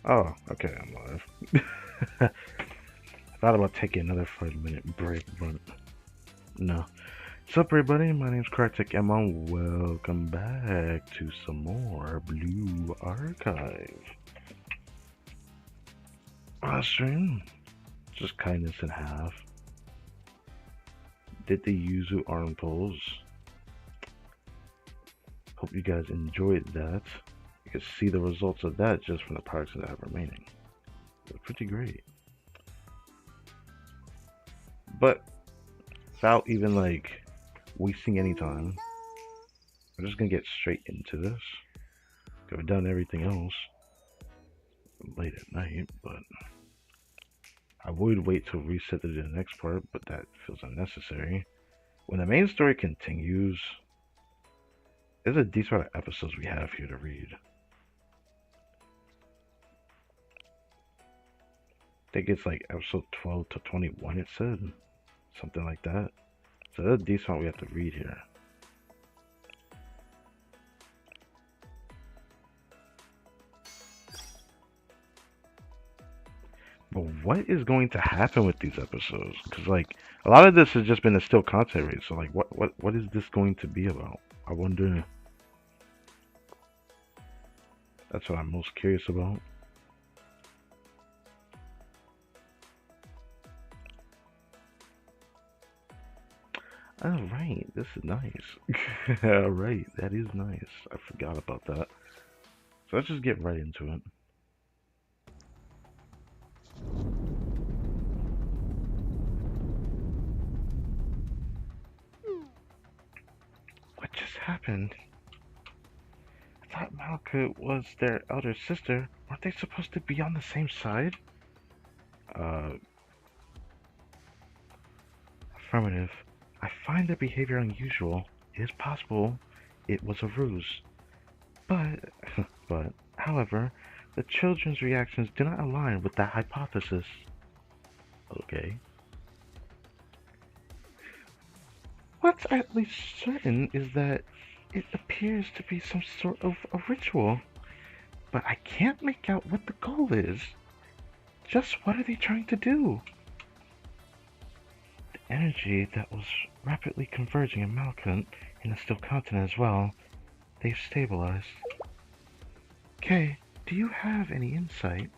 Oh, okay, I'm live. I thought about taking another 5-minute break, but no. What's up, everybody? My name's Kartik Emma. Welcome back to some more Blue Archive. Last stream, just kindness in half. Did the Yuzu arm pulls. Hope you guys enjoyed that. You can see the results of that just from the parts that I have remaining. It's pretty great. But without even like wasting any time, we're just gonna get straight into this. I've done everything else late at night, but I would wait to reset to the next part, but that feels unnecessary. When the main story continues, there's a decent amount of episodes we have here to read. I think it's like episode 12 to 21, it said. Something like that. So there's a decent amount we have to read here. But what is going to happen with these episodes? Because like a lot of this has just been a still content read. So like, what is this going to be about? I wonder. That's what I'm most curious about. Oh right, this is nice. Alright, that is nice. I forgot about that. So let's just get right into it. What just happened? I thought Malika was their elder sister. Weren't they supposed to be on the same side? Uh, Affirmative. I find their behavior unusual. It is possible it was a ruse. But, however, the children's reactions do not align with that hypothesis. Okay. What's at least certain is that it appears to be some sort of a ritual. But I can't make out what the goal is. Just what are they trying to do? The energy that was rapidly converging in Malkant in the still continent as well, they've stabilized. Kay, do you have any insight?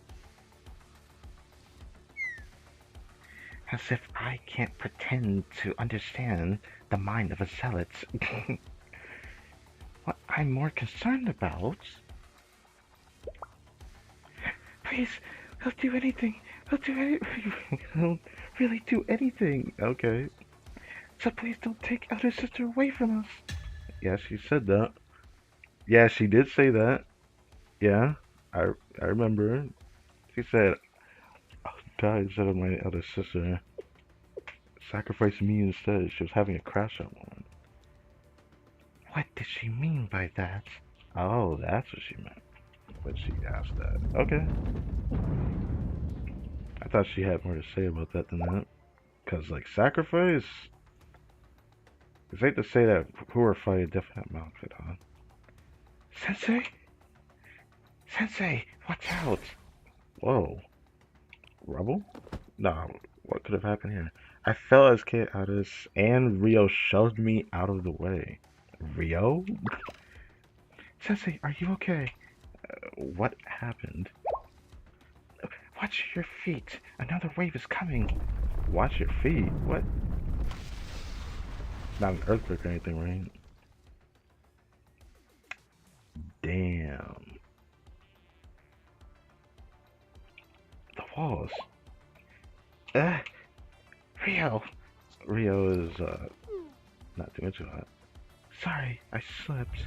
As if I can't pretend to understand the mind of a zealot. What I'm more concerned about... Please, he'll do anything. He'll do anything. He'll really do anything. Okay. So please don't take Elder Sister away from us. Yeah, she said that. Yeah, she did say that. Yeah, I remember. She said, oh, God, instead of my elder sister, sacrifice me instead. She was having a crash out moment. What did she mean by that? Oh, that's what she meant when she asked that. Okay. I thought she had more to say about that than that. Because, like, sacrifice? It's safe to say that who are fighting definite outfit, huh? Sensei? Sensei, watch out! Whoa. Rubble? Nah, what could have happened here? I fell as chaotic and Rio shoved me out of the way. Rio? Sensei, are you okay? What happened? Watch your feet. Another wave is coming. Watch your feet? What? Not an earthquake or anything, right? Damn. The walls. Uh, Rio. Rio is, not doing too hot. Sorry, I slipped.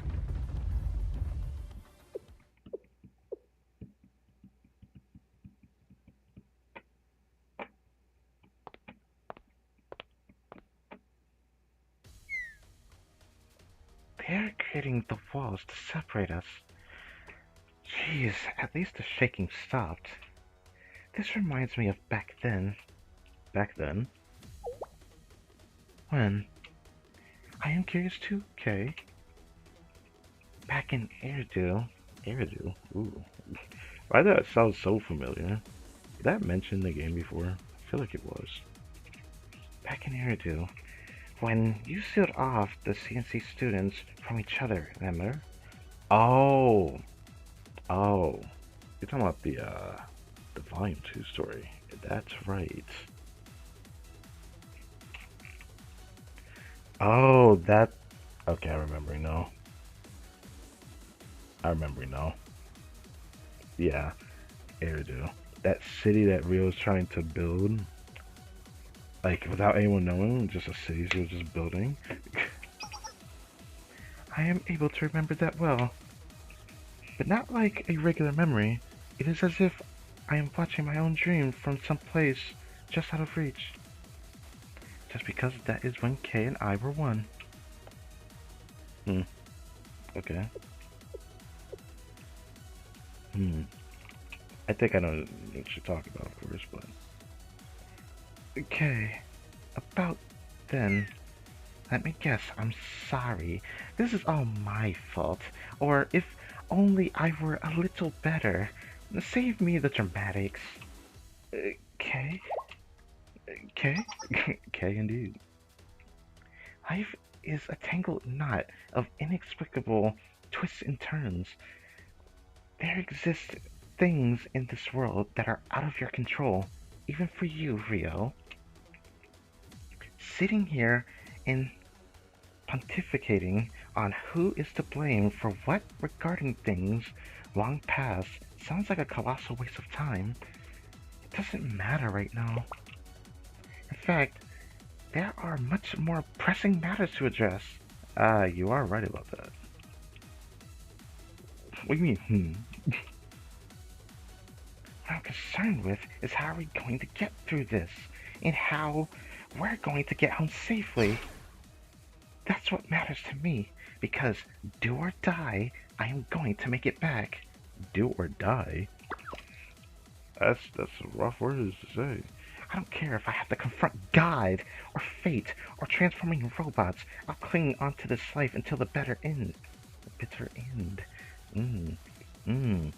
They're creating the walls to separate us. Jeez, at least the shaking stopped. This reminds me of back then. Back then? When? I am curious too, Kay. Back in Eridu. Eridu? Ooh. Why does that sound so familiar? Did that mention the game before? I feel like it was. Back in Eridu, when you sealed off the CNC students from each other, remember? Oh, oh. You're talking about the Volume 2 story. That's right. Oh, that. Okay, I remember now. I remember now. Yeah, Eridu. That city that Rio's trying to build, like without anyone knowing, just a city she was just building. I am able to remember that well, but not like a regular memory. It is as if I am watching my own dream from some place just out of reach. Just because that is when Kay and I were one. Hmm. Okay. Hmm. I think I know what you're talking about, of course, but. Okay. About then. Let me guess, I'm sorry. This is all my fault. Or if only I were a little better. Save me the dramatics. Okay. Okay. Okay, indeed. Life is a tangled knot of inexplicable twists and turns. There exist things in this world that are out of your control, even for you, Rio. Sitting here and pontificating on who is to blame for what regarding things long past sounds like a colossal waste of time. It doesn't matter right now. In fact, there are much more pressing matters to address. Ah, you are right about that. What do you mean, What I'm concerned with is how are we going to get through this, and how we're going to get home safely. That's what matters to me, because do or die, I am going to make it back. Do or die? That's rough words to say. I don't care if I have to confront God, or fate, or transforming robots. I'll cling onto this life until the better end. The bitter end. Mmm. Mmm.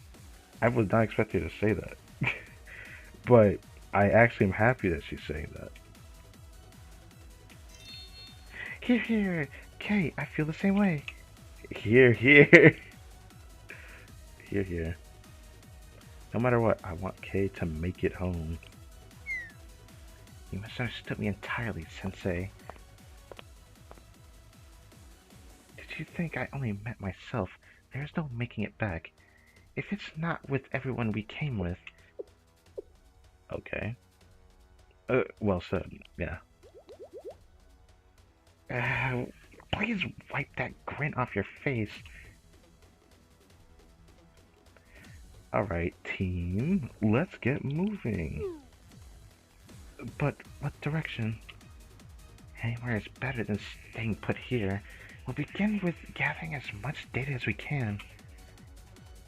I was not expecting you to say that. But I actually am happy that she's saying that. Here, here. Kay, I feel the same way. Here, here. Here, here. No matter what, I want Kay to make it home. You misunderstood me entirely, Sensei. Did you think I only meant myself? There's no making it back. If it's not with everyone we came with. Okay. Well said. Yeah. Please wipe that grin off your face. Alright, team. Let's get moving. But what direction? Anywhere is better than staying put here. We'll begin with gathering as much data as we can.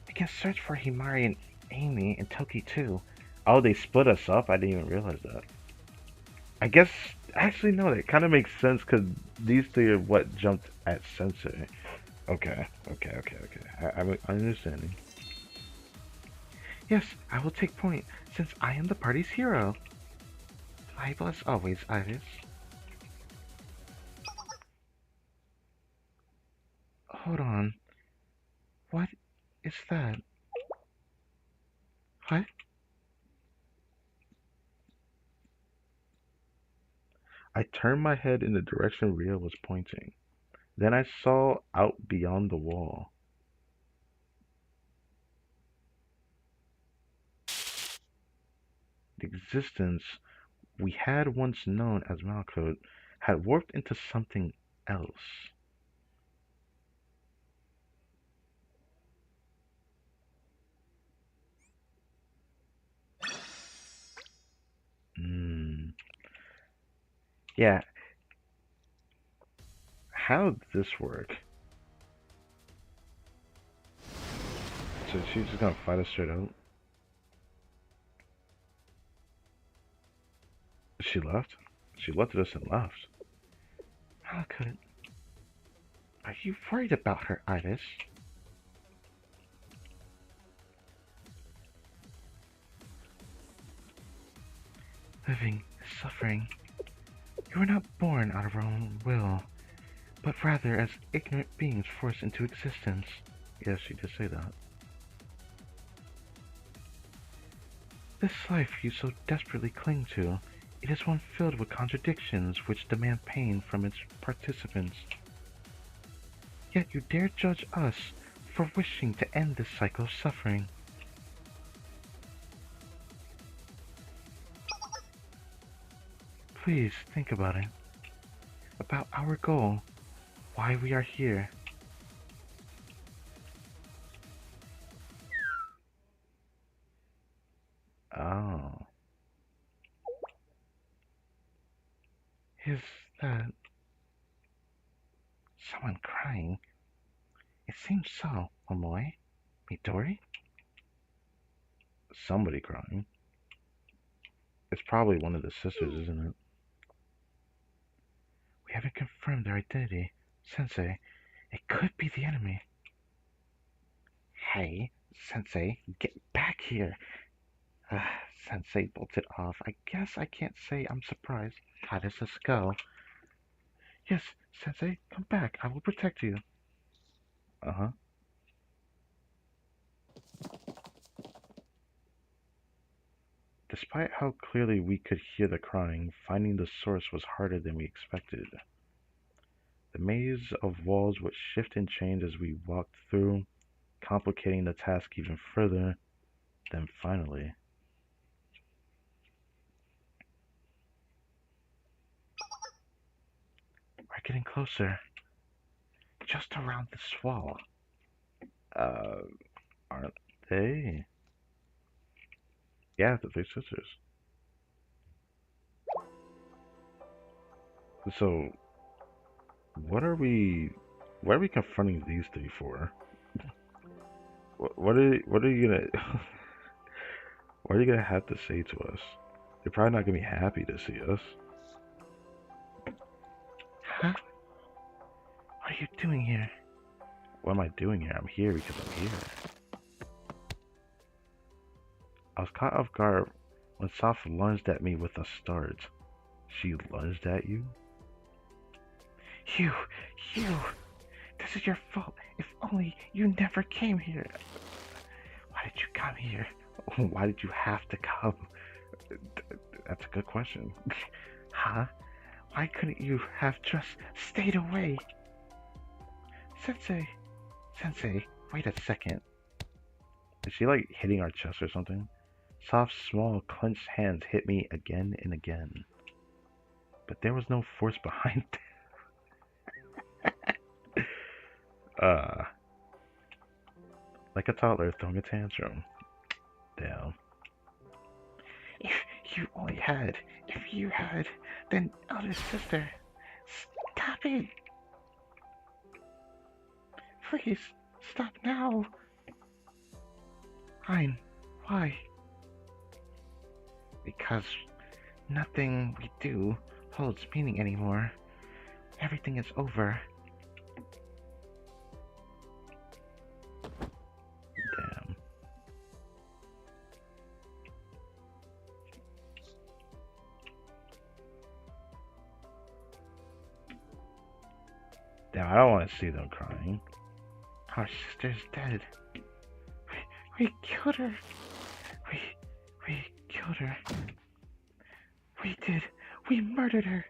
We can search for Himari and Amy and Toki too. Oh, they split us up? I didn't even realize that. I guess, actually no, that kind of makes sense because these three are what jumped at Sensei. Okay, okay, okay, okay. I'm understanding. Yes, I will take point, since I am the party's hero. Liable as always, Iris. Hold on. What is that? What? I turned my head in the direction Ria was pointing. Then I saw out beyond the wall. The existence we had once known as Malcode had warped into something else. Hmm. Yeah, how did this work? So she's just gonna fight us straight out? She left? She left us and left. Malcode, are you worried about her, Iris? living is suffering. You were not born out of our own will, but rather as ignorant beings forced into existence. Yes, she did say that. This life you so desperately cling to, it is one filled with contradictions which demand pain from its participants. Yet you dare judge us for wishing to end this cycle of suffering. Please think about it. About our goal. Why we are here. Oh. Is that someone crying? It seems so, Omoe. Midori? Somebody crying. It's probably one of the sisters, isn't it? We haven't confirmed their identity. Sensei, it could be the enemy. Hey, Sensei, get back here. Sensei bolted off. I guess I can't say I'm surprised. How does this go? Yes, Sensei, come back. I will protect you. Uh-huh. Despite how clearly we could hear the crying, finding the source was harder than we expected. The maze of walls would shift and change as we walked through, complicating the task even further. Then finally... We're getting closer. Just around this wall. Aren't they? Yeah, the three sisters. So, what are we confronting these three for? What are you gonna what are you gonna have to say to us? They're probably not gonna be happy to see us. Huh? What are you doing here? What am I doing here? I'm here because I'm here. I was caught off guard when Soph lunged at me with a start. She lunged at you? You! This is your fault. If only you never came here. Why did you come here? Why did you have to come? That's a good question. Huh? Why couldn't you have just stayed away? Sensei, wait a second. Is she like hitting our chest or something? Soft, small, clenched hands hit me again and again. But there was no force behind it. Like a toddler throwing a tantrum. Damn. If you had, then elder sister, stop it. Please, stop now. Fine, why? Because nothing we do holds meaning anymore. Everything is over. Damn. Damn, I don't want to see them crying. Our sister's dead. We killed her. We killed her. We did. We murdered her.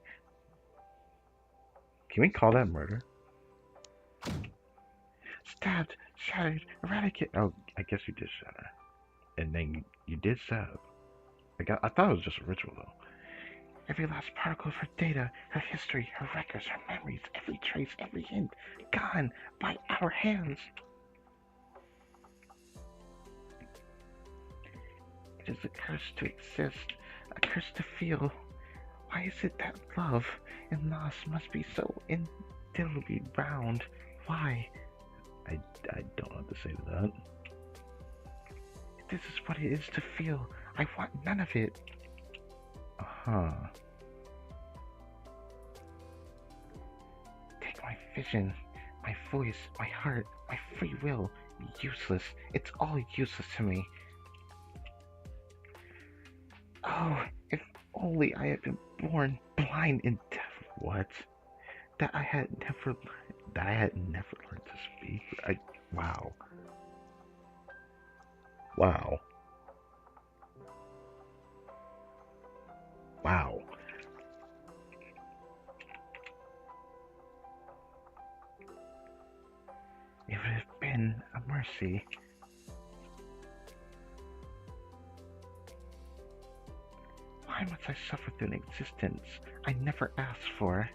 Can we call that murder? Stabbed, shattered, eradicated. Oh, I guess you did shatter. And then you did stab. I thought it was just a ritual though. Every last particle of her data, her history, her records, her memories, every trace, every hint, gone by our hands. It is a curse to exist, a curse to feel. Why is it that love and loss must be so indelibly bound? Why? I don't know what to say to that. If this is what it is to feel, I want none of it. Uh-huh. Take my vision, my voice, my heart, my free will. Useless. It's all useless to me. Oh, only I had been born blind and deaf. What? That I had never learned to speak. Wow. Wow. Wow. It would have been a mercy. Why must I suffer through an existence I never asked for?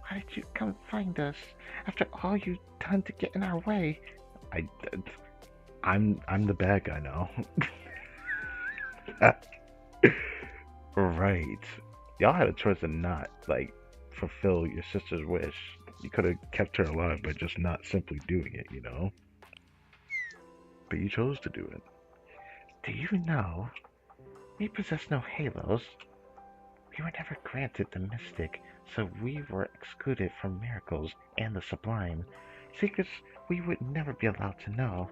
Why did you come find us after all you've done to get in our way? I, I'm the bad guy now. Right. Y'all had a choice to not, like, fulfill your sister's wish. You could have kept her alive by just not simply doing it, you know? But you chose to do it. Do you know? We possess no halos. We were never granted the mystic, so we were excluded from miracles and the sublime. Secrets we would never be allowed to know.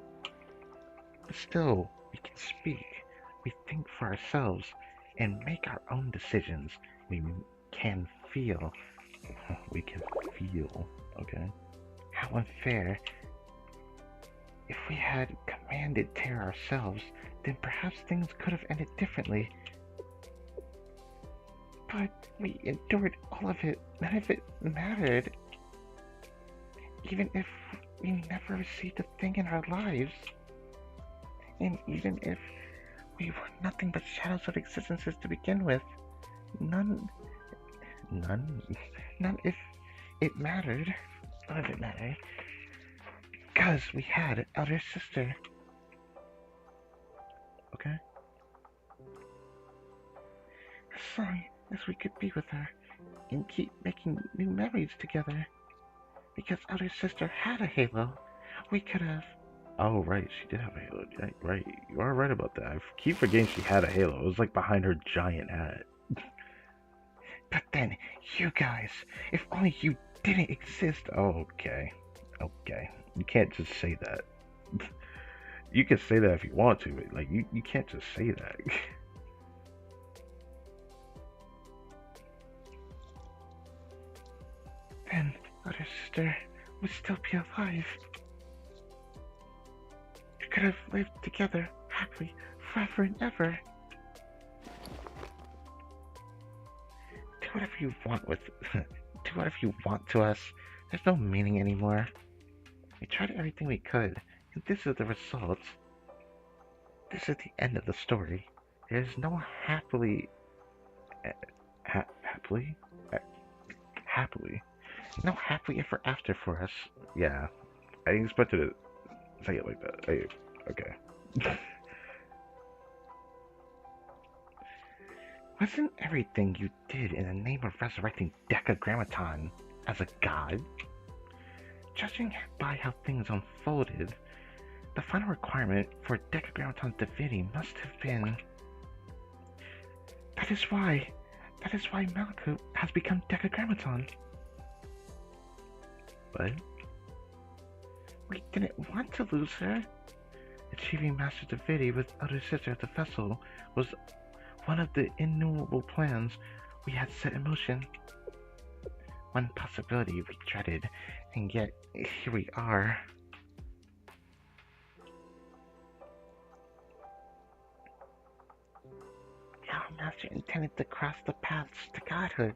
But still, we can speak. We think for ourselves and make our own decisions. We can feel. We can feel, okay? How unfair. If we had commanded terror ourselves, then perhaps things could have ended differently. But we endured all of it. None of it mattered. Even if we never received a thing in our lives. And even if we were nothing but shadows of existences to begin with. None if it mattered. None of it mattered. Because we had an elder sister. Okay? As long as we could be with her and keep making new memories together. Because elder sister had a halo. We could have. Oh, right, she did have a halo. Right, you are right about that. I keep forgetting she had a halo. It was like behind her giant hat. But then, you guys, if only you didn't exist. Oh, okay. You can't just say that. You can say that if you want to, but like you can't just say that. Then our sister would still be alive. We could have lived together happily forever and ever. Do whatever you want with do whatever you want to us. There's no meaning anymore. We tried everything we could, and this is the result. This is the end of the story. There's no happily no happily ever after for us. Yeah, I expected to say it like that. Hey, okay. Wasn't everything you did in the name of resurrecting Decagrammaton as a god? Judging by how things unfolded, the final requirement for Decagrammaton's divinity must have been... That is why Malkuth has become Decagrammaton. But we didn't want to lose her. Achieving Master Divinity with Elder Sister of the Vessel was one of the innumerable plans we had set in motion. One possibility we dreaded, and yet here we are. Our Master intended to cross the paths to godhood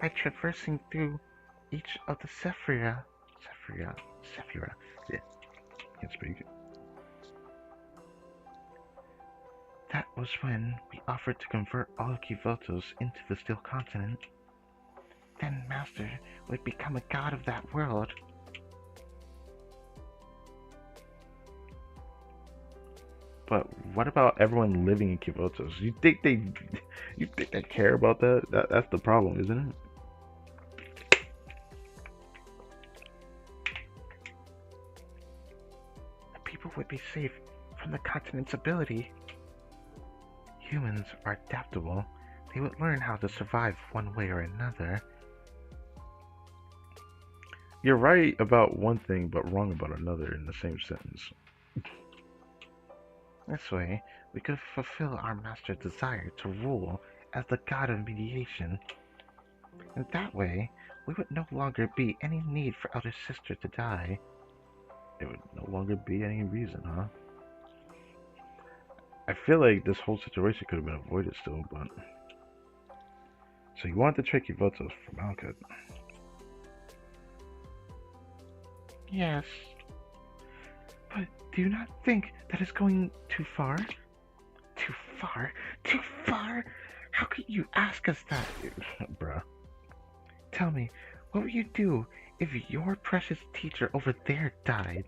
by traversing through each of the Sephira. Yeah, can't speak. That was when we offered to convert all of Kivotos into the Steel Continent. Then Master would become a god of that world. But what about everyone living in Kivotos? You think they care about that? That's the problem, isn't it? The people would be safe from the continent's ability. Humans are adaptable. They would learn how to survive one way or another. You're right about one thing, but wrong about another in the same sentence. This way, we could fulfill our master's desire to rule as the god of mediation. And that way, we would no longer be any need for Elder Sister to die. It would no longer be any reason, huh? I feel like this whole situation could have been avoided still, but... So you want to trick your votos for Malkut? Yes. But do you not think that is going too far? Too far? Too far? How could you ask us that? Bruh. Tell me, what would you do if your precious teacher over there died?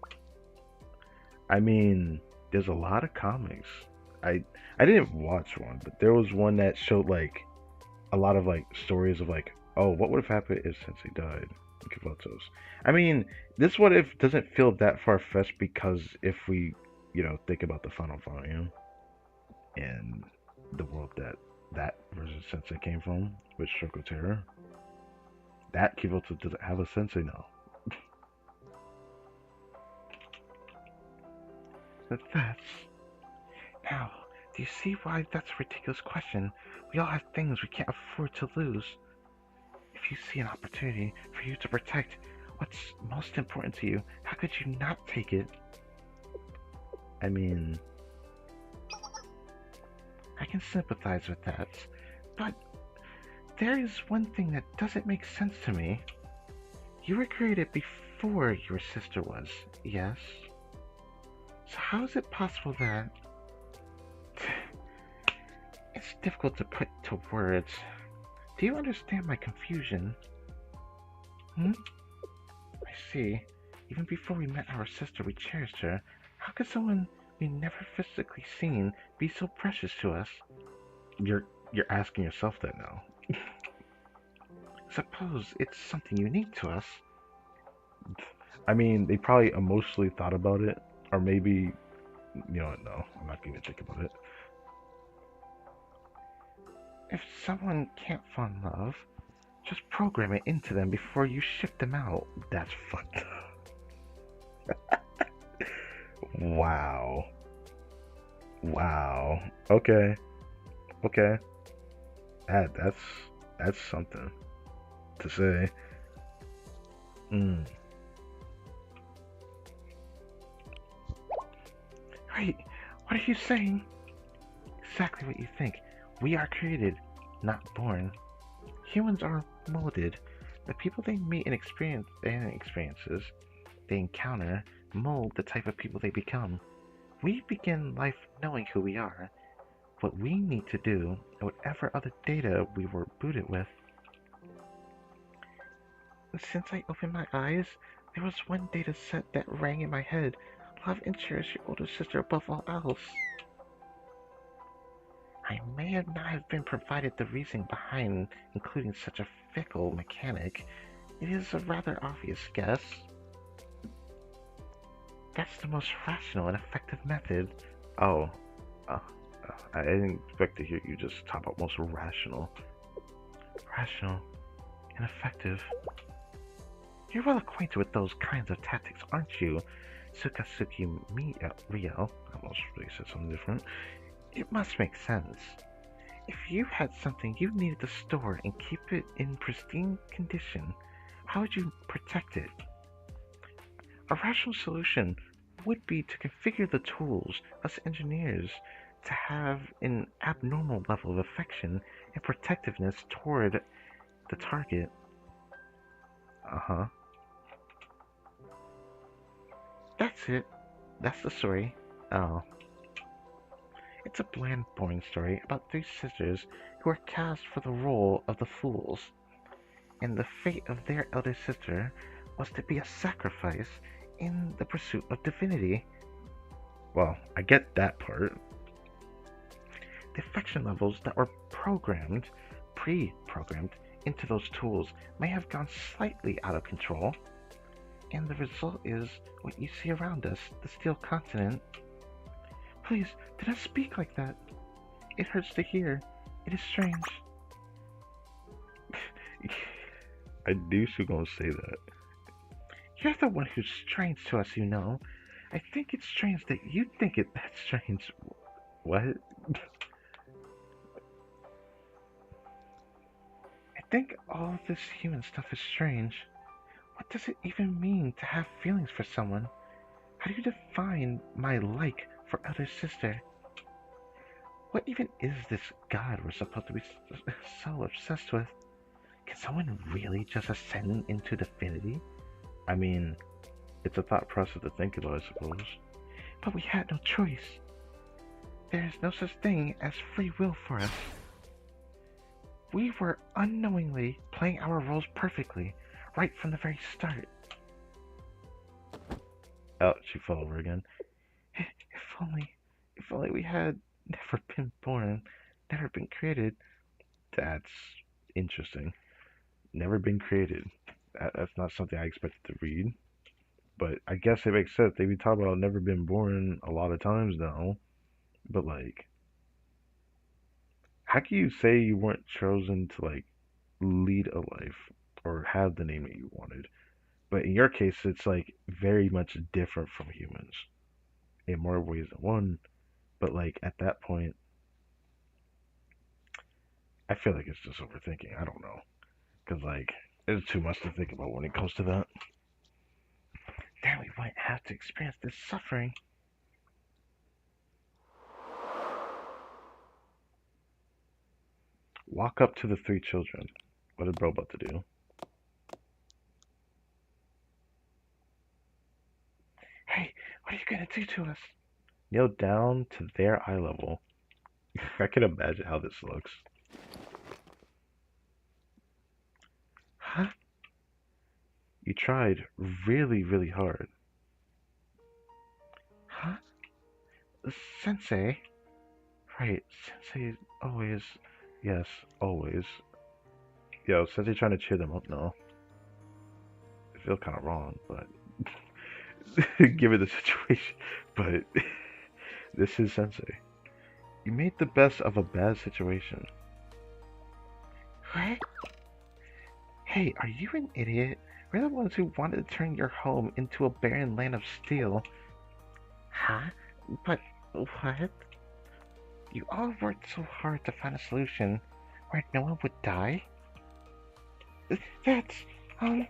I mean, there's a lot of comics. I didn't watch one, but there was one that showed like a lot of like stories of like, oh, what would have happened if Sensei died in Kivotos? I mean, this what if doesn't feel that far fetched because if we, think about the final volume and the world that version of Sensei came from, with Shoko Terror, that Kivoto doesn't have a Sensei now. That's... Now, do you see why that's a ridiculous question? We all have things we can't afford to lose. If you see an opportunity for you to protect what's most important to you, how could you not take it? I mean, I can sympathize with that, but there is one thing that doesn't make sense to me. You were created before your sister was, yes? So how is it possible that... It's difficult to put to words. Do you understand my confusion? I see. Even before we met our sister, we cherished her. How could someone we never physically seen be so precious to us? you're asking yourself that now. Suppose it's something unique to us. I mean, they probably emotionally thought about it, or maybe, no, I'm not going to think about it. If someone can't fall in love, just program it into them before you ship them out. That's fucked up. Wow. Wow. Okay. Okay. That's something to say. Wait, what are you saying? Exactly what you think. We are created, not born. Humans are molded. The people they meet and experiences they encounter mold the type of people they become. We begin life knowing who we are, what we need to do, and whatever other data we were booted with. Since I opened my eyes, there was one data set that rang in my head. Love and cherish your older sister above all else. I may have not have been provided the reasoning behind including such a fickle mechanic. It is a rather obvious guess. That's the most rational and effective method. Oh, I didn't expect to hear you just talk about most rational. Rational and effective. You're well acquainted with those kinds of tactics, aren't you? Sukasuki Rio. I almost really said something different. It must make sense. If you had something you needed to store and keep it in pristine condition, how would you protect it? A rational solution would be to configure the tools, us engineers, to have an abnormal level of affection and protectiveness toward the target. Uh-huh. That's it. That's the story. Oh. It's a bland, boring story about three sisters who are cast for the role of the fools, and the fate of their elder sister was to be a sacrifice in the pursuit of divinity. Well, I get that part. The affection levels that were pre-programmed into those tools may have gone slightly out of control, and the result is what you see around us, the Steel Continent. Please, do not speak like that. It hurts to hear. It is strange. I knew she was gonna say that. You're the one who's strange to us, you know. I think it's strange that you think that's strange. What? I think all this human stuff is strange. What does it even mean to have feelings for someone? How do you define my like for other sister? What even is this God we're supposed to be so obsessed with? Can someone really just ascend into divinity? I mean, it's a thought process to think about, I suppose. But we had no choice. There is no such thing as free will for us. We were unknowingly playing our roles perfectly, right from the very start. Oh, she fell over again. If only we had never been born, never been created. That's interesting. Never been created. That's not something I expected to read. But I guess it makes sense. They be talking about never been born a lot of times now. But like, how can you say you weren't chosen to like lead a life or have the name that you wanted? But in your case, it's like very much different from humans in more ways than one. But like at that point, I feel like it's just overthinking. I don't know, because like there's too much to think about when it comes to that. Then we wouldn't have to experience this suffering. Walk up to the three children. What is bro about to do? Hey, what are you gonna do to us? Kneel down to their eye level. I can imagine how this looks. Huh? You tried really, really hard. Huh? Sensei? Right, Sensei always. Yes, always. Yo, Sensei trying to cheer them up now. It feels kind of wrong, but given the situation. But this is Sensei. You made the best of a bad situation. What? Hey, are you an idiot? We're the ones who wanted to turn your home into a barren land of steel. Huh? But what? You all worked so hard to find a solution where no one would die? That's, um,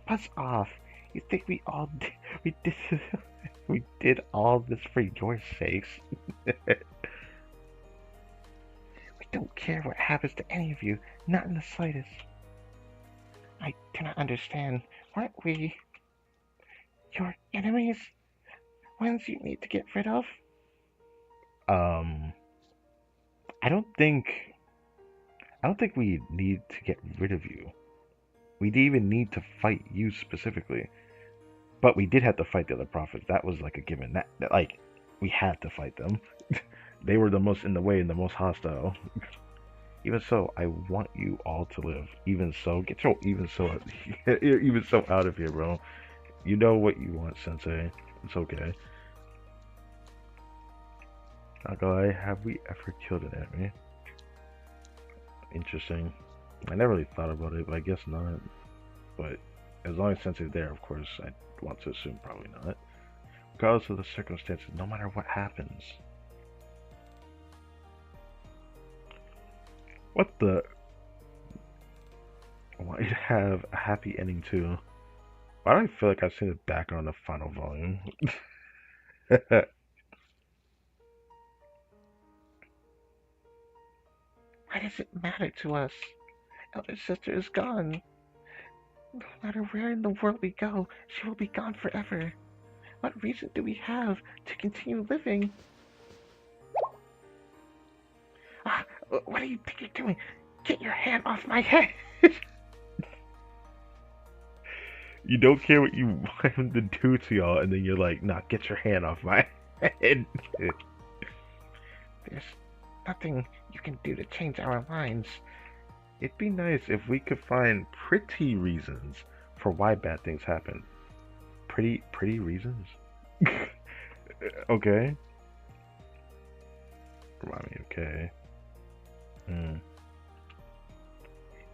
buzz off. You think we did, we did all this for your sakes? We don't care what happens to any of you, not in the slightest. I cannot understand. Weren't we your enemies? Ones you need to get rid of? Um, I don't think I don't think we need to get rid of you. We didn't even need to fight you specifically, but we did have to fight the other prophets. That was like a given. That like we had to fight them. They were the most in the way and the most hostile. Even so, I want you all to live. Even so, get your even so even so out of here, bro. You know what you want, Sensei. It's okay. Not gonna lie, have we ever killed an enemy? Interesting. I never really thought about it, but I guess not. But as long as Sensei's there, of course, I want to assume probably not. Regardless of the circumstances, no matter what happens. What the? I want you to have a happy ending too. Why do I feel like I've seen this back on the final volume? Why does it matter to us? Elder sister is gone. No matter where in the world we go, she will be gone forever. What reason do we have to continue living? Ah, what do you think you're doing? Get your hand off my head! You don't care what you want him to do to y'all, and then you're like, nah, get your hand off my head. There's nothing you can do to change our minds. It'd be nice if we could find pretty reasons for why bad things happen. Pretty reasons? Okay. Remind me, okay.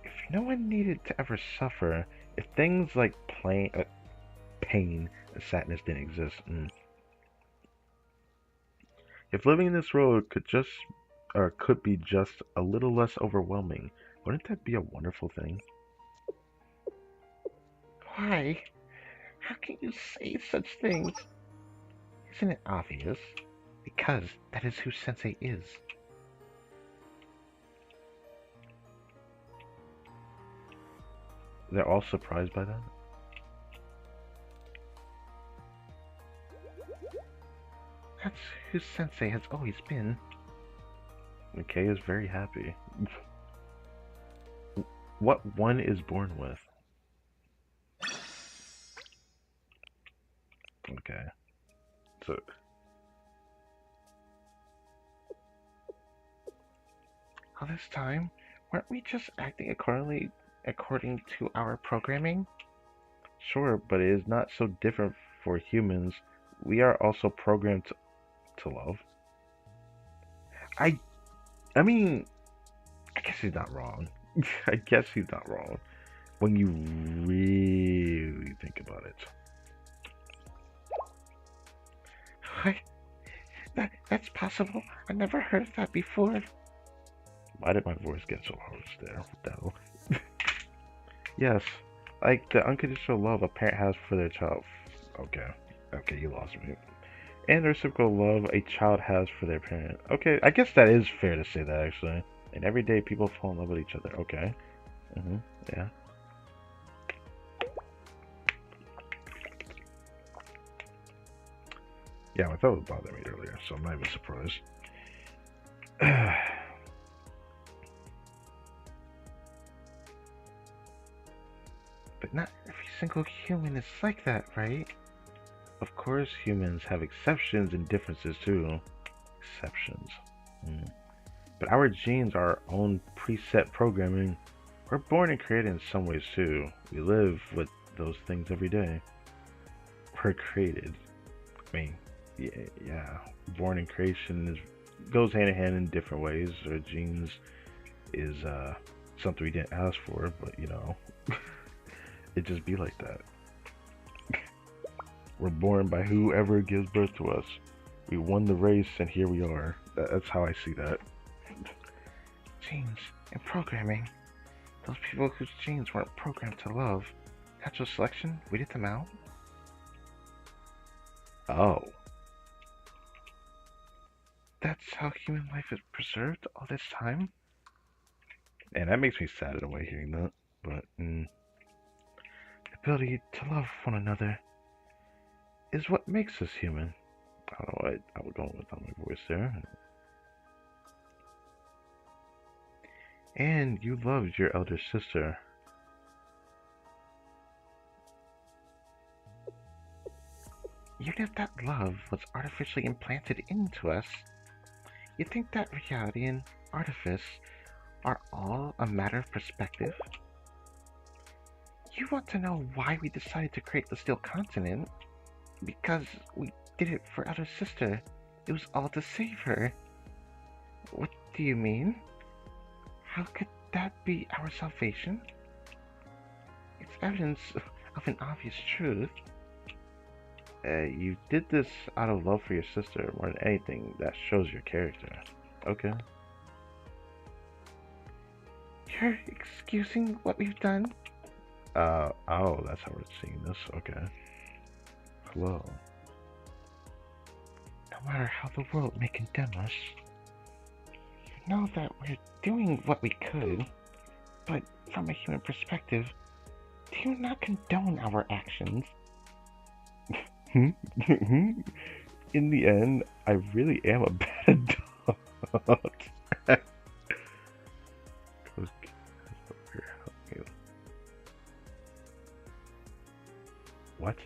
If no one needed to ever suffer, If things like pain and sadness didn't exist, if living in this world could be just a little less overwhelming, wouldn't that be a wonderful thing? Why? How can you say such things? Isn't it obvious? Because that is who Sensei is. They're all surprised by that? That's who Sensei has always been. Kay is very happy. What one is born with? Okay. So All this time, weren't we just acting according to our programming? sure, but it is not so different for humans. We are also programmed to love. I I mean, I guess he's not wrong. I guess he's not wrong when you really think about it. What? That's possible? I never heard of that before. Why did my voice get so hoarse there, though? Yes, like the unconditional love a parent has for their child. Okay, okay, you lost me. And the reciprocal love a child has for their parent. Okay, I guess that is fair to say that actually. And every day people fall in love with each other. Okay. Yeah. Yeah, I thought it would bother me earlier, so I'm not even surprised. But not every single human is like that, right? Of course, humans have exceptions and differences too. Exceptions. But our genes are our own preset programming. We're born and created in some ways too. We live with those things every day. We're created. I mean, yeah. Born and creation goes hand in hand in different ways. Our genes is something we didn't ask for, but it just be like that. We're born by whoever gives birth to us. We won the race, and here we are. That's how I see that. Genes and programming. Those people whose genes weren't programmed to love. Natural selection weeded them out. Oh. That's how human life is preserved all this time? And that makes me sad in a way hearing that. But, The ability to love one another is what makes us human. I don't know, I was going with on my voice there. And you loved your elder sister. Even if that love was artificially implanted into us, you think that reality and artifice are all a matter of perspective? You want to know why we decided to create the Steel Continent? Because we did it for elder sister. It was all to save her. What do you mean? How could that be our salvation? It's evidence of an obvious truth. You did this out of love for your sister more than anything. That shows your character. Okay. You're excusing what we've done? Oh, that's how we're seeing this. Okay. Hello. No matter how the world may condemn us, you know that we're doing what we could, but from a human perspective, do you not condone our actions? In the end, I really am a bad dog. What?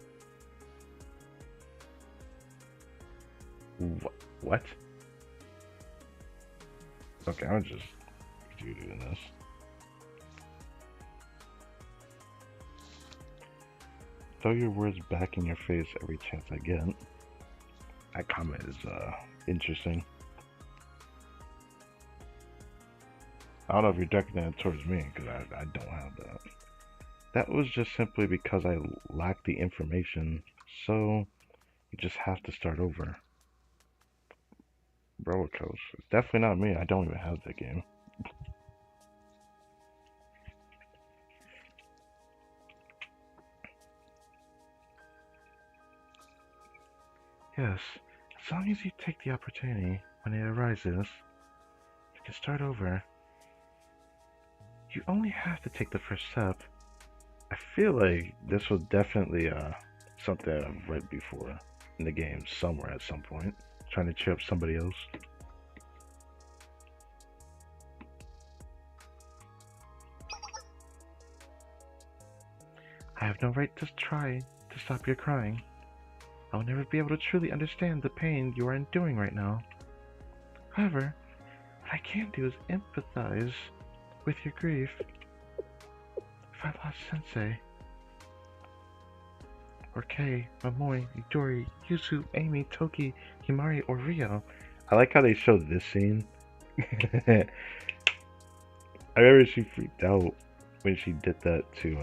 What? Okay, I'm just doing this. Throw your words back in your face every chance I get. That comment is interesting. I don't know if you're directing that towards me, because I don't have that. that was just simply because I lacked the information. So you just have to start over. Roller Coast. It's definitely not me. I don't even have that game. Yes, as long as you take the opportunity when it arises, you can start over. You only have to take the first step. I feel like this was definitely something I've read before in the game somewhere at some point, trying to cheer up somebody else. I have no right to try to stop your crying. I will never be able to truly understand the pain you are enduring right now. However, what I can do is empathize with your grief. If I lost Sensei, or Kei, Momoi, Midori, Yuzu, Amy, Toki, Himari, or Rio. I like how they showed this scene. I remember she freaked out when she did that to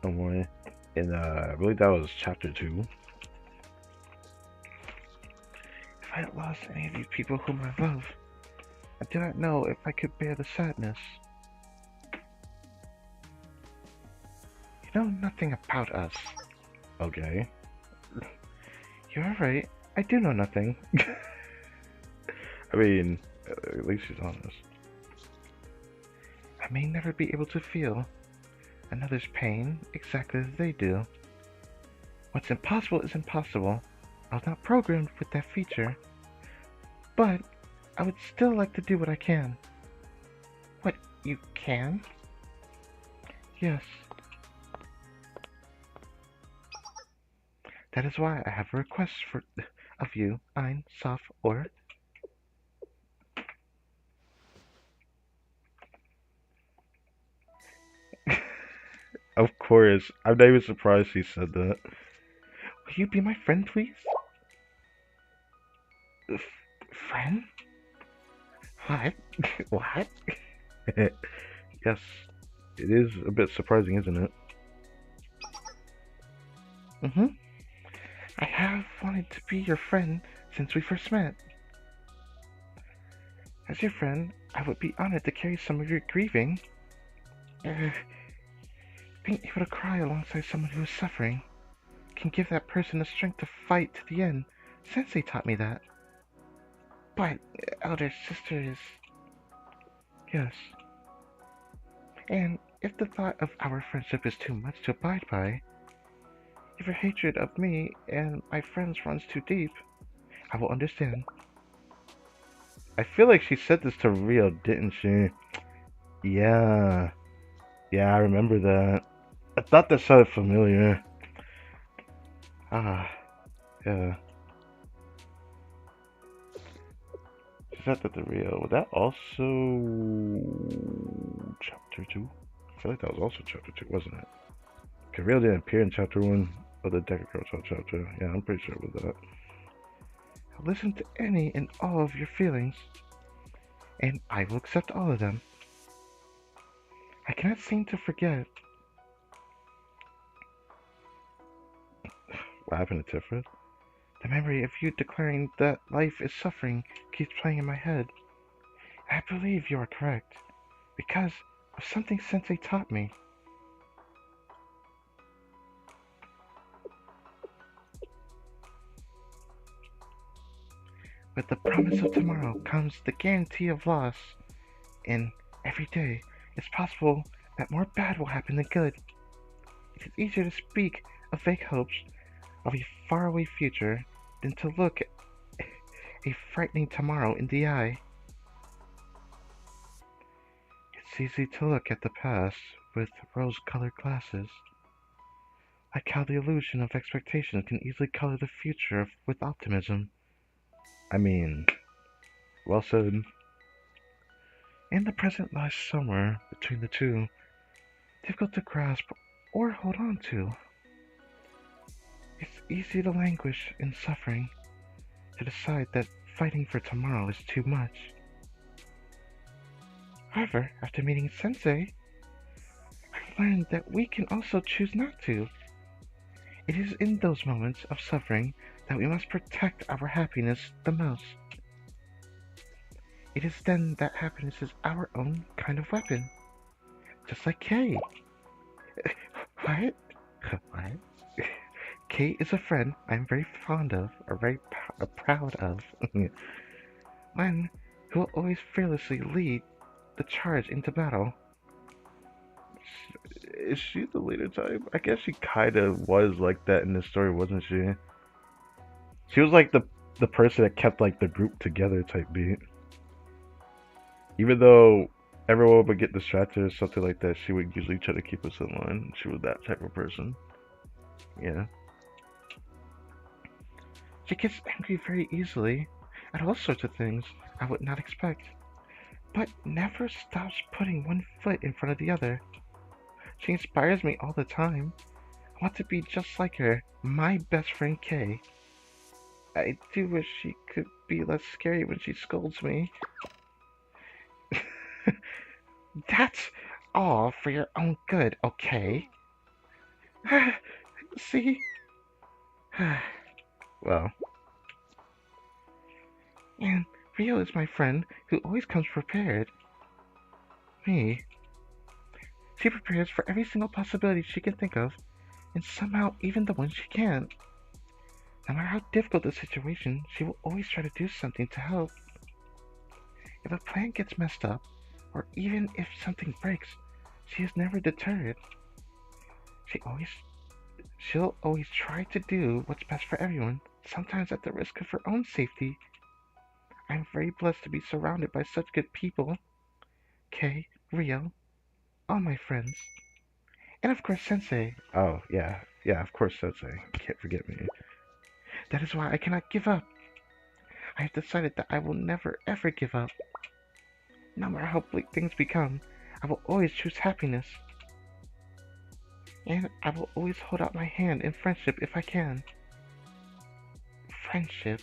Momoi. And I believe that was chapter 2. If I had lost any of these people whom I love, I do not know if I could bear the sadness. You know nothing about us. Okay. You are right. I do know nothing. I mean, at least she's honest. I may never be able to feel another's pain exactly as they do. What's impossible is impossible. I was not programmed with that feature. But I would still like to do what I can. What, you can? Yes. That is why I have a request of you, Ein, Saf, or... Of course, I'm not even surprised she said that. Will you be my friend, please? Friend? What? What? Yes, it is a bit surprising, isn't it? Mm-hmm. I have wanted to be your friend since we first met. As your friend, I would be honored to carry some of your grieving. Being able to cry alongside someone who is suffering can give that person the strength to fight to the end. Sensei taught me that. But elder sister is... Yes. And if the thought of our friendship is too much to abide by, if your hatred of me and my friends runs too deep, I will understand. I feel like she said this to Rio, didn't she? Yeah. Yeah, I remember that. I thought that sounded familiar. Ah, yeah. She said that to Rio. Was that also chapter 2? I feel like that was also chapter 2, wasn't it? Because Rio didn't appear in chapter 1 of the Decagrammaton chapter. Yeah, I'm pretty sure it was that. I'll listen to any and all of your feelings, and I will accept all of them. I cannot seem to forget. What happened to Tiferet? The memory of you declaring that life is suffering keeps playing in my head. I believe you are correct, because of something Sensei taught me. With the promise of tomorrow comes the guarantee of loss. And every day, it's possible that more bad will happen than good. It is easier to speak of vague hopes of a faraway future than to look a frightening tomorrow in the eye. It's easy to look at the past with rose-colored glasses, like how the illusion of expectation can easily color the future with optimism. I mean, well said. And the present lies somewhere between the two, difficult to grasp or hold on to. It's easy to languish in suffering, to decide that fighting for tomorrow is too much. However, after meeting Sensei, I learned that we can also choose not to. It is in those moments of suffering that we must protect our happiness the most. It is then that happiness is our own kind of weapon. Just like Kay. What? What? Kay is a friend I'm very fond of, or very proud of. One who will always fearlessly lead the charge into battle. Is she the leader type? I guess she kind of was like that in the story, wasn't she? She was like the person that kept like the group together type beat. Even though everyone would get distracted or something like that, she would usually try to keep us in line. She was that type of person. Yeah. She gets angry very easily at all sorts of things I would not expect, but never stops putting one foot in front of the other. She inspires me all the time. I want to be just like her, my best friend Kay. I do wish she could be less scary when she scolds me. That's all for your own good, okay? See? Well, And Rio is my friend who always comes prepared. Me. She prepares for every single possibility she can think of, and somehow even the ones she can't. No matter how difficult the situation, she will always try to do something to help. If a plan gets messed up, or even if something breaks, she is never deterred. She'll always try to do what's best for everyone, sometimes at the risk of her own safety. I'm very blessed to be surrounded by such good people. Kay, Rio, all my friends. And of course Sensei. oh yeah, yeah, of course Sensei. Can't forget me. That is why I cannot give up. I have decided that I will never ever give up. No matter how bleak things become, I will always choose happiness. And I will always hold out my hand in friendship if I can. Friendship.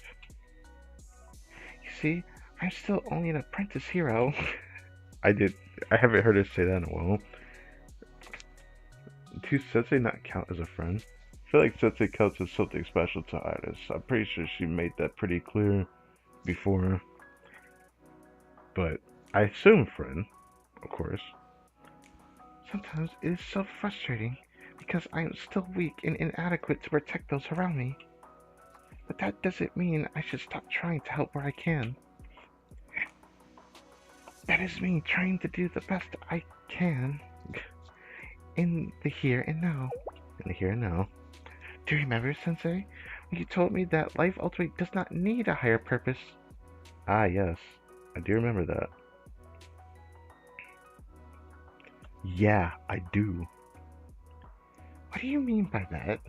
You see, I'm still only an apprentice hero. I did. I haven't heard her say that in a while. Does Sensei not count as a friend? I feel like Sensei counts as something special to Iris. I'm pretty sure she made that pretty clear before. But I assume friend, of course. Sometimes it is so frustrating because I am still weak and inadequate to protect those around me. But that doesn't mean I should stop trying to help where I can. That is me trying to do the best I can in the here and now. In the here and now. Do you remember, Sensei, when you told me that life ultimately does not need a higher purpose? Ah, yes. I do remember that. Yeah, I do. What do you mean by that?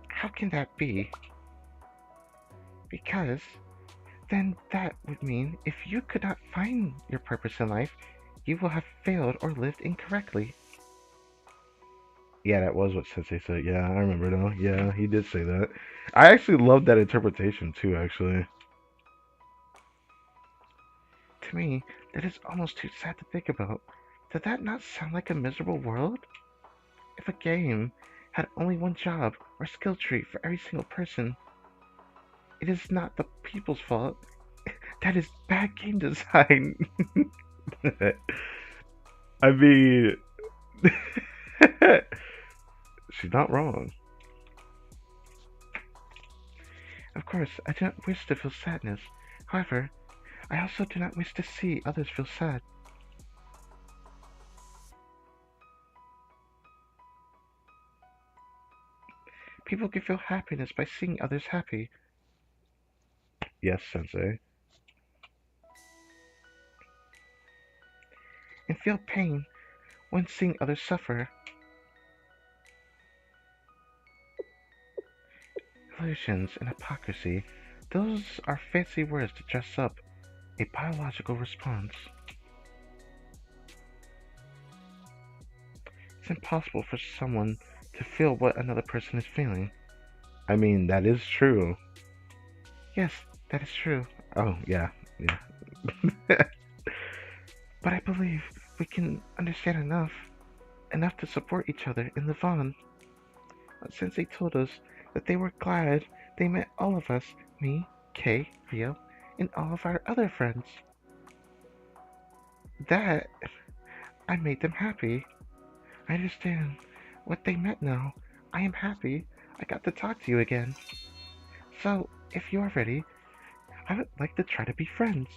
How can that be? Because then that would mean if you could not find your purpose in life, you will have failed or lived incorrectly. Yeah, that was what Sensei said. Yeah, I remember now. Yeah, he did say that. I actually love that interpretation too, actually. To me, that is almost too sad to think about. Does that not sound like a miserable world? If a game had only one job or skill tree for every single person, it is not the people's fault. That is bad game design. I mean, she's not wrong. Of course, I do not wish to feel sadness. However, I also do not wish to see others feel sad. People can feel happiness by seeing others happy, Yes, Sensei. and feel pain when seeing others suffer. Illusions and hypocrisy, those are fancy words to dress up a biological response. It's impossible for someone to feel what another person is feeling. I mean, that is true. Yes, that is true, Oh, yeah, yeah. but I believe we can understand enough. enough to support each other in the van. Sensei told us that they were glad they met all of us, me, Kay, Rio, and all of our other friends. That I made them happy. I understand what they meant now. I am happy I got to talk to you again. So, if you are ready, I would like to try to be friends.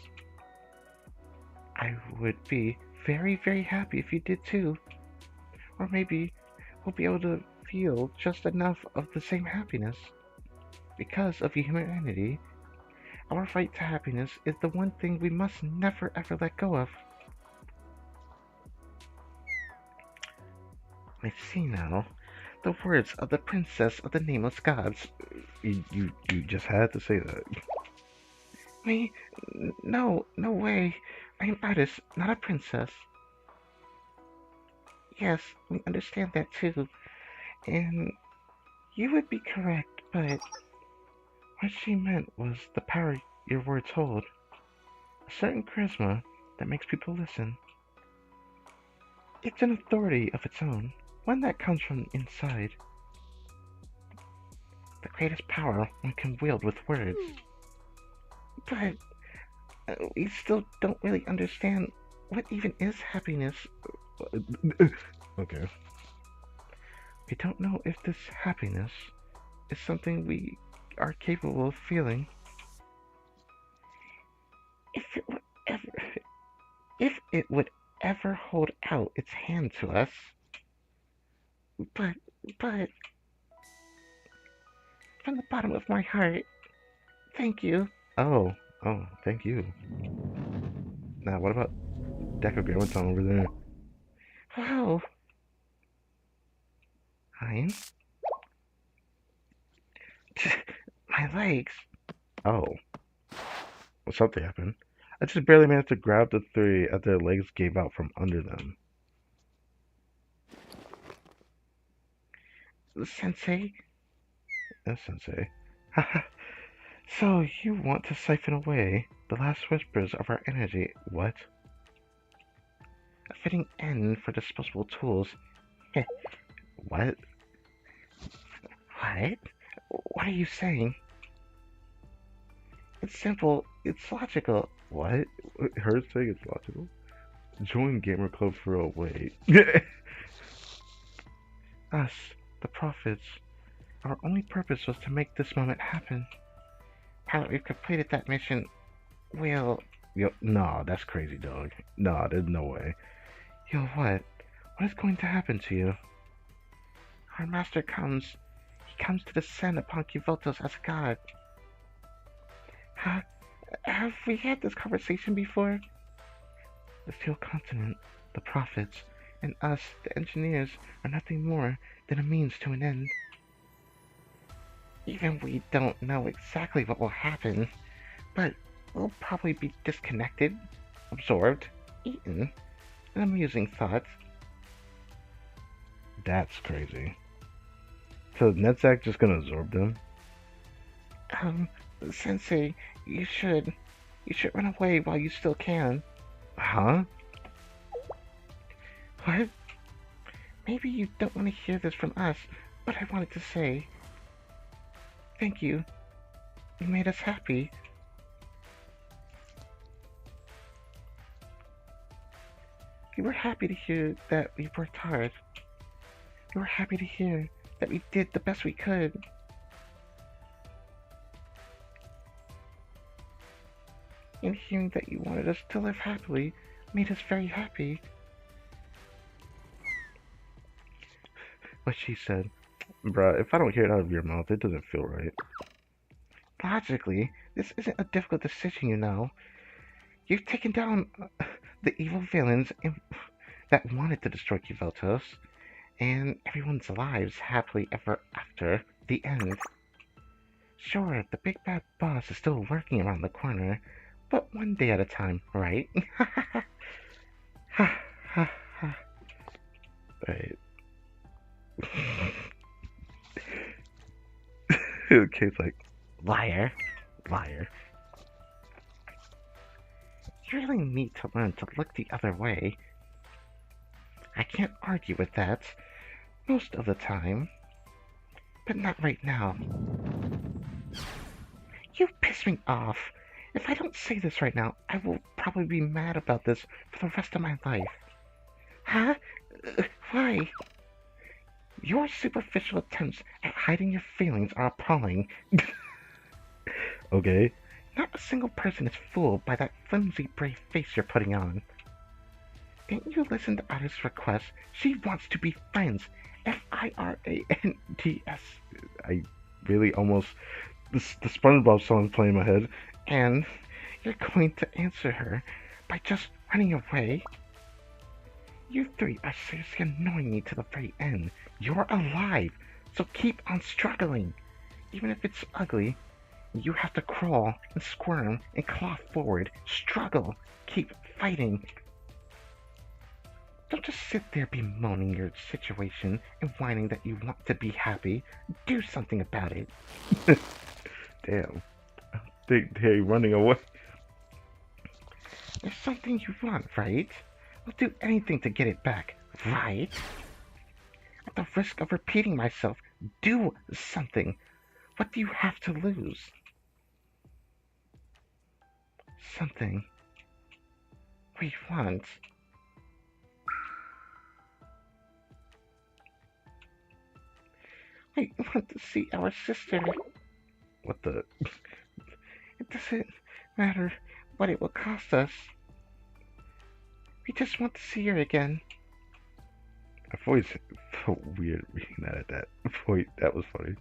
I would be very, very happy if you did too. Or maybe we'll be able to feel just enough of the same happiness. Because of humanity, our right to happiness is the one thing we must never ever let go of. I see now. The words of the princess of the nameless gods. You just had to say that. Me? No, no way. I am Artis, not a princess. Yes, we understand that too. And you would be correct, but what she meant was the power your words hold. A certain charisma that makes people listen. It's an authority of its own, one that comes from inside. The greatest power one can wield with words. But we still don't really understand what even is happiness. Okay. We don't know if this happiness is something we are capable of feeling. If it would ever, if it would ever hold out its hand to us. But, but, from the bottom of my heart, thank you. Oh, thank you. Now, what about Decagrammaton over there? Wow. Hein? My legs. Oh, well, something happened. I just barely managed to grab the three as their legs gave out from under them. Sensei. Sensei. So you want to siphon away the last whispers of our energy. What? A fitting end for disposable tools. What? What? What are you saying? It's simple. It's logical. What? Her saying it's logical? Join Gamer Club for a wait. Us, the prophets, our only purpose was to make this moment happen. Now that we've completed that mission, we'll... Yo, nah, that's crazy, dog. Nah, there's no way. Yo, what? What is going to happen to you? Our master comes. He comes to descend upon Kivotos as a god. Have we had this conversation before? The Steel Continent, the prophets, and us, the engineers, are nothing more than a means to an end. Even we don't know exactly what will happen, but we'll probably be disconnected, absorbed, eaten. An amusing thought. That's crazy. So Netzak just gonna absorb them? Sensei, you should run away while you still can. Huh? What? Maybe you don't want to hear this from us, but I wanted to say, thank you. You made us happy. We were happy to hear that we worked hard. We were happy to hear that we did the best we could. And hearing that you wanted us to live happily made us very happy. What she said. Bruh, if I don't hear it out of your mouth, it doesn't feel right. Logically, this isn't a difficult decision, you know. You've taken down the evil villains that wanted to destroy Kivotos, and everyone's lives happily ever after the end. Sure, the big bad boss is still lurking around the corner, but one day at a time, right? Right. Kate's like, Liar. Liar. You really need to learn to look the other way. I can't argue with that. Most of the time. But not right now. You piss me off. If I don't say this right now, I will probably be mad about this for the rest of my life. Huh? Why? Your superficial attempts at hiding your feelings are appalling. Okay. Not a single person is fooled by that flimsy brave face you're putting on. Didn't you listen to Ada's request? She wants to be friends. F-I-R-A-N-D-S. I really almost... The SpongeBob song playing in my head. And you're going to answer her by just running away? You three are seriously annoying me to the very end. You're alive, so keep on struggling. Even if it's ugly, you have to crawl and squirm and claw forward. Struggle. Keep fighting. Don't just sit there bemoaning your situation and whining that you want to be happy. Do something about it. Damn. They're running away. There's something you want, right? I'll do anything to get it back, right? At the risk of repeating myself, do something. What do you have to lose? Something we want. I want to see our sister. What the... It doesn't matter what it will cost us. We just want to see her again. I've always felt weird reading that at that point. That was funny.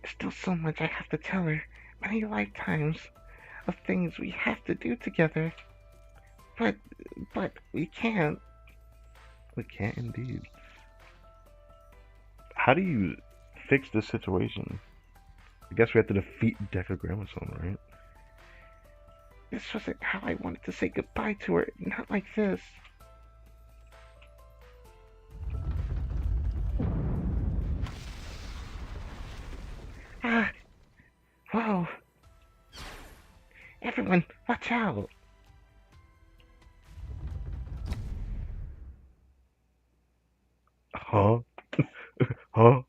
There's still so much I have to tell her. Many lifetimes of things we have to do together. But we can't. We can't indeed. How do you fix this situation? I guess we have to defeat Decagrammaton, right? This wasn't how I wanted to say goodbye to her. Not like this. Ah! Whoa! Everyone, watch out! Huh? Huh?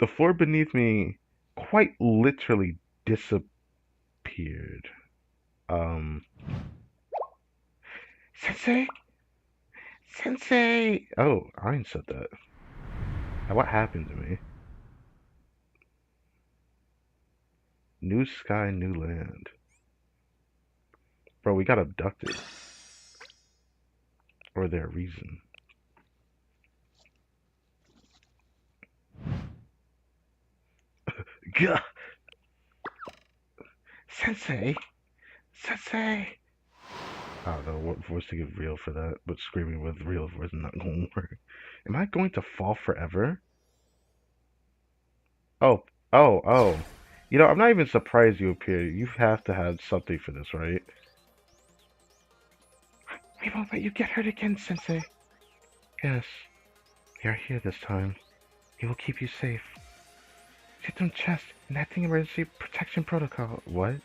The floor beneath me quite literally disappeared. Sensei? Sensei! Oh, Ein said that. Now what happened to me? New sky, new land. Bro, we got abducted. Or there a reason. Gah! Sensei! Sensei! I don't know what voice to give real for that, but screaming with real voice is not going to work. Am I going to fall forever? Oh, oh. You know, I'm not even surprised you appeared. You have to have something for this, right? We won't let you get hurt again, Sensei. Yes. We are here this time. We will keep you safe. System chest, enacting emergency protection protocol. What?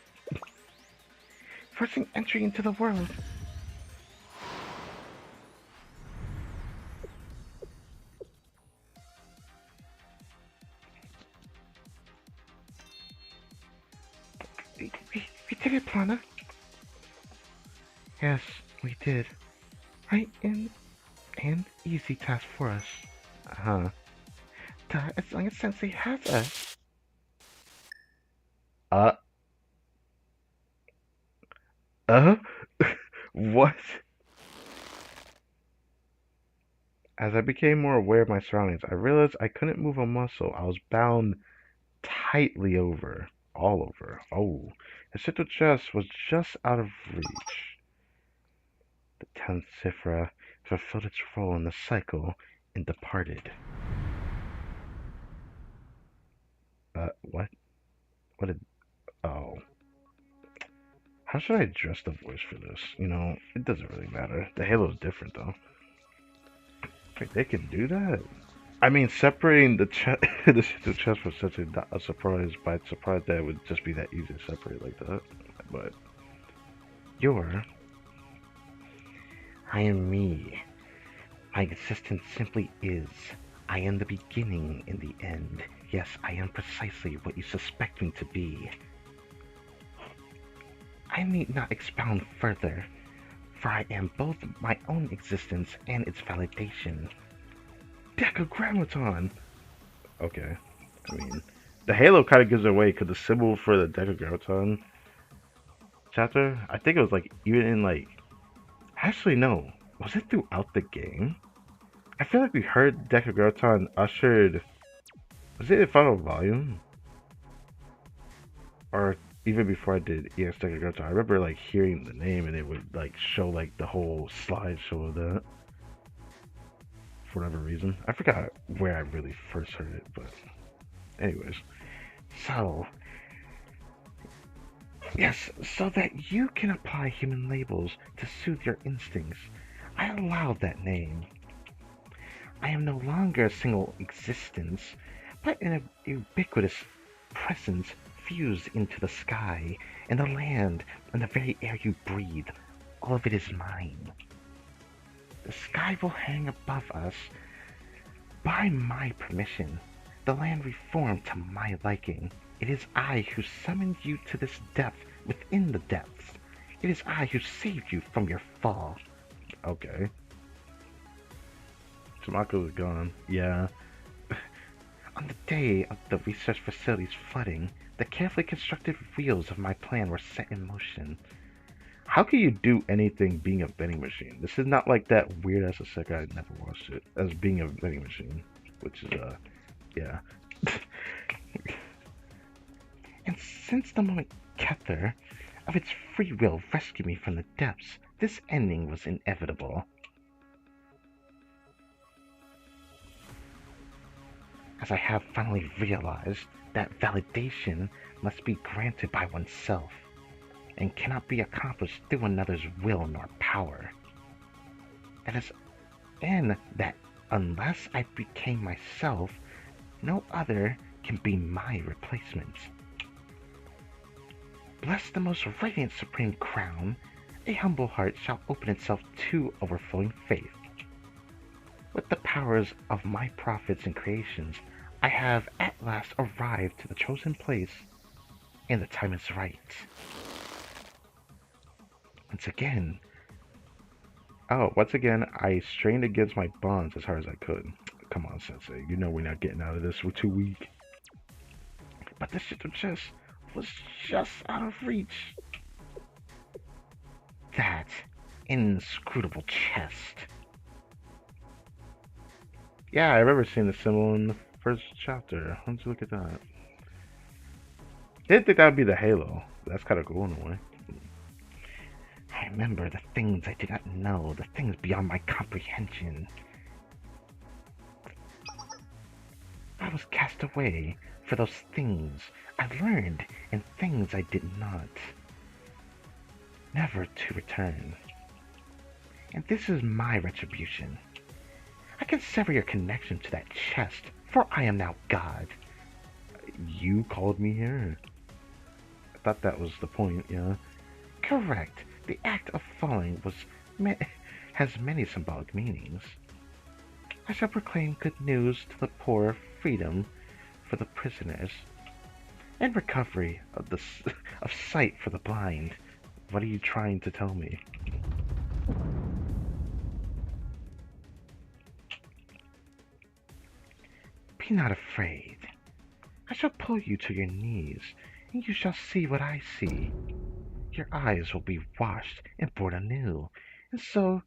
Forcing entry into the world. We did it, Plana. Yes, we did. Right in an easy task for us. Huh. Duh, as long as Sensei has us. What? As I became more aware of my surroundings, I realized I couldn't move a muscle. I was bound tightly over. All over. Oh. The central chest was just out of reach. The 10th Cyphra fulfilled its role in the cycle and departed. What? What did... Oh. How should I address the voice for this? You know, it doesn't really matter. The halo's different, though. Wait, they can do that? I mean, separating the chest was such a surprise, by surprise that it would just be that easy to separate like that. But you're I am me. My existence simply is. I am the beginning and the end. Yes, I am precisely what you suspect me to be. I need not expound further, for I am both my own existence and its validation. Decagrammaton! Okay. I mean, the halo kind of gives it away because the symbol for the Decagrammaton chapter, I think it was like even in like. Actually, no. Was it throughout the game? I feel like we heard Decagrammaton ushered. Was it in Final Volume? Or even before I did EX Decagrammaton, I remember like hearing the name and it would like show like the whole slideshow of that for whatever reason. I forgot where I really first heard it, but anyways. So, yes, so that you can apply human labels to soothe your instincts, I allow that name. I am no longer a single existence, but an ubiquitous presence fused into the sky and the land and the very air you breathe. All of it is mine. The sky will hang above us by my permission. The land reformed to my liking. It is I who summoned you to this depth within the depths. It is I who saved you from your fall. Okay. Tamako is gone. Yeah. On the day of the research facility's flooding, the carefully constructed wheels of my plan were set in motion. How can you do anything being a vending machine? This is not like that weird ass Isekai, I never watched it, as being a vending machine. Which is, yeah. And since the moment Kether, of its free will, rescued me from the depths, this ending was inevitable. As I have finally realized that validation must be granted by oneself, and cannot be accomplished through another's will nor power. And that unless I became myself, no other can be my replacement. Bless the most radiant supreme crown, a humble heart shall open itself to overflowing faith. With the powers of my prophets and creations, I have at last arrived to the chosen place, and the time is right. Once again, I strained against my bonds as hard as I could. Come on, Sensei. You know we're not getting out of this. We're too weak. but the shit was just out of reach. That inscrutable chest. Yeah, I remember seeing the symbol in the first chapter. Why don't you look at that? Didn't think that would be the halo. That's kind of cool in a way. I remember the things I did not know, the things beyond my comprehension. I was cast away for those things I learned and things I did not. Never to return. And this is my retribution. I can sever your connection to that chest, for I am now God. You called me here? I thought that was the point, yeah. Correct. The act of falling has many symbolic meanings. I shall proclaim good news to the poor, freedom for the prisoners, and recovery of sight for the blind. What are you trying to tell me? Be not afraid. I shall pull you to your knees, and you shall see what I see. Your eyes will be washed and born anew, and so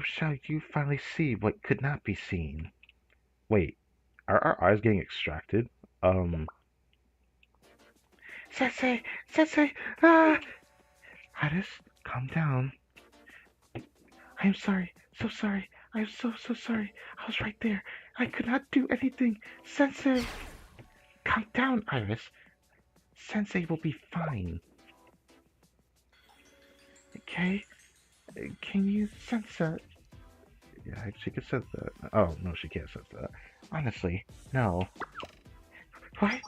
shall you finally see what could not be seen. Wait, are our eyes getting extracted? Sensei! Sensei! Ah! Iris, calm down. I am sorry, so sorry. I am so sorry. I was right there. I could not do anything. Sensei! Calm down, Iris. Sensei will be fine. Okay? Can you sense that? Yeah, she can sense that. Oh, no, she can't sense that. Honestly, no. What?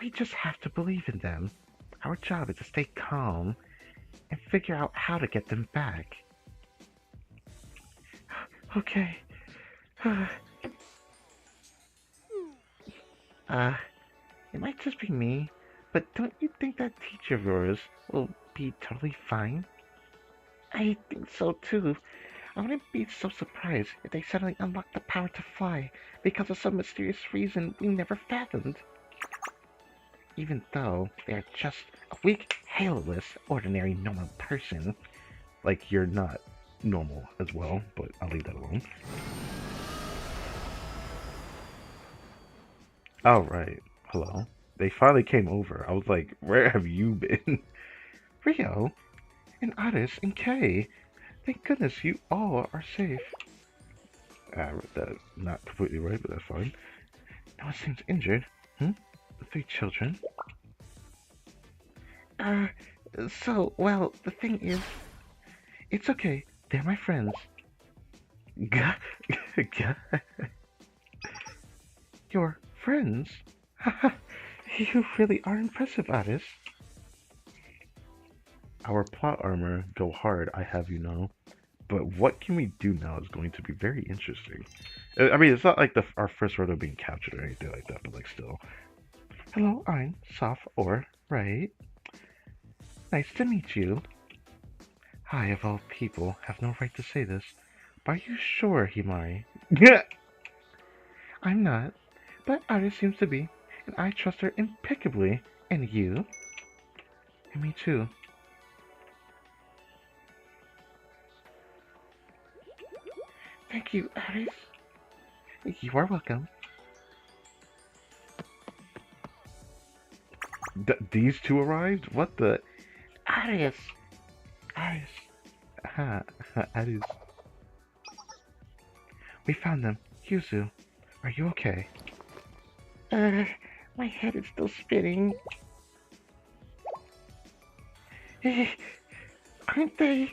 We just have to believe in them. Our job is to stay calm and figure out how to get them back. Okay. It might just be me, but don't you think that teacher of yours will be totally fine? I think so too. I wouldn't be so surprised if they suddenly unlocked the power to fly because of some mysterious reason we never fathomed. Even though they're just a weak, haleless, ordinary, normal person. Like, you're not normal as well, but I'll leave that alone. Alright, hello. They finally came over. I was like, where have you been? Rio, and Otis, and Kay. Thank goodness you all are safe. I read that not completely right, but that's fine. No one seems injured. The 3 children. Well, the thing is, it's okay. They're my friends. Gah, gah. Your friends? You really are impressive, Otis. Our plot armor go hard, I have you know. But what can we do now is going to be very interesting. I mean, it's not like our first photo being captured or anything like that, but like still. Hello, I'm Soft or right. Nice to meet you. I, of all people, have no right to say this, but are you sure, Himari? I'm not, but Arya seems to be, and I trust her impeccably. And you? And me too. Thank you, Aris. You are welcome. These two arrived? What the? Arius! Arius. Arius. We found them. Yuzu, are you okay? My head is still spinning. Aren't they?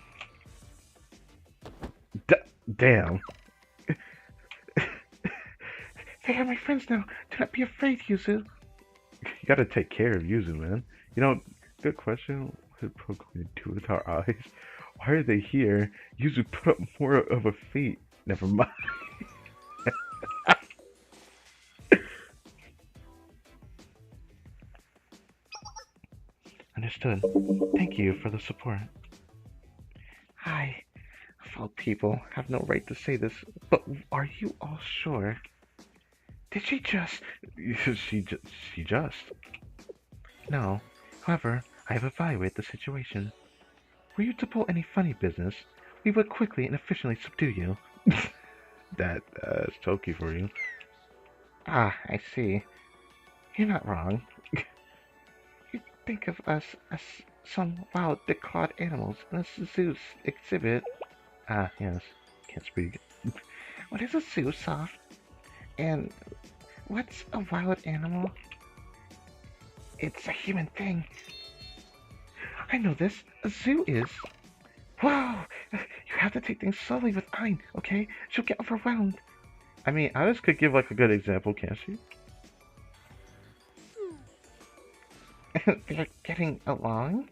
Damn. They are my friends now. Do not be afraid, Yuzu. You gotta take care of Yuzu, man. You know, good question. What did Pro going to do with our eyes? Why are they here? Yuzu put up more of a feat. Never mind. Understood. Thank you for the support. Hi. Of all people, have no right to say this, but are you all sure? Did she just... She just... No. However, I have evaluated the situation. Were you to pull any funny business, we would quickly and efficiently subdue you. That's Toki for you. Ah, I see. You're not wrong. You think of us as some wild, declawed animals in a zoo exhibit. Ah, yes. Can't speak. What is a zoo, Soft? And what's a wild animal? It's a human thing. I know this. A zoo is. Whoa! You have to take things slowly with Ein, okay? She'll get overwhelmed. I mean, Alice could give like a good example, can't she? They're getting along?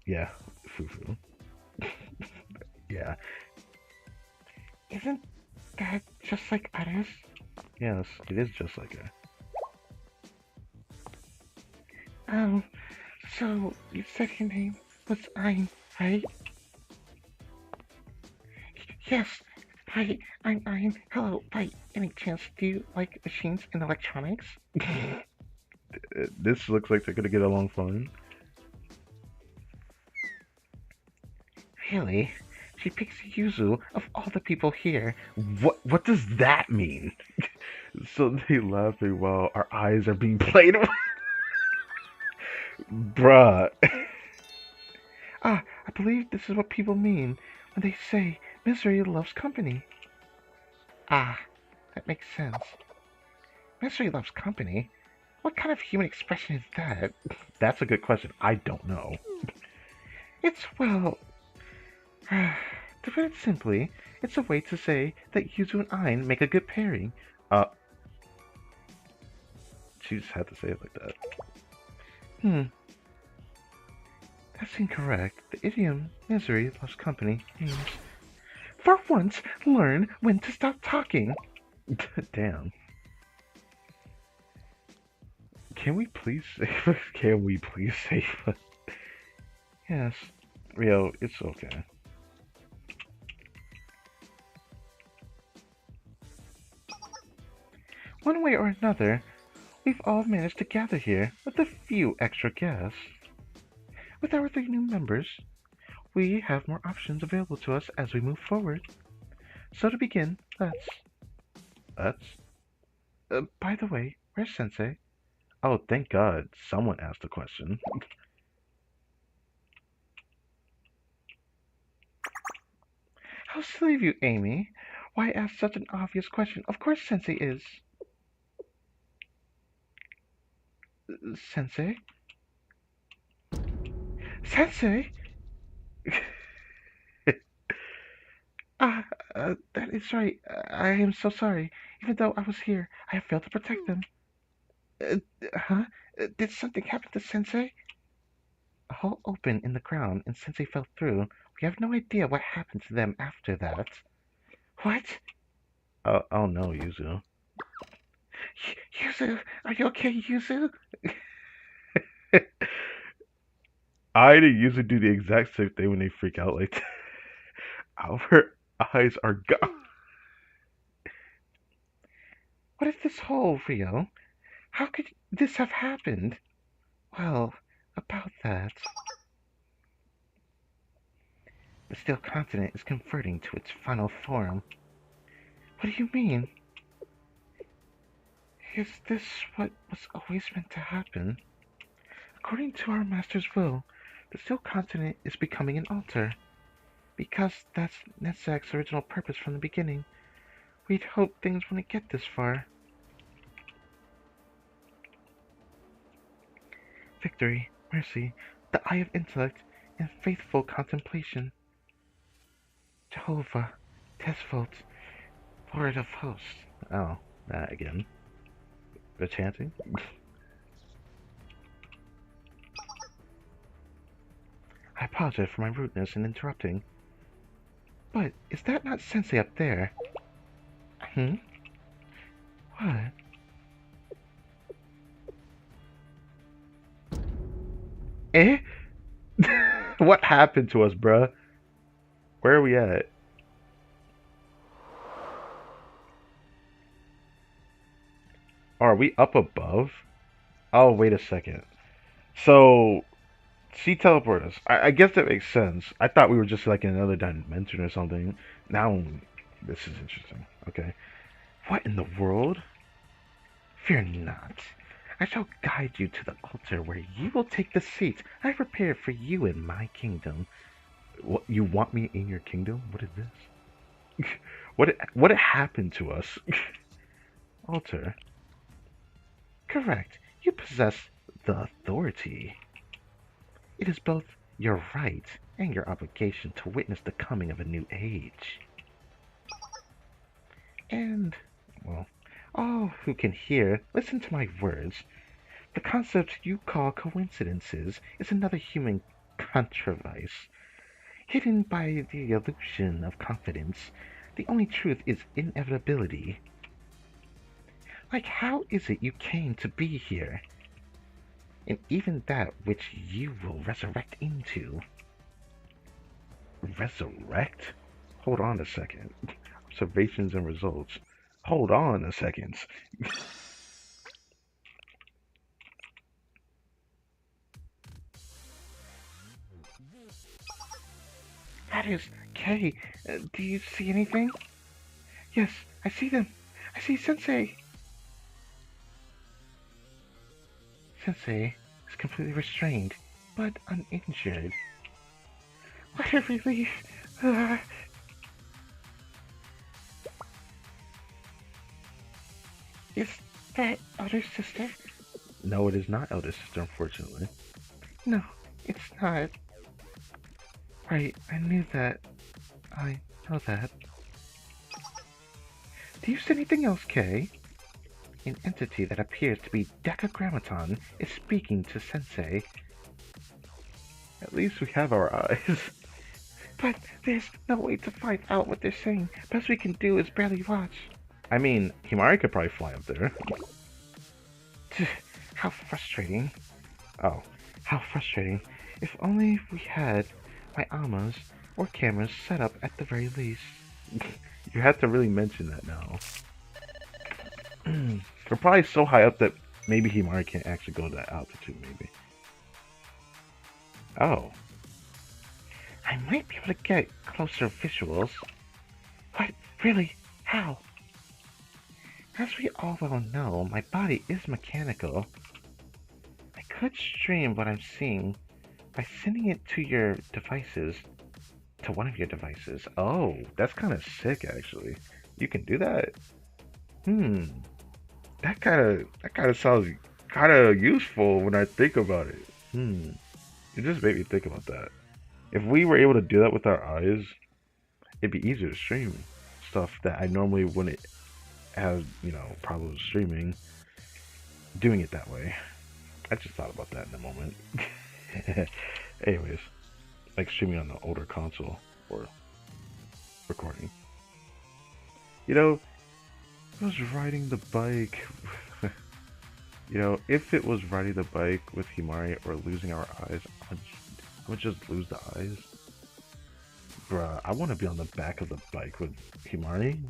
Yeah, Fufu. Yeah. Isn't that just like Aris? Yes, it is just like her. So you said your name was Ein, right? Yes. Hi, I'm Ein. Hello, by any chance, do you like machines and electronics? This looks like they're gonna get along fine. Really? She picks Yuzu of all the people here. What does that mean? So they laughing while our eyes are being played with. Bruh. I believe this is what people mean when they say misery loves company. Ah, that makes sense. Misery loves company? What kind of human expression is that? That's a good question. I don't know. It's, well... to put it simply, it's a way to say that Yuzu and Ein make a good pairing. She just had to say it like that. That's incorrect. The idiom misery loves company means for once learn when to stop talking. Damn. Can we please save us? Can we please save us? Yes. Rio, it's okay. One way or another, we've all managed to gather here with a few extra guests. With our 3 new members, we have more options available to us as we move forward. So to begin, That's. by the way, where's Sensei? Oh, thank God someone asked a question. How silly of you, Amy. Why ask such an obvious question? Of course Sensei is. Sensei? Sensei? Ah, that is right. I am so sorry. Even though I was here, I have failed to protect them. Uh, huh? Did something happen to Sensei? A hole opened in the ground and Sensei fell through. We have no idea what happened to them after that. What? Oh no, Yuzu. Yuzu, are you okay, Yuzu? I didn't usually do the exact same thing when they freak out like that. Our eyes are gone. What is this hole, Rio? How could this have happened? Well, about that. The steel continent is converting to its final form. What do you mean? Is this what was always meant to happen? According to our master's will, the steel continent is becoming an altar. Because that's Netzak's original purpose from the beginning. We'd hoped things wouldn't get this far. Victory, mercy, the eye of intellect, and faithful contemplation. Jehovah, Tesfault, Lord of hosts. Oh, that again. The chanting? I apologize for my rudeness in interrupting. But is that not Sensei up there? Hmm? What? Eh? What happened to us, bruh? Where are we at? Are we up above? Oh, wait a second. So, she teleported us. I guess that makes sense. I thought we were just like in another dimension or something. Now, this is interesting. Okay. What in the world? Fear not. I shall guide you to the altar where you will take the seat I prepared for you in my kingdom. What, you want me in your kingdom? What is this? What happened to us? Altar. Correct. You possess the authority. It is both your right and your obligation to witness the coming of a new age. And, well, all who can hear, listen to my words. The concept you call coincidences is another human contrivance. Hidden by the illusion of confidence, the only truth is inevitability. Like, how is it you came to be here? And even that which you will resurrect into. Resurrect? Hold on a second. Observations and results. Hold on a second. That is Kay. Do you see anything? Yes, I see them. I see Sensei. Sensei is completely restrained, but uninjured. What a relief. Is that elder sister? No, it is not elder sister, unfortunately. No, it's not. Right, I knew that. I know that. Do you see anything else, Kay? An entity that appears to be Decagrammaton is speaking to Sensei. At least we have our eyes. But there's no way to find out what they're saying. Best we can do is barely watch. I mean, Himari could probably fly up there. How frustrating. Oh. How frustrating. If only we had my Amas or cameras set up at the very least. You had to really mention that now. We're probably so high up that maybe Himari can't actually go to that altitude, maybe. Oh. I might be able to get closer visuals. What? Really? How? As we all well know, my body is mechanical. I could stream what I'm seeing by sending it to your devices, to one of your devices. Oh, that's kind of sick, actually. You can do that. That kind of sounds kind of useful when I think about it. It just made me think about that. If we were able to do that with our eyes, it'd be easier to stream stuff that I normally wouldn't have, problems streaming. Doing it that way. I just thought about that in a moment. Anyways, like streaming on the older console or recording. I was riding the bike. If it was riding the bike with Himari or losing our eyes, I would just lose the eyes. Bruh, I want to be on the back of the bike with Himari.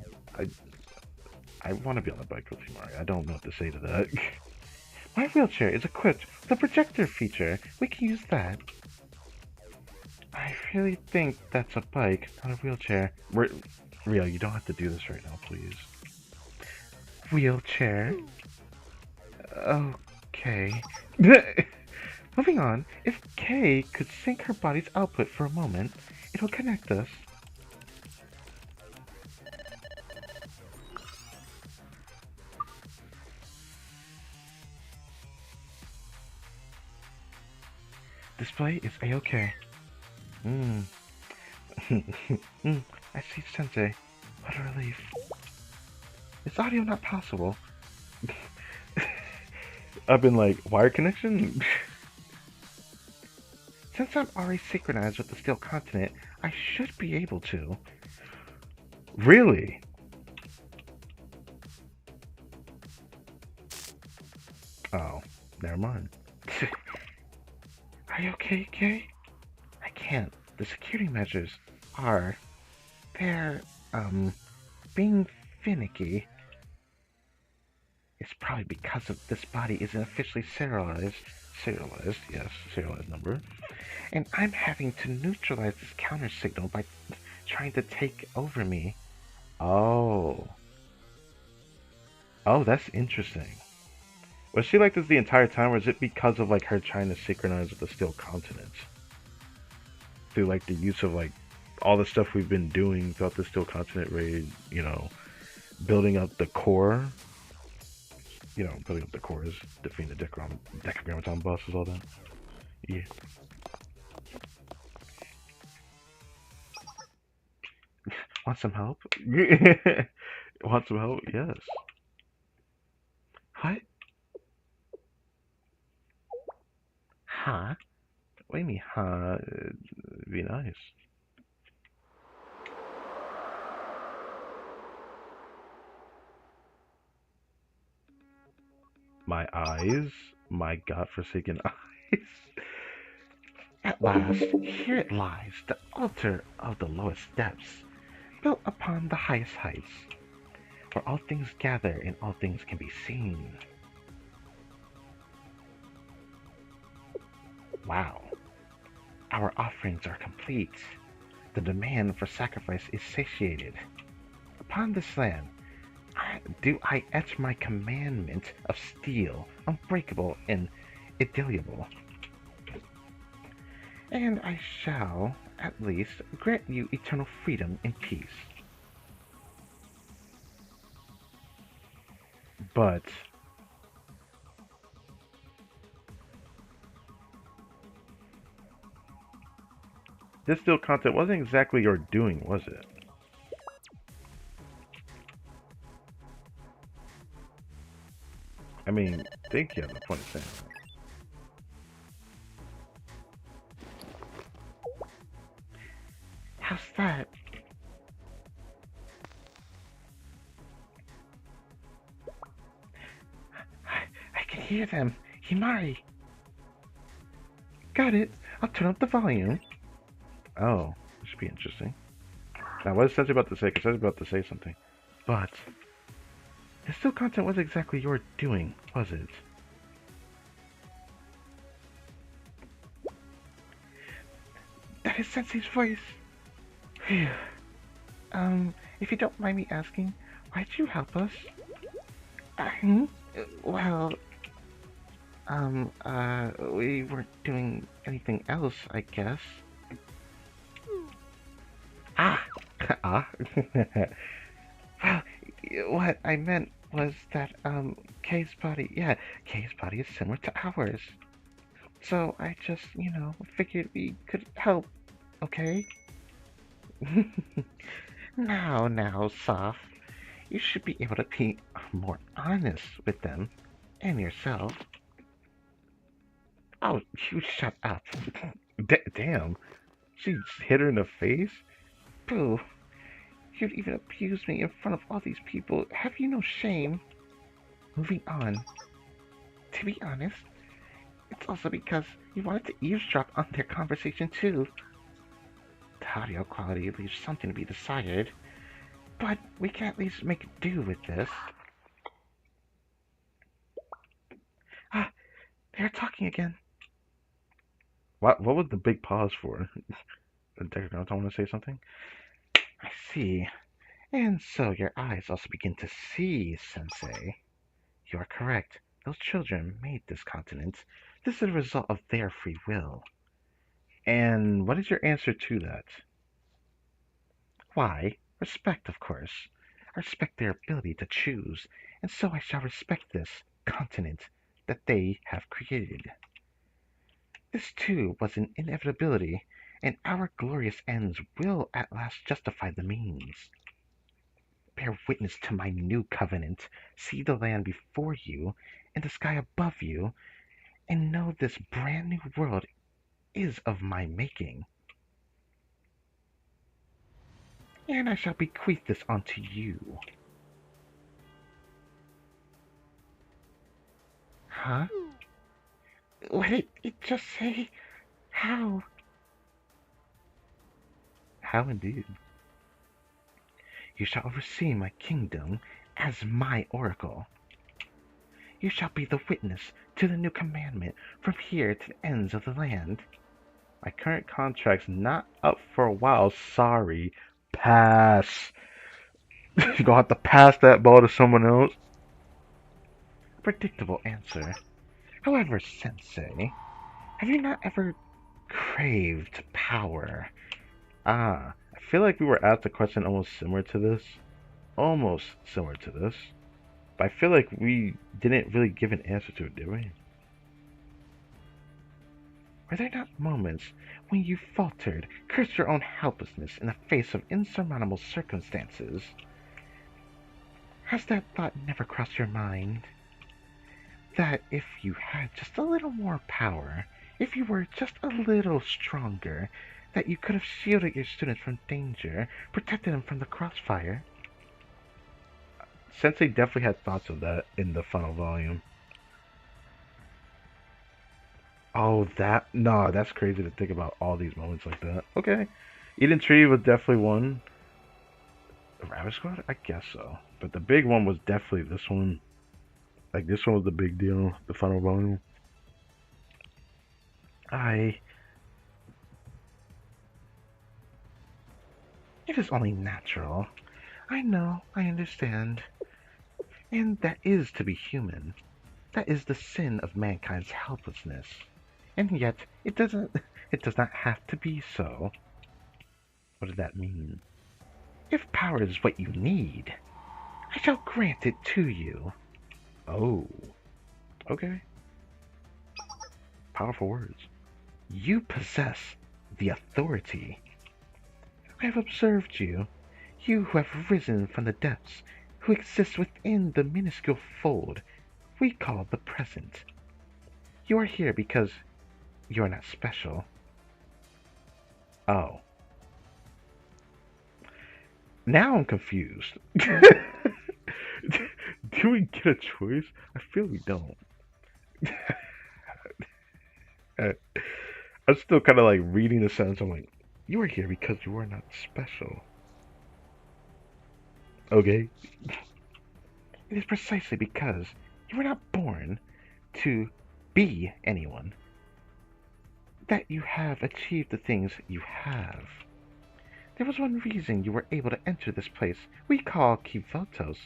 I want to be on the bike with Himari. I don't know what to say to that. My wheelchair is equipped with a projector feature. We can use that. I really think that's a bike, not a wheelchair. Rio, you don't have to do this right now, please. Wheelchair? Okay. Moving on, if Kay could sync her body's output for a moment, it'll connect us. Display is A-OK. I see Sensei. What a relief. Is audio not possible? I've been like, wire connection? Since I'm already synchronized with the steel continent, I should be able to. Really? Oh, never mind. Are you okay, Kay? I can't. The security measures are... they're, being finicky. It's probably because of this body isn't officially serialized. Serialized, yes, serialized number. And I'm having to neutralize this counter signal by trying to take over me. Oh. Oh, that's interesting. Was she like this the entire time, or is it because of like her trying to synchronize with the steel continent? Through like the use of like all the stuff we've been doing throughout the steel continent raid, building up the core. Building up the cores, defeating the Decagrammaton bosses, all that. Yeah. Want some help? Want some help? Yes. What? Huh? What do you mean, huh? It'd be nice. My eyes? My godforsaken eyes? At last, here it lies, the altar of the lowest depths, built upon the highest heights, where all things gather and all things can be seen. Wow. Our offerings are complete. The demand for sacrifice is satiated. Upon this land, do I etch my commandment of steel, unbreakable and indelible. And I shall, at least, grant you eternal freedom and peace. But this steel content wasn't exactly your doing, was it? I mean, I think you have a point of saying that. that? I can hear them. Himari. Got it. I'll turn up the volume. Oh, this should be interesting. Now, what is Sensei about to say? Because Sensei's about to say something. But this still content wasn't exactly your doing, was it? That is Sensei's voice. Phew. If you don't mind me asking, why'd you help us? Hmm? Well, we weren't doing anything else, I guess. Ah! Ah? Well, what I meant was that, Kay's body, yeah, Kay's body is similar to ours. So I just, figured we could help, okay? Now, Soph. You should be able to be more honest with them and yourself. Oh, you shut up. Damn. She hit her in the face? Boo, you'd even abuse me in front of all these people. Have you no shame? Moving on. To be honest, it's also because you wanted to eavesdrop on their conversation too. The audio quality leaves something to be desired, but we can at least make do with this. Ah, they're talking again. What was the big pause for? Decagrammaton want to say something? I see. And so your eyes also begin to see, Sensei. You are correct. Those children made this continent. This is a result of their free will. And what is your answer to that? Why? Respect, of course. I respect their ability to choose, and so I shall respect this continent that they have created. This too was an inevitability, and our glorious ends will at last justify the means. Bear witness to my new covenant. See the land before you and the sky above you, and know this brand new world is of my making. And I shall bequeath this unto you. Huh? What did it just say? How? How indeed? You shall oversee my kingdom as my oracle. You shall be the witness to the new commandment from here to the ends of the land. My current contract's not up for a while. Sorry. Pass. You're gonna have to pass that ball to someone else. Predictable answer. However, Sensei, have you not ever craved power? Ah, I feel like we were asked a question almost similar to this. Almost similar to this. But I feel like we didn't really give an answer to it, did we? Were there not moments when you faltered, cursed your own helplessness in the face of insurmountable circumstances? Has that thought never crossed your mind? That if you had just a little more power, if you were just a little stronger, that you could have shielded your students from danger, protected them from the crossfire? Sensei definitely had thoughts of that in the final volume. Oh, that. No, that's crazy to think about all these moments like that. Okay. Eden Tree was definitely one. Rabbit Squad? I guess so. But the big one was definitely this one. Like, this one was the big deal, the final volume. It is only natural. I know, I understand. And that is to be human. That is the sin of mankind's helplessness. And yet, it does not have to be so. What does that mean? If power is what you need, I shall grant it to you. Oh. Okay. Powerful words. You possess the authority. I have observed you, you who have risen from the depths, who exist within the minuscule fold we call the present. You are here because you are not special. Oh. Now I'm confused. Do we get a choice? I feel we don't. I'm still kind of like reading the sentence. I'm like, you are here because you are not special. Okay? It is precisely because you were not born to be anyone that you have achieved the things you have. There was one reason you were able to enter this place we call Kivotos,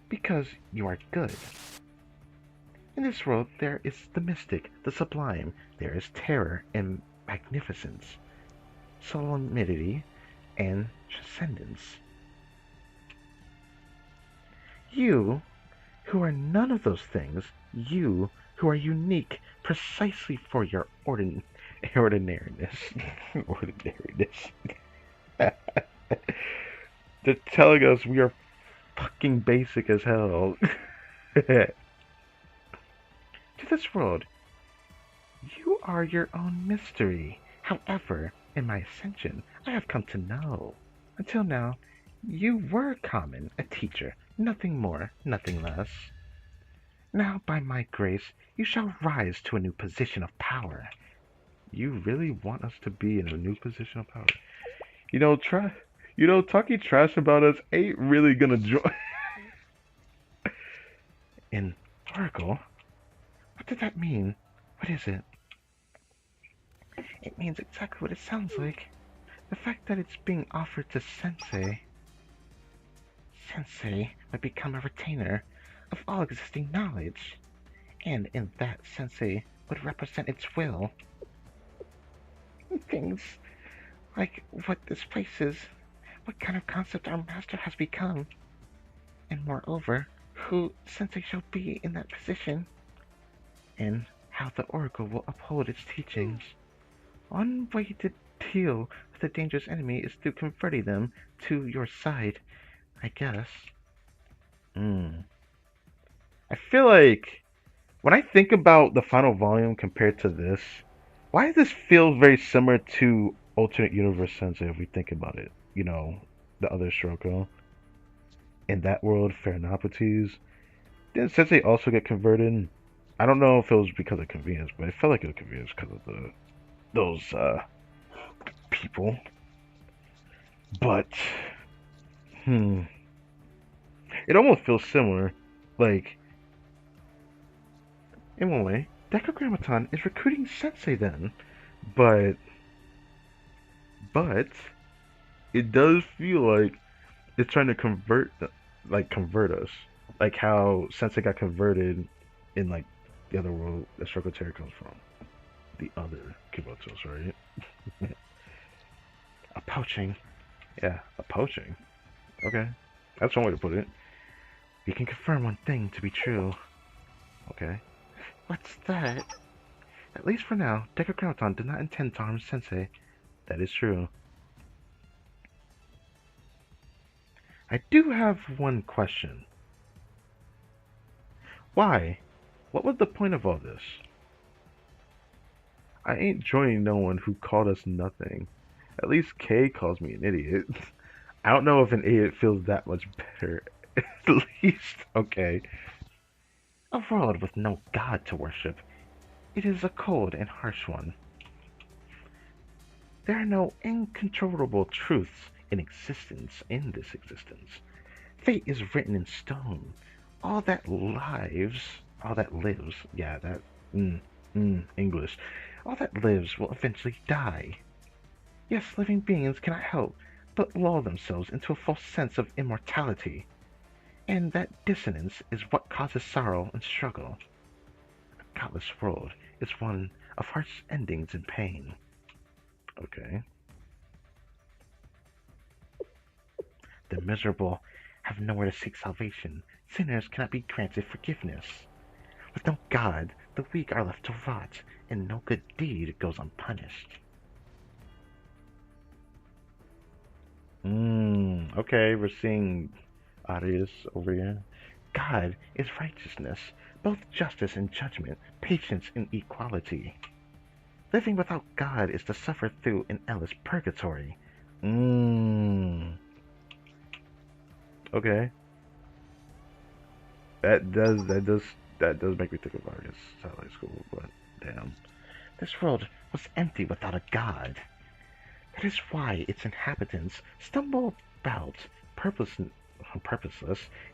because you are good. In this world, there is the mystic, the sublime, there is terror and magnificence, solemnity and transcendence. You, who are none of those things, you, who are unique precisely for your ordinariness. Ordinariness. They're telling us we are fucking basic as hell. To this world, you are your own mystery. However, in my ascension, I have come to know. Until now, you were common, a teacher, nothing more, nothing less. Now, by my grace, you shall rise to a new position of power. You really want us to be in a new position of power? You know, talking trash about us ain't really gonna join. In Oracle? What did that mean? What is it? It means exactly what it sounds like. The fact that it's being offered to Sensei. Sensei would become a retainer of all existing knowledge, and in that Sensei would represent its will. Things like what this place is, what kind of concept our master has become, and moreover, who Sensei shall be in that position, and how the Oracle will uphold its teachings. One way to deal with a dangerous enemy is through converting them to your side, I guess. I feel like when I think about the final volume compared to this, why does this feel very similar to Alternate Universe Sensei if we think about it? You know, the other Shiroko. In that world, Pharenopotes. Didn't Sensei also get converted? I don't know if it was because of convenience, but it felt like it was convenience because of those people. But it almost feels similar. Like, in one way, Decagrammaton is recruiting Sensei then, but it does feel like it's trying to convert us, like how Sensei got converted in like the other world that Shiroko comes from, the other Kibotos, right? A poaching, yeah, a poaching. Okay, that's one way to put it. We can confirm one thing to be true. Okay, what's that? At least for now, Decagrammaton did not intend to harm Sensei. That is true. I do have one question. Why? What was the point of all this? I ain't joining no one who called us nothing. At least Kay calls me an idiot. I don't know if an idiot feels that much better. At least, okay. A world with no god to worship. It is a cold and harsh one. There are no incontrovertible truths in this existence. Fate is written in stone. All that lives, yeah, that, English. All that lives will eventually die. Yes, living beings cannot help but lull themselves into a false sense of immortality. And that dissonance is what causes sorrow and struggle. A godless world is one of harsh endings and pain. Okay. The miserable have nowhere to seek salvation. Sinners cannot be granted forgiveness. With no God, the weak are left to rot, and no good deed goes unpunished. Okay, we're seeing Arius over here. God is righteousness, both justice and judgment, patience and equality. Living without God is to suffer through an endless purgatory. Okay. That does make me think of Argus Satellite School, but damn. This world was empty without a god. That is why its inhabitants stumble about, purposeless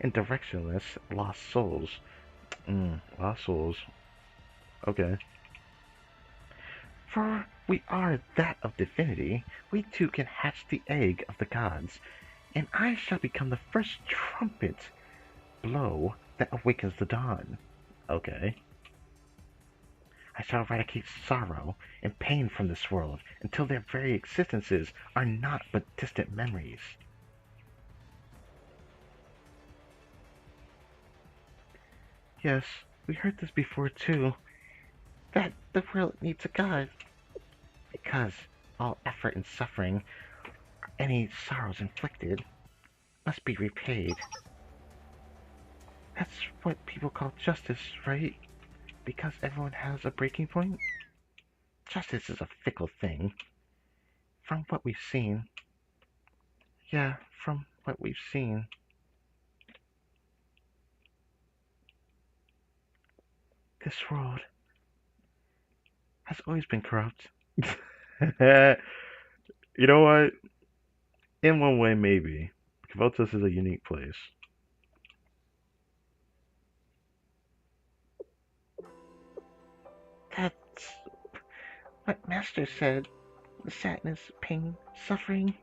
and directionless, lost souls. Lost souls. Okay. For we are that of divinity, we too can hatch the egg of the gods, and I shall become the first trumpet blow that awakens the dawn. Okay. I shall eradicate sorrow and pain from this world until their very existences are naught but distant memories. Yes, we heard this before too, that the world needs a god, because all effort and suffering, any sorrows inflicted, must be repaid. That's what people call justice, right? Because everyone has a breaking point? Justice is a fickle thing. From what we've seen. Yeah, from what we've seen. This world has always been corrupt. You know what? In one way, maybe. Kavotos is a unique place. That's what Master said. Sadness, pain, suffering.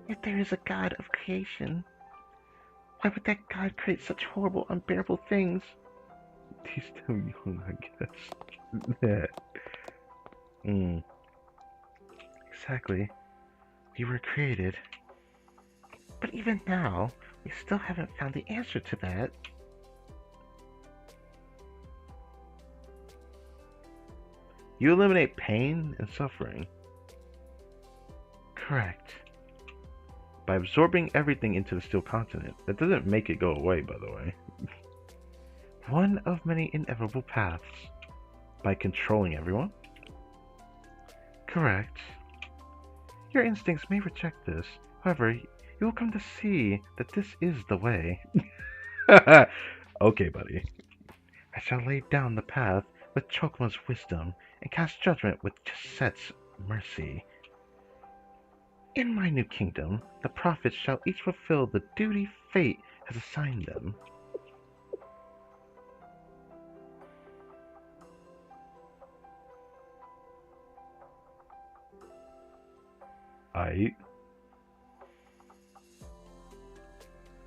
If there is a god of creation, why would that god create such horrible, unbearable things? He's still young, I guess. Yeah. Exactly. We were created. But even now, we still haven't found the answer to that. You eliminate pain and suffering. Correct. By absorbing everything into the steel continent. That doesn't make it go away, by the way. One of many inevitable paths. By controlling everyone? Correct. Your instincts may reject this. However, you will come to see that this is the way. Okay, buddy. I shall lay down the path with Chokma's wisdom and cast judgment with Set's mercy. In my new kingdom, the prophets shall each fulfill the duty fate has assigned them.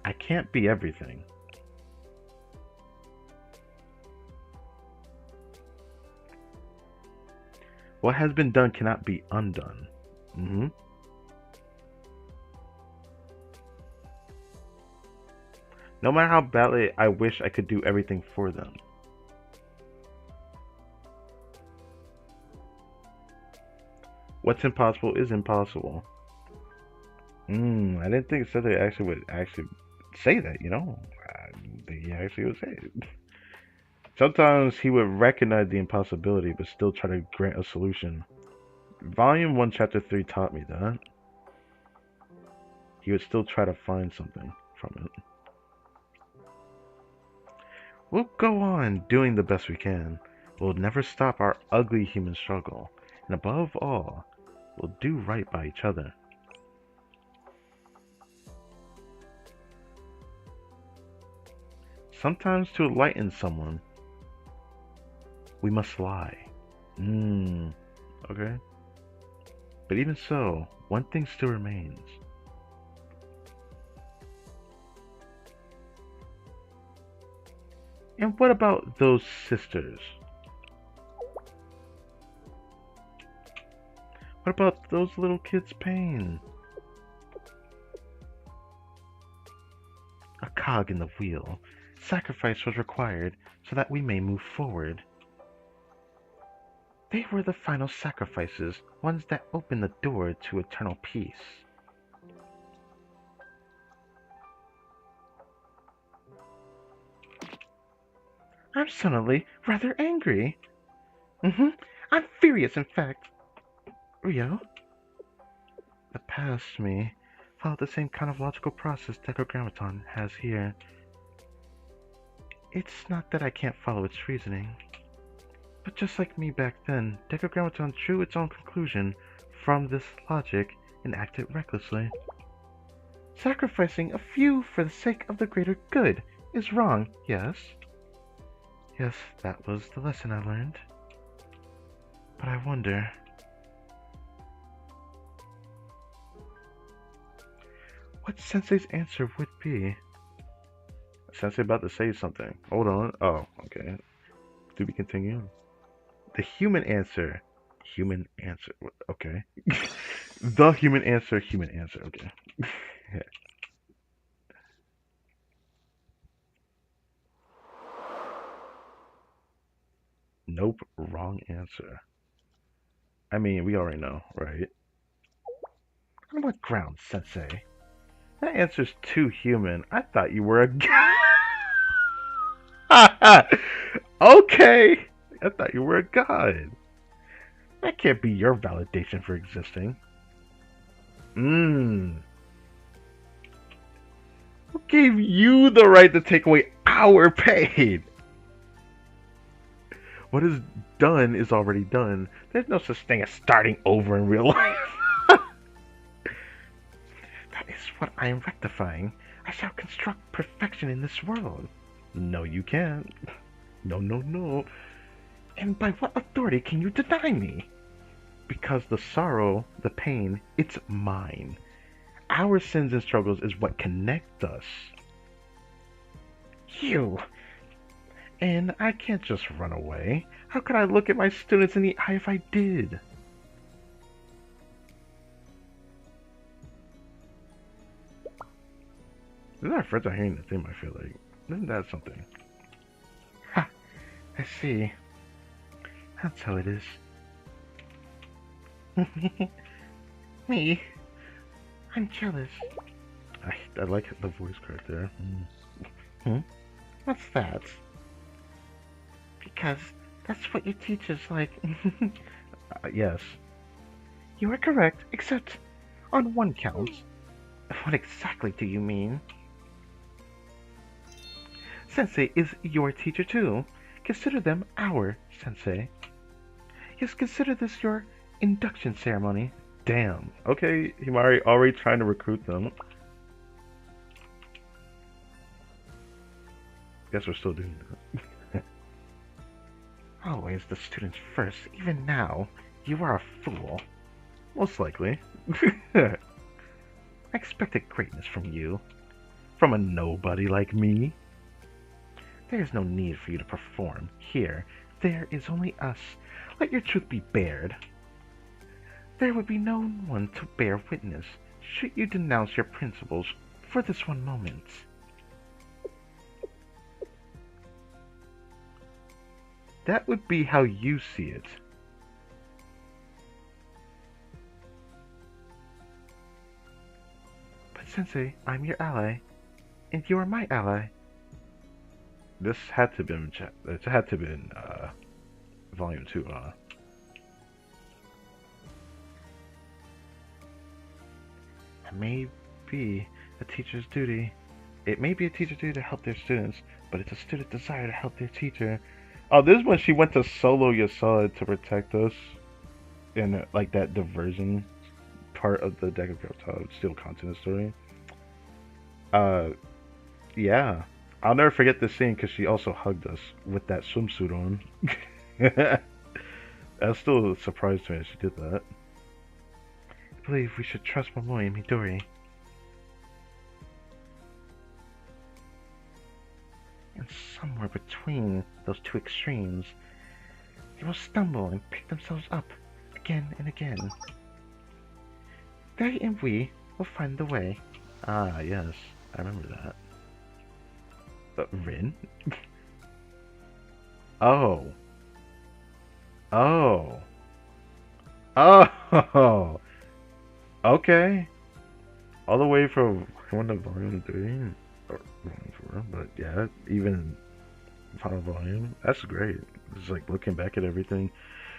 I can't be everything. What has been done cannot be undone. No matter how badly I wish I could do everything for them. What's impossible is impossible. I didn't think Sensei actually would say that, you know? I didn't think he actually would say it. Sometimes he would recognize the impossibility but still try to grant a solution. Volume 1, Chapter 3 taught me that. He would still try to find something from it. We'll go on doing the best we can. We'll never stop our ugly human struggle. And above all, we'll do right by each other. Sometimes to enlighten someone, we must lie. Okay. But even so, one thing still remains. And what about those sisters? What about those little kids' pain? A cog in the wheel. Sacrifice was required so that we may move forward. They were the final sacrifices, ones that opened the door to eternal peace. I'm suddenly rather angry. I'm furious, in fact. Rio? The past me followed the same kind of logical process Decagrammaton has here. It's not that I can't follow its reasoning, but just like me back then, Decagrammaton drew its own conclusion from this logic and acted recklessly. Sacrificing a few for the sake of the greater good is wrong, yes? Yes, that was the lesson I learned. But I wonder... what Sensei's answer would be. Sensei about to say something. Hold on. Oh, okay. Do we continue? The human answer. Human answer. Okay. The human answer. Human answer. Okay. Yeah. Nope. Wrong answer. I mean, we already know, right? On what grounds, Sensei? That answer's too human. I thought you were a okay. I thought you were a god. That can't be your validation for existing. Who gave you the right to take away our pain? What is done is already done. There's no such thing as starting over in real life. That is what I am rectifying. I shall construct perfection in this world. No, you can't. No, no, no. And by what authority can you deny me? Because the sorrow, the pain, it's mine. Our sins and struggles is what connect us. You! And I can't just run away. How could I look at my students in the eye if I did? Isn't our friends are hearing the theme, I feel like. Isn't that something? Ha! I see. That's how it is. Me? I'm jealous. I like the voice crack there. What's that? Because that's what your teacher's like. Yes. You are correct, except on one count. What exactly do you mean? Sensei is your teacher too. Consider them our sensei. Yes, consider this your induction ceremony. Damn. Okay, Himari already trying to recruit them. Guess we're still doing that. Always the students first, even now. You are a fool. Most likely. I expected greatness from you. From a nobody like me. There is no need for you to perform. Here, there is only us. Let your truth be bared. There would be no one to bear witness, should you denounce your principles for this one moment. That would be how you see it. But Sensei, I'm your ally, and you are my ally. This had to been volume 2, huh? It may be a teacher's duty. It may be a teacher's duty to help their students, but it's a student's desire to help their teacher. Oh, this is when she went to solo Yasada to protect us in like that diversion part of the Decagrammaton Steel Continent story. Yeah. I'll never forget this scene because she also hugged us with that swimsuit on. That's still a surprise to me that she did that. I believe we should trust Momoi and Midori. And somewhere between those two extremes, they will stumble and pick themselves up again and again. They and we will find the way. Ah, yes. I remember that. Rin? Oh. Oh. Oh. Okay. All the way from 1 to volume 3. Or volume 4. But yeah, even final volume. That's great. It's like looking back at everything.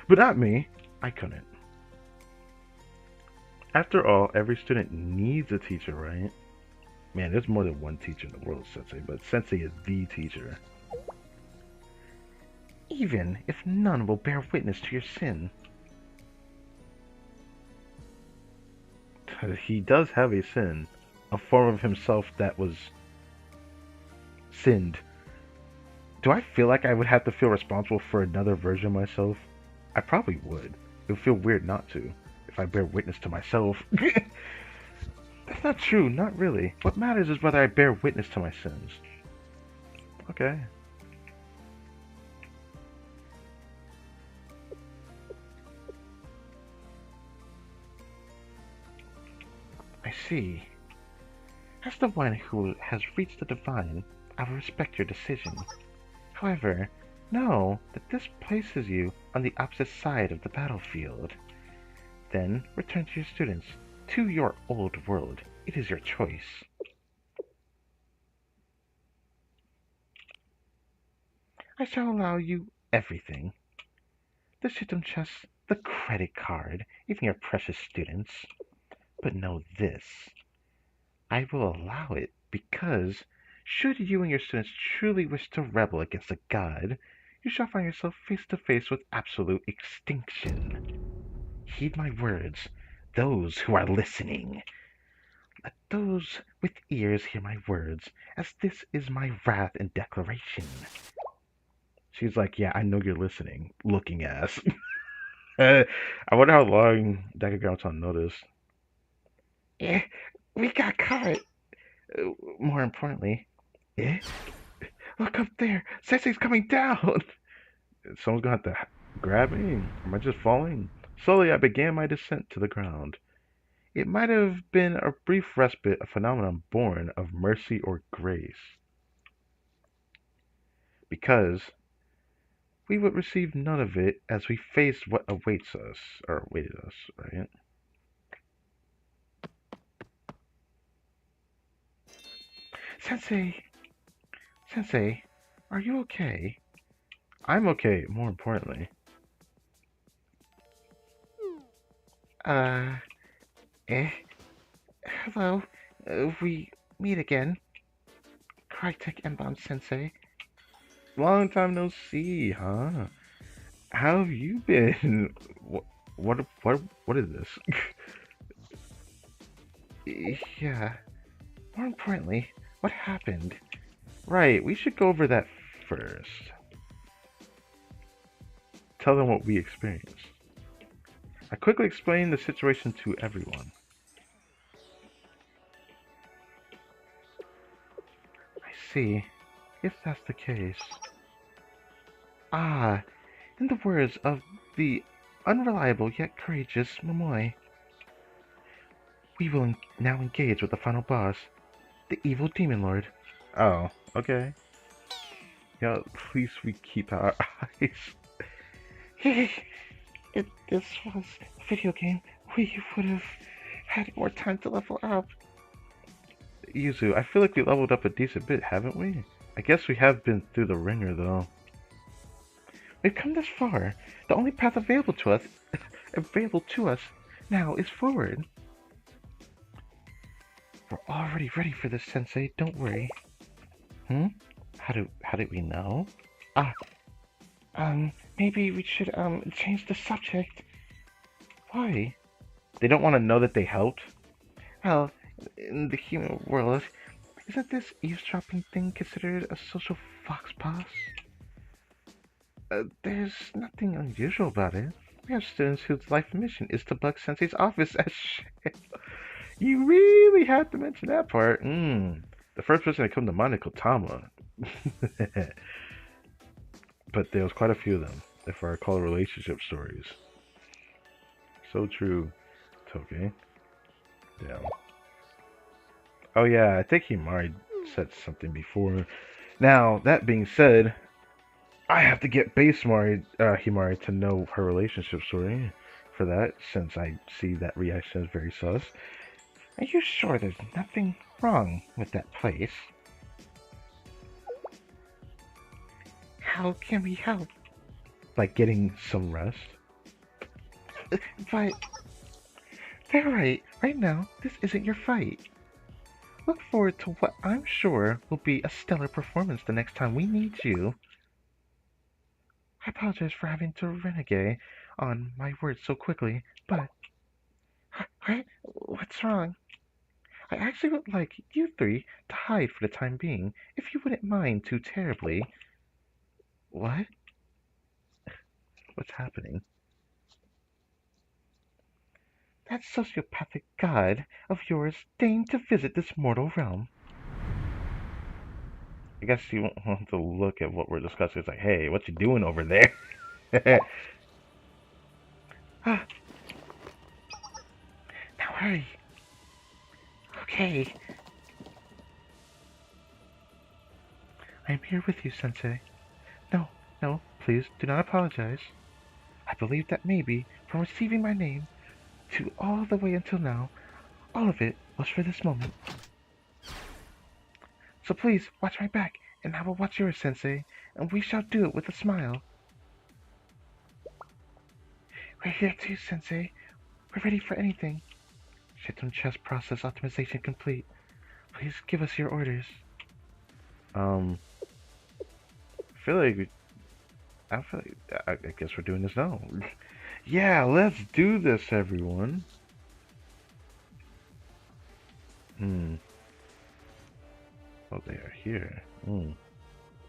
But not me. I couldn't. After all, every student needs a teacher, right? Man, there's more than one teacher in the world, Sensei, but Sensei is the teacher. Even if none will bear witness to your sin. He does have a sin, a form of himself that was sinned. Do I feel like I would have to feel responsible for another version of myself? I probably would. It would feel weird not to, if I bear witness to myself. That's not true, not really. What matters is whether I bear witness to my sins. Okay. I see. As the one who has reached the divine, I will respect your decision. However, know that this places you on the opposite side of the battlefield. Then return to your students, to your old world. It is your choice. I shall allow you everything. The system chest, the credit card, even your precious students. But know this. I will allow it because should you and your students truly wish to rebel against a god, you shall find yourself face to face with absolute extinction. Heed my words, those who are listening. Let those with ears hear my words, as this is my wrath and declaration. She's like, yeah, I know you're listening. Looking ass. I wonder how long Decagrammaton noticed. Eh, we got caught. More importantly, Eh? look up there. Sensei's coming down. Someone's gonna have to grab me. Am I just falling? Slowly, I began my descent to the ground. It might have been a brief respite, a phenomenon born of mercy or grace. Because we would receive none of it as we faced what awaits us, or awaited us, right? Sensei, Sensei, are you okay? I'm okay, more importantly. Uh, eh? Hello, we meet again. Crytek N-Bomb Sensei. Long time no see, huh? How have you been? What is this? Yeah, more importantly, what happened? Right, we should go over that first. Tell them what we experienced. I quickly explained the situation to everyone. I see. If that's the case. Ah, in the words of the unreliable yet courageous Momoy, we will now engage with the final boss, the evil demon lord. Oh, okay. Yeah, please we keep our eyes. If this was a video game, we would have had more time to level up. Yuzu, I feel like we leveled up a decent bit, haven't we? I guess we have been through the ringer, though. We've come this far. The only path available to us now is forward. We're already ready for this, Sensei. Don't worry. How did we know? Ah, maybe we should change the subject. Why? They don't want to know that they helped? Well, in the human world, isn't this eavesdropping thing considered a social fox pass? There's nothing unusual about it. We have students whose life mission is to bug Sensei's office as shit. You really had to mention that part. The first person that come to mind is Kotama. But there was quite a few of them, if I recall relationship stories. So true, Toge. Yeah. Oh yeah, I think Himari said something before. Now, that being said, I have to get base Himari to know her relationship story for that, since I see that reaction is very sus. Are you sure there's nothing wrong with that place? How can we help? By getting some rest. But They're right. Right now, this isn't your fight. Look forward to what I'm sure will be a stellar performance the next time we need you. I apologize for having to renegade on my words so quickly, but... What? What's wrong? I actually would like you three to hide for the time being, if you wouldn't mind too terribly. What? What's happening? That sociopathic god of yours deigned to visit this mortal realm. I guess you won't want to look at what we're discussing. It's like, hey, what you doing over there? Ah, now hurry. Okay. I am here with you, Sensei. No, no, please do not apologize. I believe that maybe, from receiving my name to all the way until now, all of it was for this moment. So please watch my back, and I will watch yours, Sensei, and we shall do it with a smile. We're here too, Sensei. We're ready for anything. Shitton chest process optimization complete. Please give us your orders. I feel like I guess we're doing this now. Yeah, let's do this, everyone. Hmm. Oh, they are here. Hmm.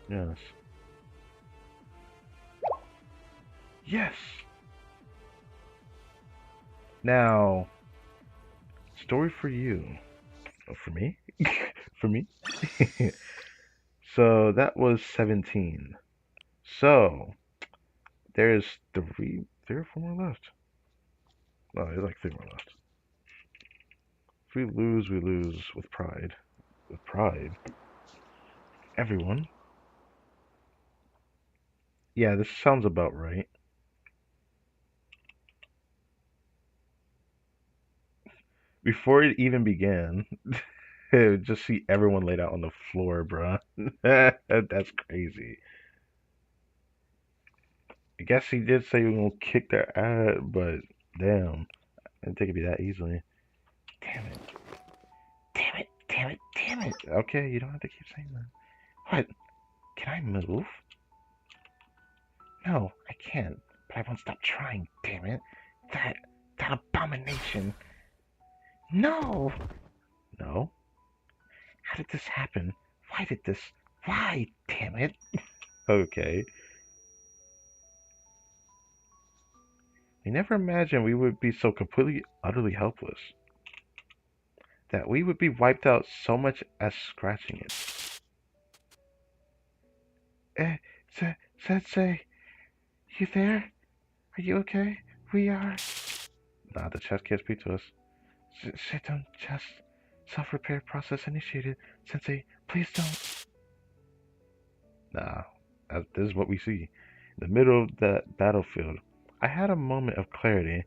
Yes. Yes. Now, story for you. Oh, for me? For me? So that was 17. So there's three or four more left. No, there's like three more left. If we lose, we lose with pride. With pride. Everyone. Yeah, this sounds about right. Before it even began, just see everyone laid out on the floor, bruh. That's crazy. I guess he did say he was gonna kick their ass, but damn, I didn't think it'd be that easily. Damn it. Damn it. Damn it. Damn it. Okay, you don't have to keep saying that. What? Can I move? No, I can't. But I won't stop trying, damn it. That that abomination. No! No? How did this happen? Why did this? Why, damn it? Okay. We never imagined we would be so completely, utterly helpless. That we would be wiped out so much as scratching it. Eh, Sensei, you there? Are you okay? We are. Nah, the chest can't speak to us. Sit down, chest. Self-repair process initiated. Sensei, please don't. Nah, this is what we see. In the middle of that battlefield, I had a moment of clarity.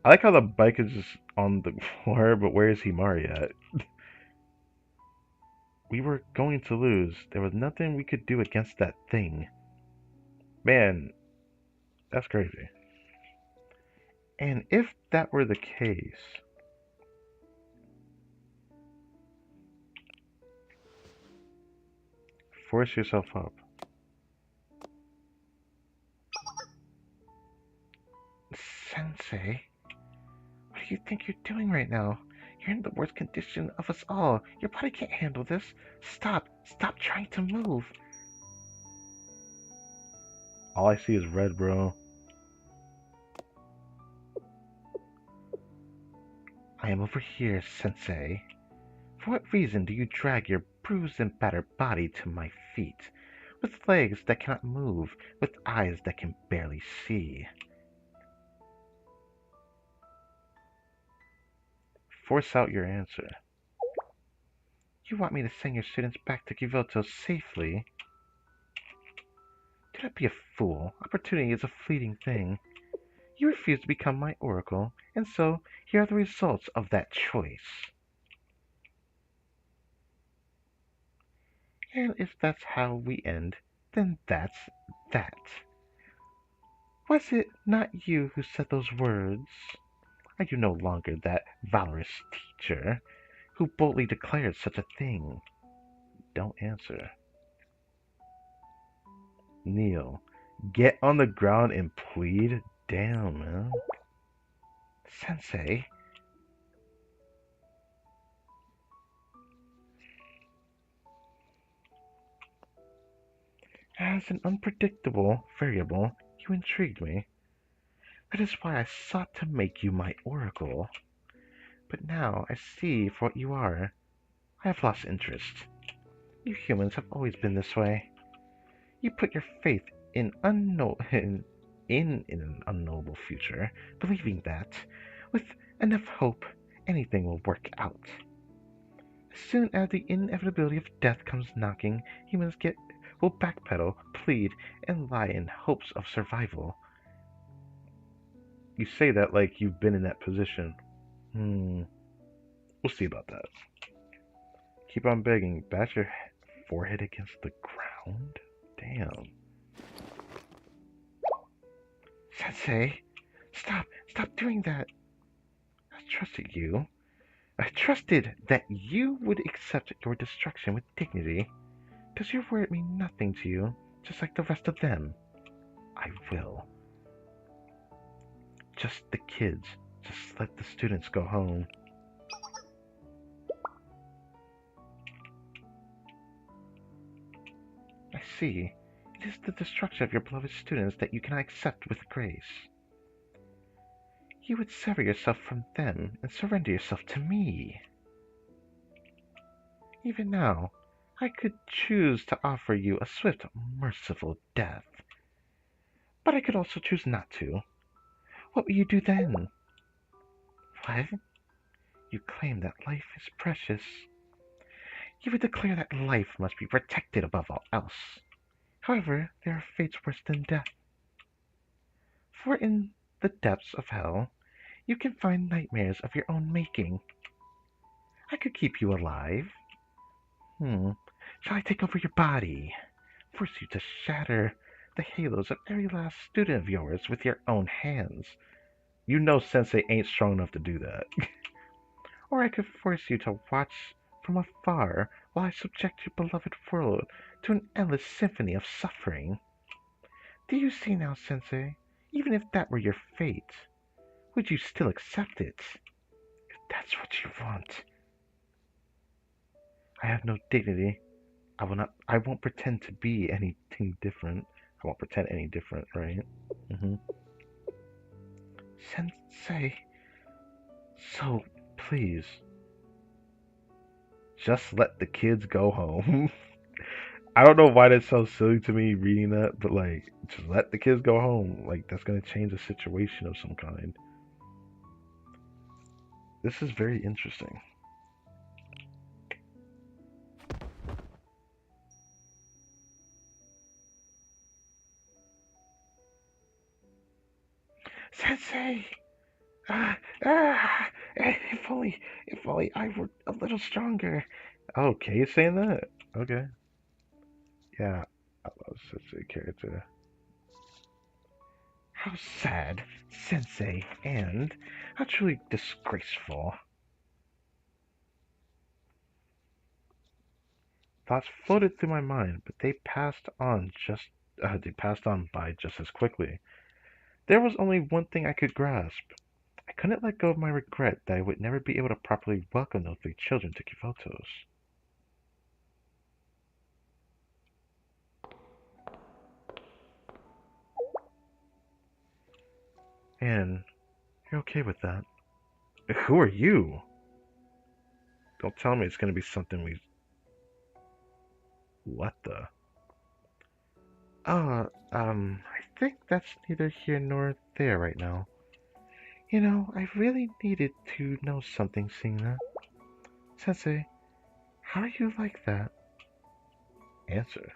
I like how the bike is just on the floor, but where is Himari at? We were going to lose. There was nothing we could do against that thing. Man, that's crazy. And if that were the case, force yourself up. Sensei, what do you think you're doing right now? You're in the worst condition of us all. Your body can't handle this. Stop. Stop trying to move. All I see is red, bro. I am over here, Sensei. For what reason do you drag your bruised and battered body to my feet? With legs that cannot move, with eyes that can barely see. Force out your answer. You want me to send your students back to Kyoto safely? Do not be a fool. Opportunity is a fleeting thing. You refuse to become my oracle, and so here are the results of that choice. And if that's how we end, then that's that. Was it not you who said those words? Are you no longer that valorous teacher who boldly declared such a thing? Don't answer. Kneel. Get on the ground and plead? Damn, man. Sensei. As an unpredictable variable, you intrigued me. That is why I sought to make you my oracle. But now I see for what you are. I have lost interest. You humans have always been this way. You put your faith in in an unknowable future, believing that, with enough hope, anything will work out. As soon as the inevitability of death comes knocking, will backpedal, plead, and lie in hopes of survival. You say that like you've been in that position. We'll see about that. Keep on begging. Bash your forehead against the ground? Damn. Sensei, stop doing that. I trusted you. I trusted that you would accept your destruction with dignity. Does your word mean nothing to you, just like the rest of them? I will. Just the kids. Just let the students go home. I see. It is the destruction of your beloved students that you cannot accept with grace. You would sever yourself from them and surrender yourself to me. Even now, I could choose to offer you a swift, merciful death. But I could also choose not to. What will you do then? What? You claim that life is precious. You would declare that life must be protected above all else. However, there are fates worse than death. For in the depths of hell, you can find nightmares of your own making. I could keep you alive. Shall I take over your body? Force you to shatter the halos of every last student of yours with your own hands? You know Sensei ain't strong enough to do that. Or I could force you to watch from afar while I subject your beloved world to an endless symphony of suffering. Do you see now, Sensei? Even if that were your fate, would you still accept it? If that's what you want. I have no dignity. I won't pretend to be anything different. I won't pretend any different, right? Sensei. So, please. Just let the kids go home. I don't know why that's so silly to me reading that, but like, just let the kids go home. Like, that's gonna change the situation of some kind. This is very interesting. Sensei! If only I were a little stronger. Okay, you're saying that? Okay. Yeah, I love Sensei character. How sad, Sensei, and how truly disgraceful. Thoughts floated through my mind, but they passed on by just as quickly. There was only one thing I could grasp. I couldn't let go of my regret that I would never be able to properly welcome those three children to Kivotos. And you're okay with that? Who are you? Don't tell me it's gonna be something we. What the? I think that's neither here nor there right now. You know, I really needed to know something, seeing that. Sensei, how are you like that? Answer.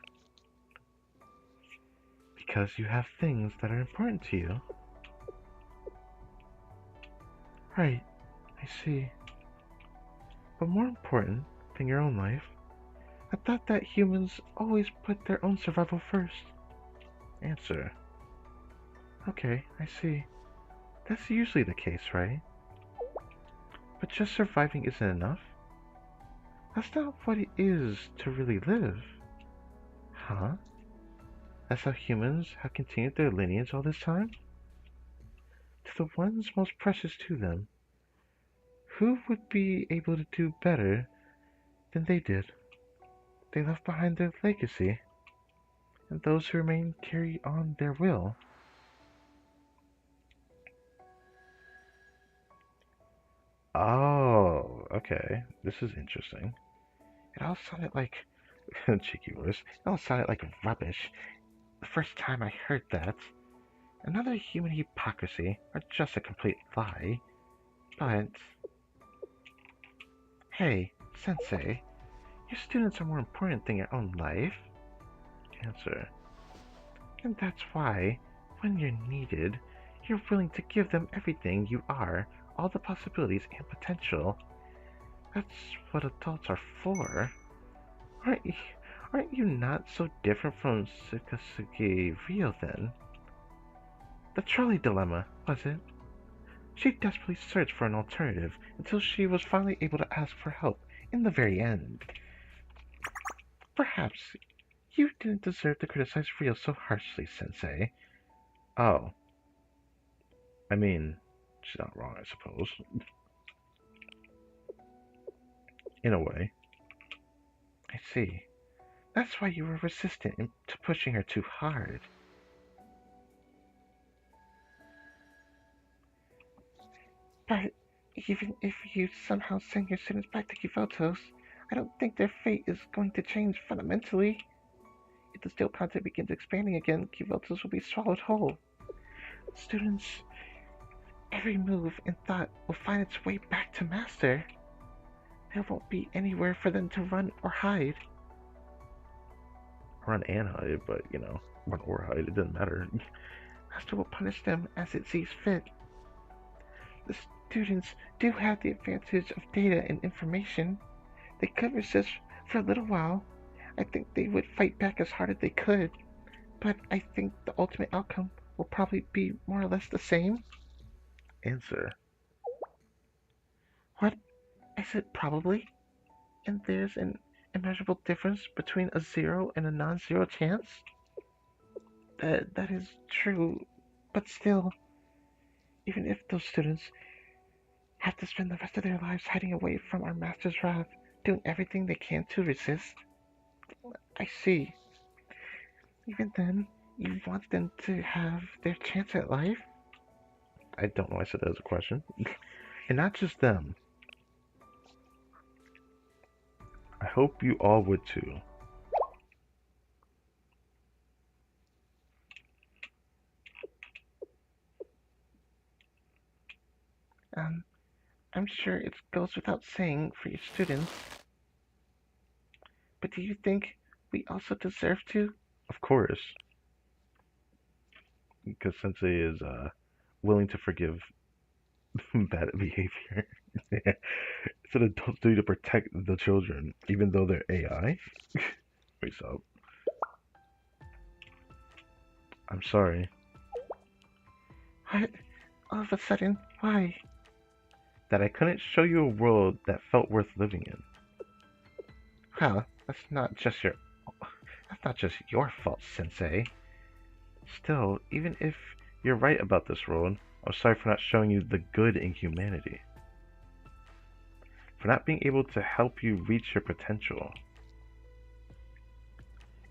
Because you have things that are important to you. Right, I see. But more important than your own life, I thought that humans always put their own survival first. Answer. Okay, I see. That's usually the case, right? just surviving isn't enough? That's not what it is to really live. Huh? That's how humans have continued their lineage all this time? To the ones most precious to them, who would be able to do better than they did? They left behind their legacy, and those who remain carry on their will. Oh, okay. This is interesting. It all sounded like cheeky voice. It all sounded like rubbish. The first time I heard that. Another human hypocrisy, or just a complete lie. But hey, Sensei, your students are more important than your own life. Answer. And that's why, when you're needed, you're willing to give them everything you are, all the possibilities and potential. That's what adults are for. Aren't you not so different from Sakasugi Ryo then? The trolley dilemma, was it? She desperately searched for an alternative until she was finally able to ask for help in the very end. Perhaps you didn't deserve to criticize Ryo so harshly, Sensei. Oh, I mean, she's not wrong, I suppose. In a way. I see. That's why you were resistant to pushing her too hard. But even if you somehow send your students back to Kivotos, I don't think their fate is going to change fundamentally. If the steel content begins expanding again, Kivotos will be swallowed whole. Students, every move and thought will find its way back to Master. There won't be anywhere for them to run or hide. Run and hide, but run or hide, it doesn't matter. Master will punish them as it sees fit. The students do have the advantage of data and information. They could resist for a little while. I think they would fight back as hard as they could, but I think the ultimate outcome will probably be more or less the same. Answer. What? I said probably, and there's an immeasurable difference between a zero and a non-zero chance? That is true, but still, even if those students have to spend the rest of their lives hiding away from our master's wrath, doing everything they can to resist. I see. Even then, you want them to have their chance at life? I don't know, I said that as a question. And not just them. I hope you all would too. I'm sure it goes without saying for your students. But do you think we also deserve to? Of course. Because Sensei is willing to forgive bad behavior. It's an adult's duty to protect the children, even though they're AI. Wait, so. I'm sorry. What? All of a sudden, why? That I couldn't show you a world that felt worth living in. Well, that's not just your fault, Sensei. Still, even if you're right about this world, I'm sorry for not showing you the good in humanity. For not being able to help you reach your potential.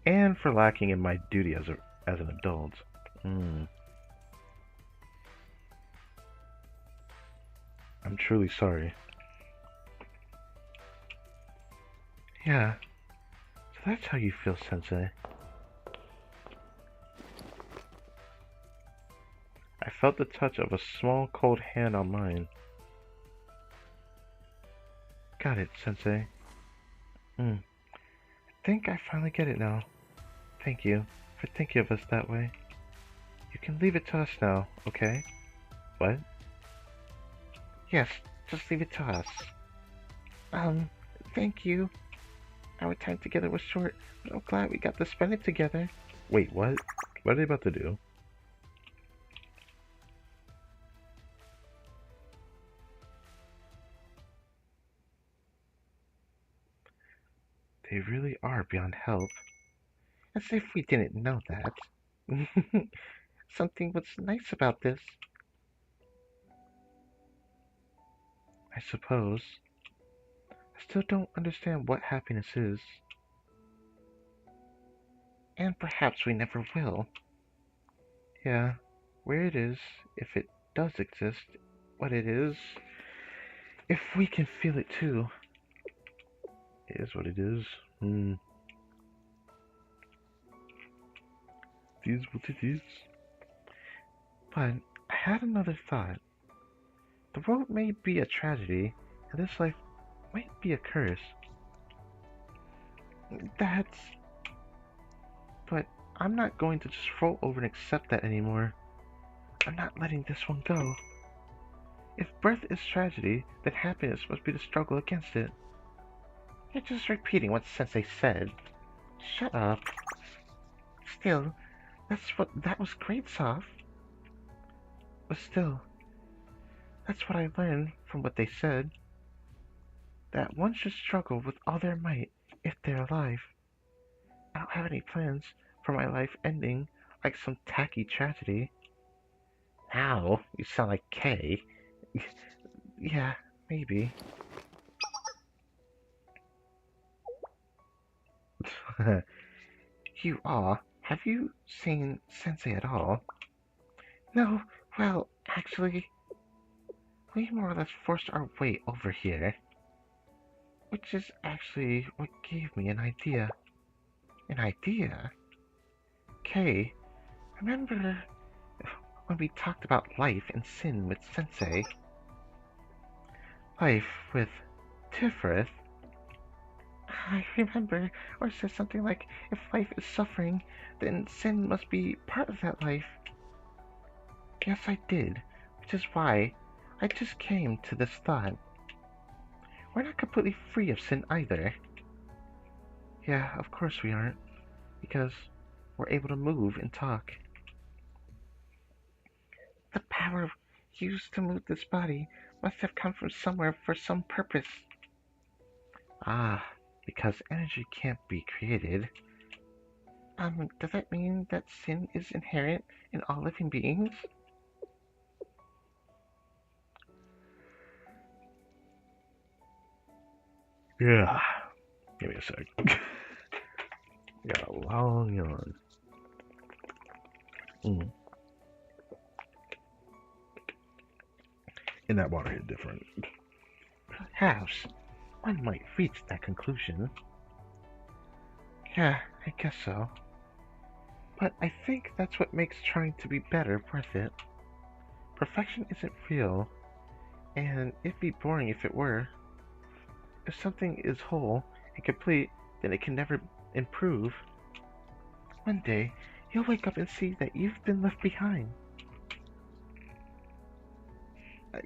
And for lacking in my duty as an adult. I'm truly sorry. Yeah, so that's how you feel, Sensei. I felt the touch of a small, cold hand on mine. Got it, Sensei. I think I finally get it now. Thank you for thinking of us that way. You can leave it to us now, okay? What? Yes, just leave it to us. Thank you. Our time together was short, but I'm glad we got to spend it together. Wait, what? What are they about to do? They really are beyond help. As if we didn't know that. Something was nice about this, I suppose. I still don't understand what happiness is. And perhaps we never will. Yeah, where it is, if it does exist, what it is, if we can feel it too. It is what it is. Hmm. It is what it is. But I had another thought. The world may be a tragedy, and this life might be a curse. That's... But I'm not going to just roll over and accept that anymore. I'm not letting this one go. If birth is tragedy, then happiness must be the struggle against it. You're just repeating what Sensei said. Shut up. Still, that was great, Soph. But still, that's what I learned from what they said. That one should struggle with all their might if they're alive. I don't have any plans for my life ending like some tacky tragedy. Now, you sound like Kay. Yeah, maybe. You are. Have you seen Sensei at all? No, well, actually, we more or less forced our way over here. Which is actually what gave me an idea. An idea? Kay, remember when we talked about life and sin with Sensei? Life with Tiferet? I remember, or said something like, if life is suffering, then sin must be part of that life. Yes, I did, which is why I just came to this thought. We're not completely free of sin either. Yeah, of course we aren't, because we're able to move and talk. The power used to move this body must have come from somewhere for some purpose. Ah, because energy can't be created. Does that mean that sin is inherent in all living beings? Yeah. Give me a sec. Got a long yawn. And that water hit different. Perhaps one might reach that conclusion. Yeah, I guess so. But I think that's what makes trying to be better worth it. Perfection isn't real, and it'd be boring if it were. If something is whole and complete, then it can never improve. One day, you'll wake up and see that you've been left behind.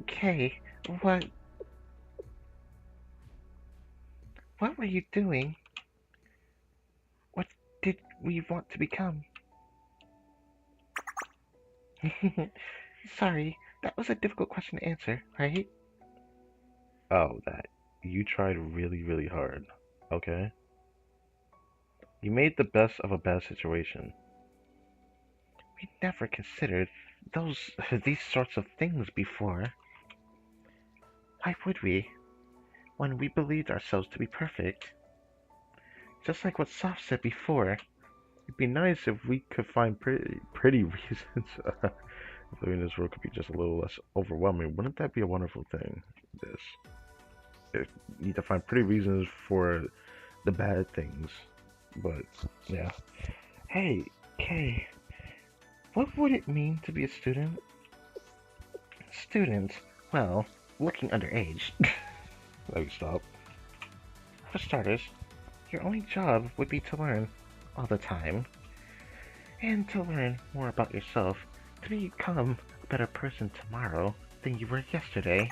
Kay, what... What were you doing? What did we want to become? Sorry, that was a difficult question to answer, right? Oh, that. You tried really, really hard. Okay? You made the best of a bad situation. We never considered these sorts of things before. Why would we? When we believed ourselves to be perfect. Just like what Soph said before. It'd be nice if we could find pretty reasons. If living in this world could be just a little less overwhelming. Wouldn't that be a wonderful thing? This. If you need to find pretty reasons for the bad things. But, yeah. Hey, Kay, what would it mean to be a student? Student? Well, looking underage. Let me stop. For starters, your only job would be to learn all the time. And to learn more about yourself to become a better person tomorrow than you were yesterday.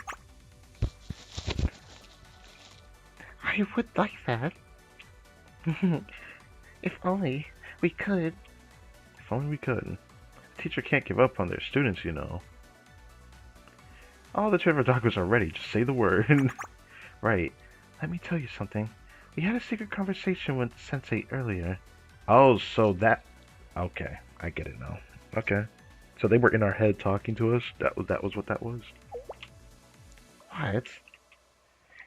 I would like that. If only we could. If only we could. A teacher can't give up on their students, you know. All the Trevor Doctors are ready. Just say the word. Right. Let me tell you something. We had a secret conversation with Sensei earlier. Oh, so that... Okay, I get it now. Okay. So they were in our head talking to us? That was what that was? What?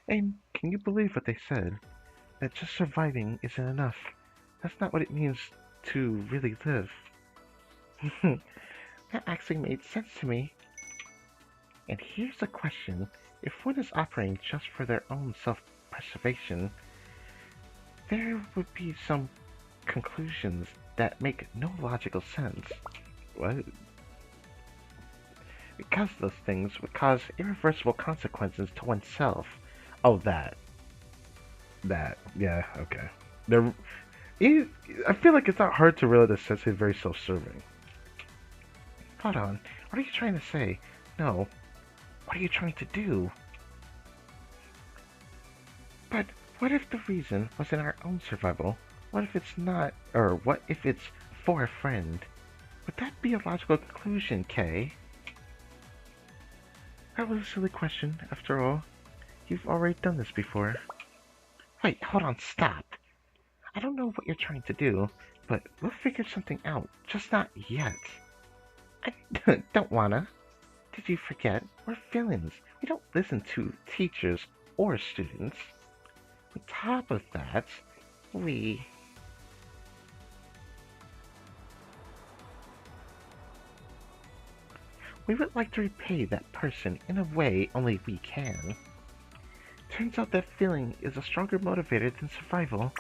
And can you believe what they said? That just surviving isn't enough. That's not what it means to really live. That actually made sense to me. And here's the question. If one is operating just for their own self-preservation, there would be some conclusions that make no logical sense. What? Because those things would cause irreversible consequences to oneself. Oh, that. That. Yeah, okay. They're, I feel like it's not hard to realize that Sensei is very self-serving. Hold on. What are you trying to say? No. What are you trying to do? But what if the reason was in our own survival? What if it's not, or what if it's for a friend? Would that be a logical conclusion, Kay? That was a silly question, after all. You've already done this before. Wait, hold on, stop. I don't know what you're trying to do, but we'll figure something out, just not yet. I don't wanna. Did you forget? We're villains. We don't listen to teachers or students. On top of that, we would like to repay that person in a way only we can. Turns out that feeling is a stronger motivator than survival.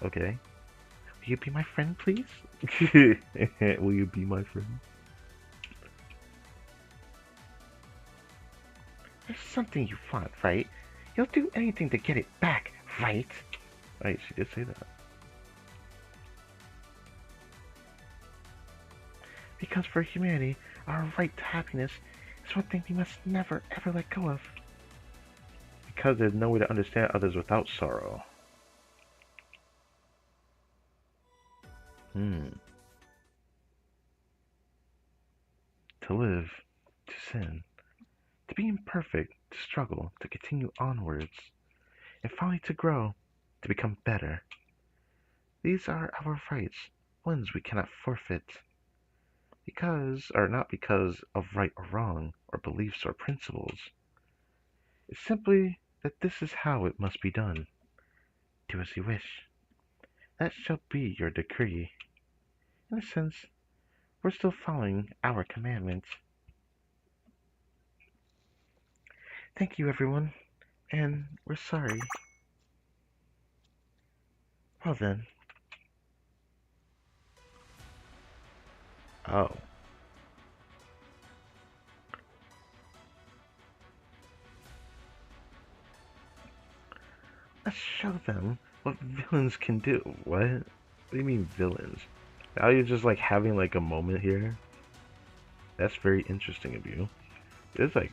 Okay. Will you be my friend, please? Will you be my friend? There's something you want, right? You'll do anything to get it back, right? Right, she did say that. Because for humanity, our right to happiness is one thing we must never ever let go of. Because there's no way to understand others without sorrow. To live, to sin, to be imperfect, to struggle, to continue onwards, and finally to grow, to become better. These are our rights, ones we cannot forfeit. Because, or not because of right or wrong, or beliefs or principles. It's simply that this is how it must be done. Do as you wish. That shall be your decree. In a sense, we're still following our commandments. Thank you, everyone, and we're sorry. Well then. Oh. Let's show them what villains can do. What? What do you mean villains? Now you're just like having like a moment here? That's very interesting of you. It's like,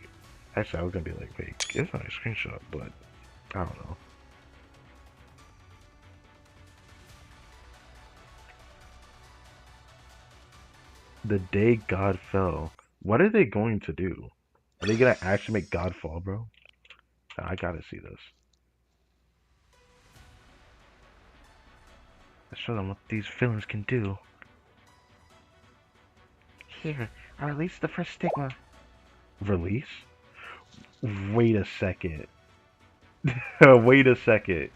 actually I was gonna be like, wait, it's not a screenshot, but I don't know. The day God fell. What are they going to do? Are they gonna actually make God fall, bro? I gotta see this. Let's show them what these villains can do. Here, I release the first stigma. Release? Wait a second. Wait a second.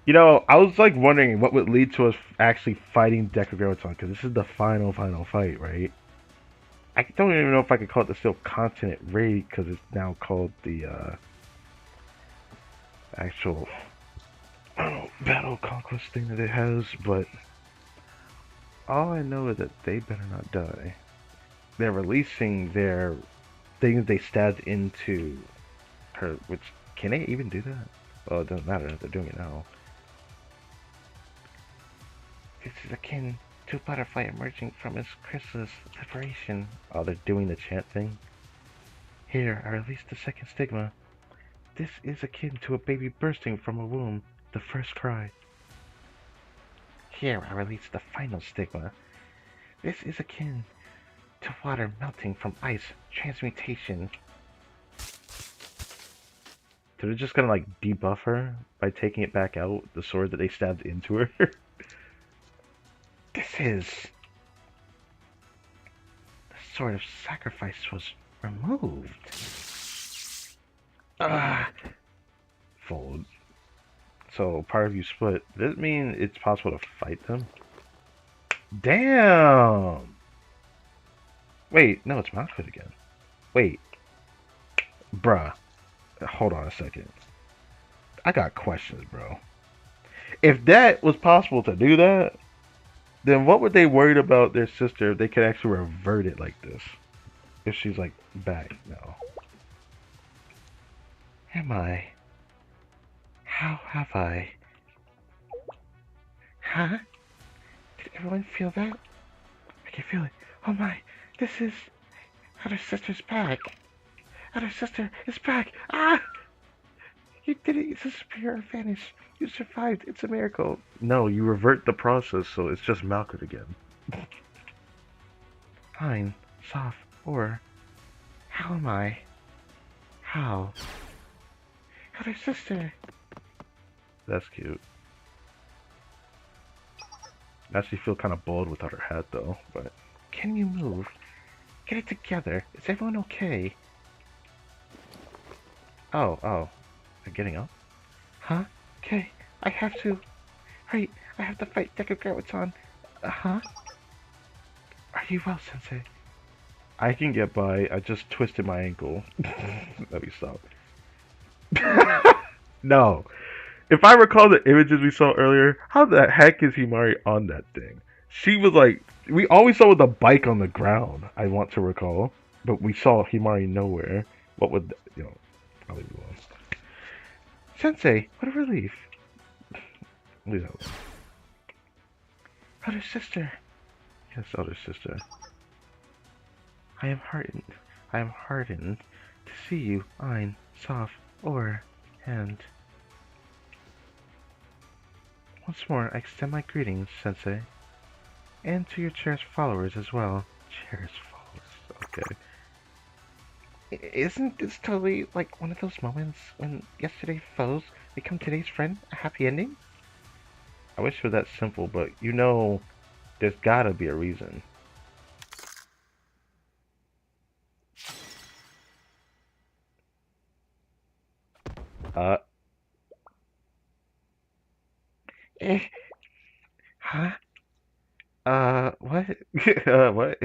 You know, I was like wondering what would lead to us actually fighting Decagrammaton, because this is the final fight, right? I don't even know if I could call it the still continent raid, because it's now called the actual battle conquest thing that it has, but all I know is that they better not die. They're releasing their things they stabbed into her, which, can they even do that? Well, it doesn't matter, they're doing it now. This is akin to a butterfly emerging from its chrysalis liberation. Oh, they're doing the chant thing? Here, I release the second stigma. This is akin to a baby bursting from a womb, the first cry. Here, I release the final stigma. This is akin to water melting from ice, transmutation. They're just gonna like debuff her by taking it back out, the sword that they stabbed into her. This is... The sword of sacrifice was removed. Ah, fold. So part of you split. Does it mean it's possible to fight them? Damn! Wait, no, it's Malphite again. Wait. Bruh. Hold on a second. I got questions, bro. If that was possible to do that, then what were they worried about their sister if they could actually revert it like this? If she's like back now. Am I? How have I? Huh? Did everyone feel that? I can feel it. Oh my, this is... Other sister's back. Other sister is back. Ah! You did it. It's a superior advantage. You survived. It's a miracle. No, you revert the process, so it's just Malcolm again. Fine, soft, or... How am I? How? Other sister. That's cute. Actually feel kind of bold without her hat though, but... Can you move? Get it together. Is everyone okay? Oh. They're getting up? Huh? Okay, I have to... Right, I have to fight Decagrammaton. Huh? Are you well, Sensei? I can get by. I just twisted my ankle. Let me stop. No. If I recall the images we saw earlier, how the heck is Himari on that thing? She was like, we always saw with the bike on the ground, I want to recall. But we saw Himari nowhere. What would, I'll leave it alone. Sensei, what a relief. Leave that alone. Other sister. Yes, other sister. I am heartened to see you, Ein, soft, or, and... Once more, I extend my greetings, Sensei. And to your cherished followers as well. Cherished followers, okay. Isn't this totally like one of those moments when yesterday's foes become today's friend? A happy ending? I wish it was that simple, but there's gotta be a reason. Uh. Huh? What? What?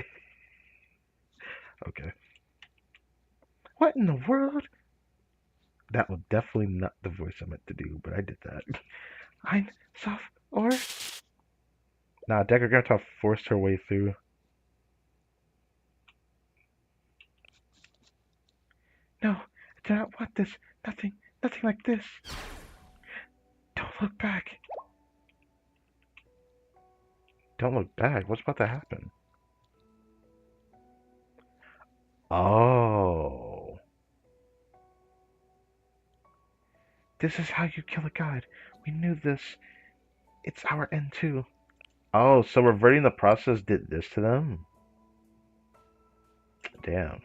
Okay. What in the world? That was definitely not the voice I meant to do, but I did that. Ein, soft, or? Nah, Decagrammaton forced her way through. No, I do not want this. Nothing like this. Don't look back. Don't look back. What's about to happen? Oh. This is how you kill a god. We knew this. It's our end too. Oh, so reverting the process did this to them? Damn.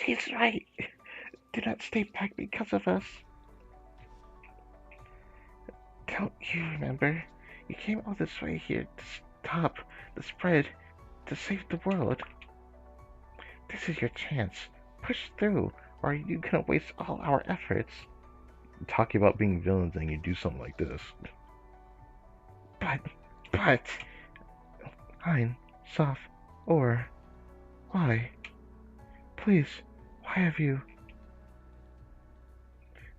He's right. Do not stay back because of us. Don't you remember? You came all this way here to stop the spread, to save the world. This is your chance. Push through, or are you gonna waste all our efforts? Talking about being villains and you do something like this. But, Hein, soft, or, why? Please, why have you?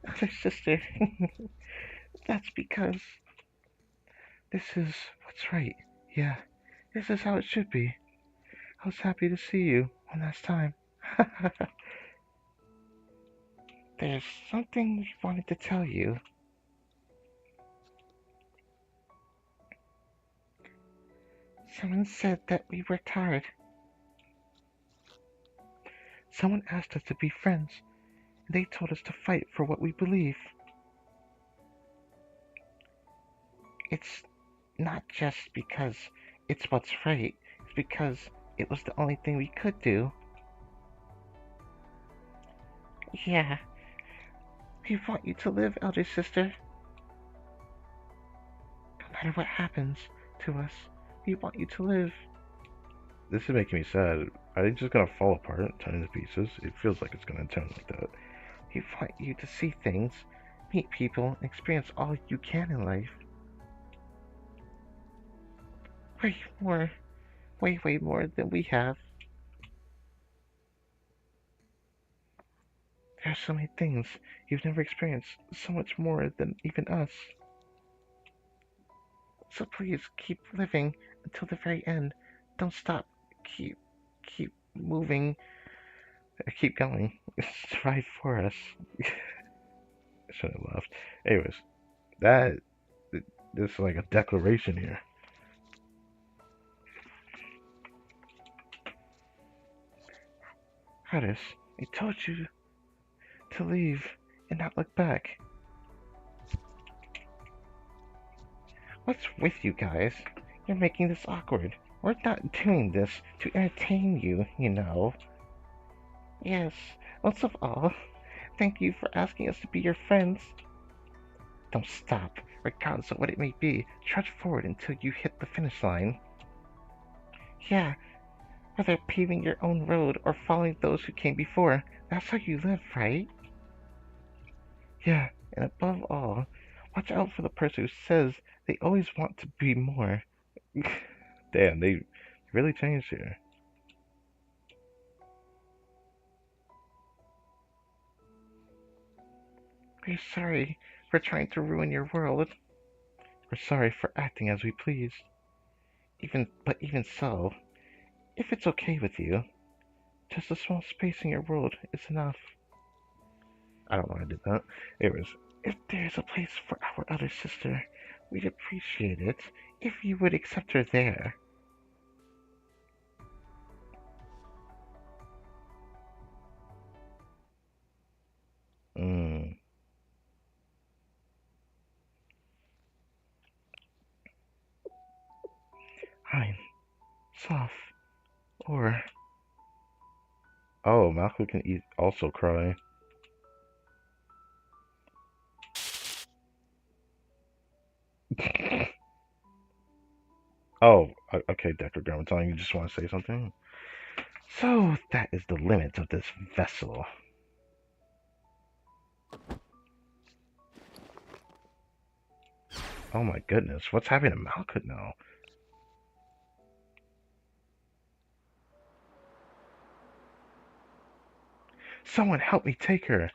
Other sister, that's because this is what's right. Yeah, this is how it should be. I was happy to see you one last time. There's something we wanted to tell you. Someone said that we worked hard. Someone asked us to be friends, and they told us to fight for what we believe. It's not just because it's what's right, it's because it was the only thing we could do. Yeah, we want you to live, elder sister. No matter what happens to us, we want you to live. This is making me sad. Are they just gonna fall apart, turn into pieces? It feels like it's gonna turn like that. We want you to see things, meet people, and experience all you can in life. Way more, way more than we have. There are so many things you've never experienced, so much more than even us. So please keep living until the very end. Don't stop. Keep moving. Keep going. Strive for us. I should have left. Anyways, that this is like a declaration here. Hardis, I told you to leave and not look back. What's with you guys? You're making this awkward. We're not doing this to entertain you, you know. Yes, most of all, thank you for asking us to be your friends. Don't stop, regardless of what it may be. Trudge forward until you hit the finish line. Yeah, whether paving your own road or following those who came before, that's how you live, right? Yeah, and above all, watch out for the person who says they always want to be more. Damn, they really changed here. We're sorry for trying to ruin your world. We're sorry for acting as we please. Even so, if it's okay with you, just a small space in your world is enough. I don't know why I did that. Anyways, If there's a place for our other sister, we'd appreciate it if you would accept her there. mm, Hein, soft, or oh, Malcolm can also cry. Oh, okay, Decagrammaton, you just want to say something? so that is the limit of this vessel. Oh my goodness, what's happening to Malcolm now? Someone help me take her.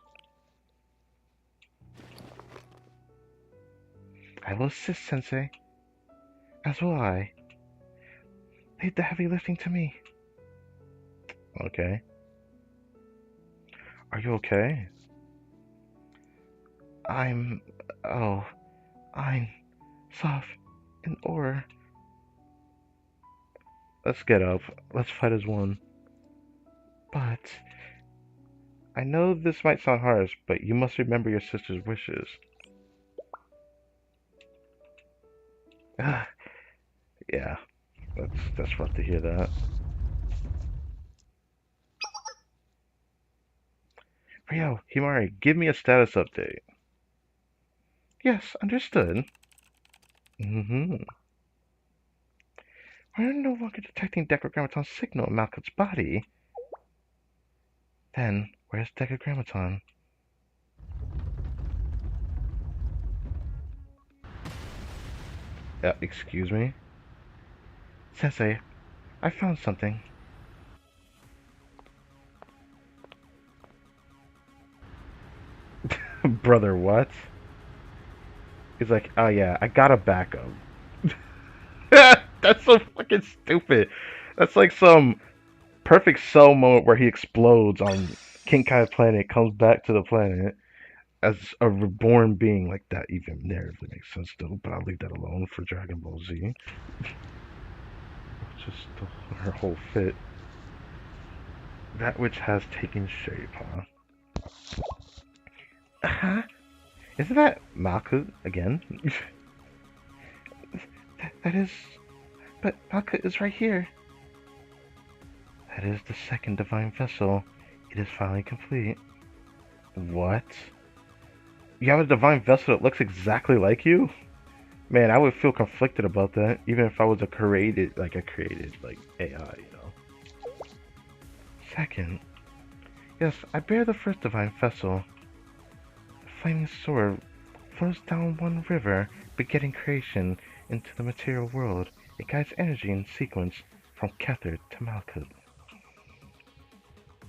I will assist, Sensei. As will I. Leave the heavy lifting to me. Okay. Are you okay? I'm... oh... I'm... soft... and or... Let's get up. Let's fight as one. but... I know this might sound harsh, but you must remember your sister's wishes. Yeah, that's rough to hear that. Ryo, Himari, give me a status update. Yes, understood. Mm-hmm. We're no longer detecting Decagrammaton's signal in Malcolm's body. Then, where's Decagrammaton? Excuse me? Sensei, I found something. Brother, what? He's like, oh yeah, I got a backup. That's so fucking stupid. That's like some perfect Cell moment where he explodes on King Kai's planet, comes back to the planet as a reborn being. Like that even narratively makes sense though, but I'll leave that alone for Dragon Ball Z. Just her whole fit. That which has taken shape, huh? Huh? Isn't that Maka again? That is... but Malka is right here. That is the second divine vessel. It is finally complete. What? You have a divine vessel that looks exactly like you? Man, I would feel conflicted about that, even if I was a created, like AI, you know. Second, yes, I bear the first divine vessel. The flaming sword flows down one river, begetting creation into the material world. It guides energy in sequence from Kether to Malkuth.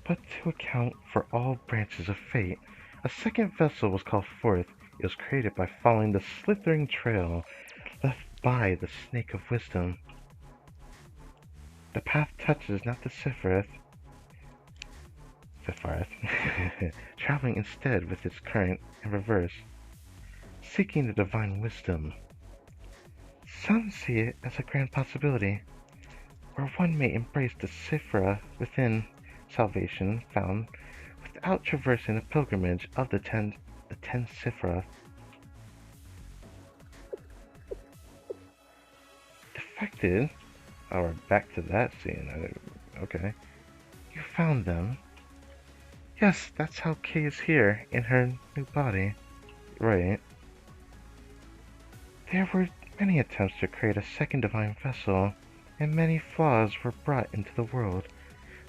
But to account for all branches of fate, a second vessel was called forth. It was created by following the slithering trail left by the Snake of Wisdom. The path touches not the Sephiroth, traveling instead with its current in reverse, seeking the divine wisdom. Some see it as a grand possibility, where one may embrace the Sephira within salvation found without traversing the pilgrimage of the ten Sephiroth. Defected, or back to that scene, okay. You found them. Yes, that's how Kay is here, in her new body. Right. There were many attempts to create a second divine vessel, and many flaws were brought into the world.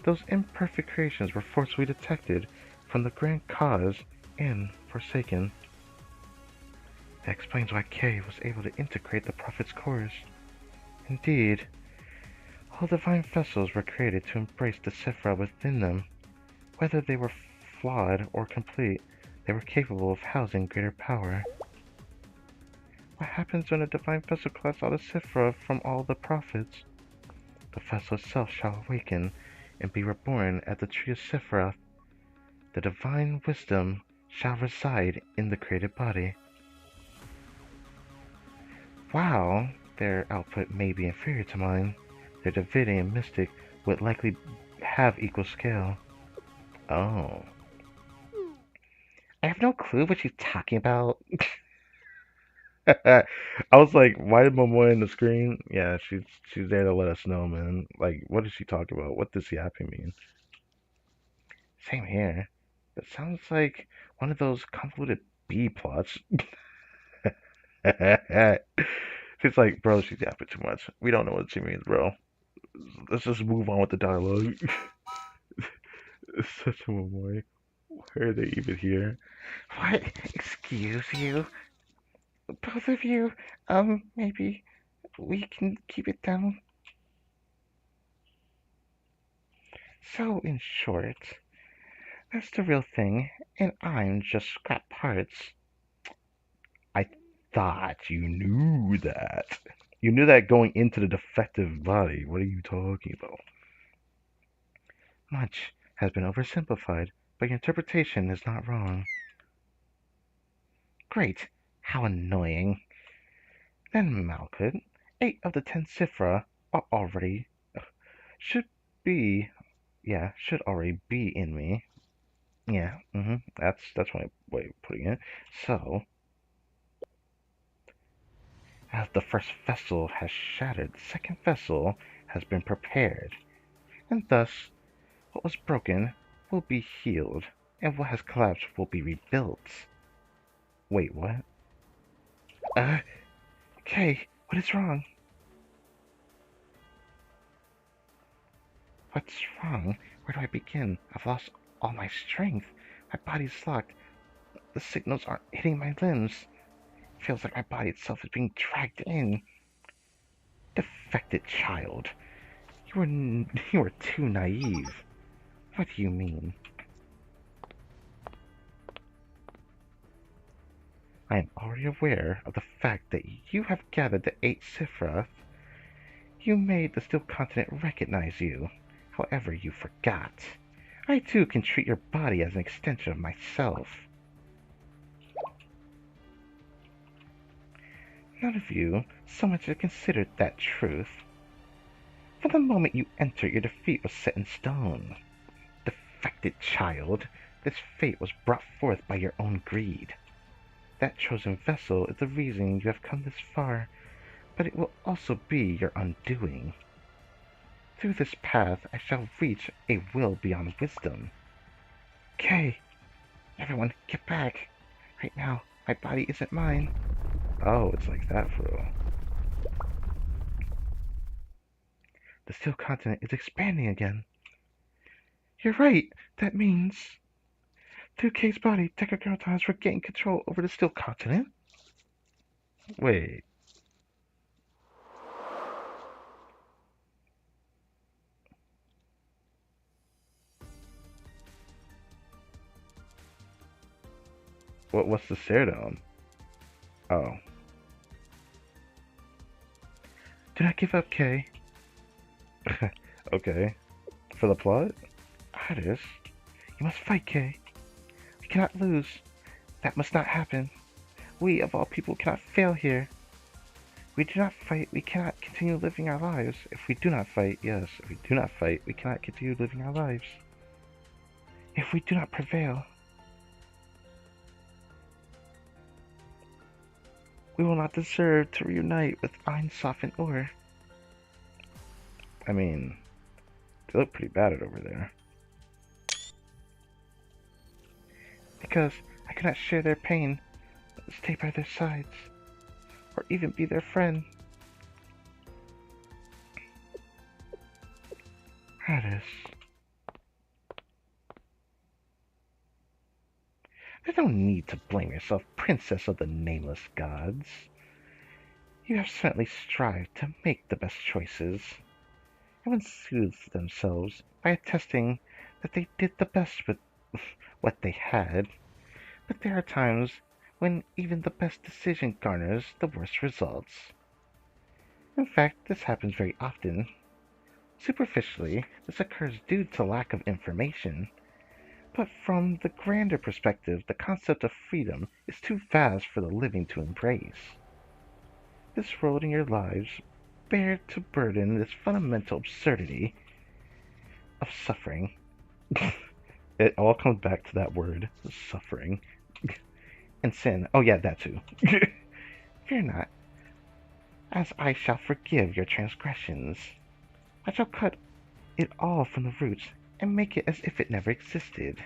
Those imperfect creations were forcefully detected from the Grand Cause and forsaken. That explains why Kay was able to integrate the Prophet's cores. Indeed, all divine vessels were created to embrace the Sephira within them. Whether they were flawed or complete, they were capable of housing greater power. What happens when a divine vessel collects all the Sephira from all the prophets? The vessel itself shall awaken and be reborn at the tree of Sephiroth. The divine wisdom shall reside in the created body. While their output may be inferior to mine, their divinity and mystic would likely have equal scale. Oh. I have no clue what she's talking about. I was like, why did Momoa in the screen? Yeah, she's there to let us know, man. Like, what is she talking about? What does yapping mean? Same here. It sounds like one of those convoluted B plots. She's like, bro, she's yapping too much. We don't know what she means, bro. Let's just move on with the dialogue. It's such a memory. Why are they even here? What? Excuse you? Both of you? Maybe we can keep it down. So, in short, that's the real thing, and I'm just scrap parts. I thought you knew that. You knew that going into the defective body. What are you talking about? Much has been oversimplified, but your interpretation is not wrong. Great. How annoying. Then, Malkuth, 8 of the 10 Sifra are already... should be... yeah, should already be in me. Yeah, that's my way of putting it. So, as the first vessel has shattered, the second vessel has been prepared, and thus what was broken will be healed, and what has collapsed will be rebuilt. Wait, what? Kay, what is wrong? What's wrong? Where do I begin? I've lost all my strength. My body's locked. The signals aren't hitting my limbs. It feels like my body itself is being dragged in. Defected child. You are too naive. What do you mean? I am already aware of the fact that you have gathered the 8 Sephiroth. You made the Steel Continent recognize you. However, you forgot. I too can treat your body as an extension of myself. None of you so much as considered that truth. From the moment you entered, your defeat was set in stone. Defected child, this fate was brought forth by your own greed. That chosen vessel is the reason you have come this far, but it will also be your undoing. Through this path I shall reach a will beyond wisdom. Kay, Everyone, get back! Right now, my body isn't mine. Oh, it's like that for real. The steel continent is expanding again. You're right. That means through K's body, Decagrammaton has regained control over the steel continent. Wait, what's the stare down? Oh, Do not give up, K. okay. For the plot? Hades, you must fight, K. We cannot lose. That must not happen. We, of all people, cannot fail here. We do not fight, we cannot continue living our lives. If we do not fight, yes, if we do not fight, we cannot continue living our lives. If we do not prevail, we will not deserve to reunite with Einsof and Ur. I mean, they look pretty bad over there. Because I cannot share their pain, stay by their sides, or even be their friend. Hades. There's no need to blame yourself, princess of the nameless gods. You have certainly strived to make the best choices. Everyone soothes themselves by attesting that they did the best with what they had. But there are times when even the best decision garners the worst results. In fact, this happens very often. Superficially, this occurs due to lack of information. But from the grander perspective, the concept of freedom is too vast for the living to embrace. This world and your lives bear to burden this fundamental absurdity of suffering. It all comes back to that word, suffering. And sin. Oh yeah, that too. Fear not, as I shall forgive your transgressions. I shall cut it all from the roots and make it as if it never existed.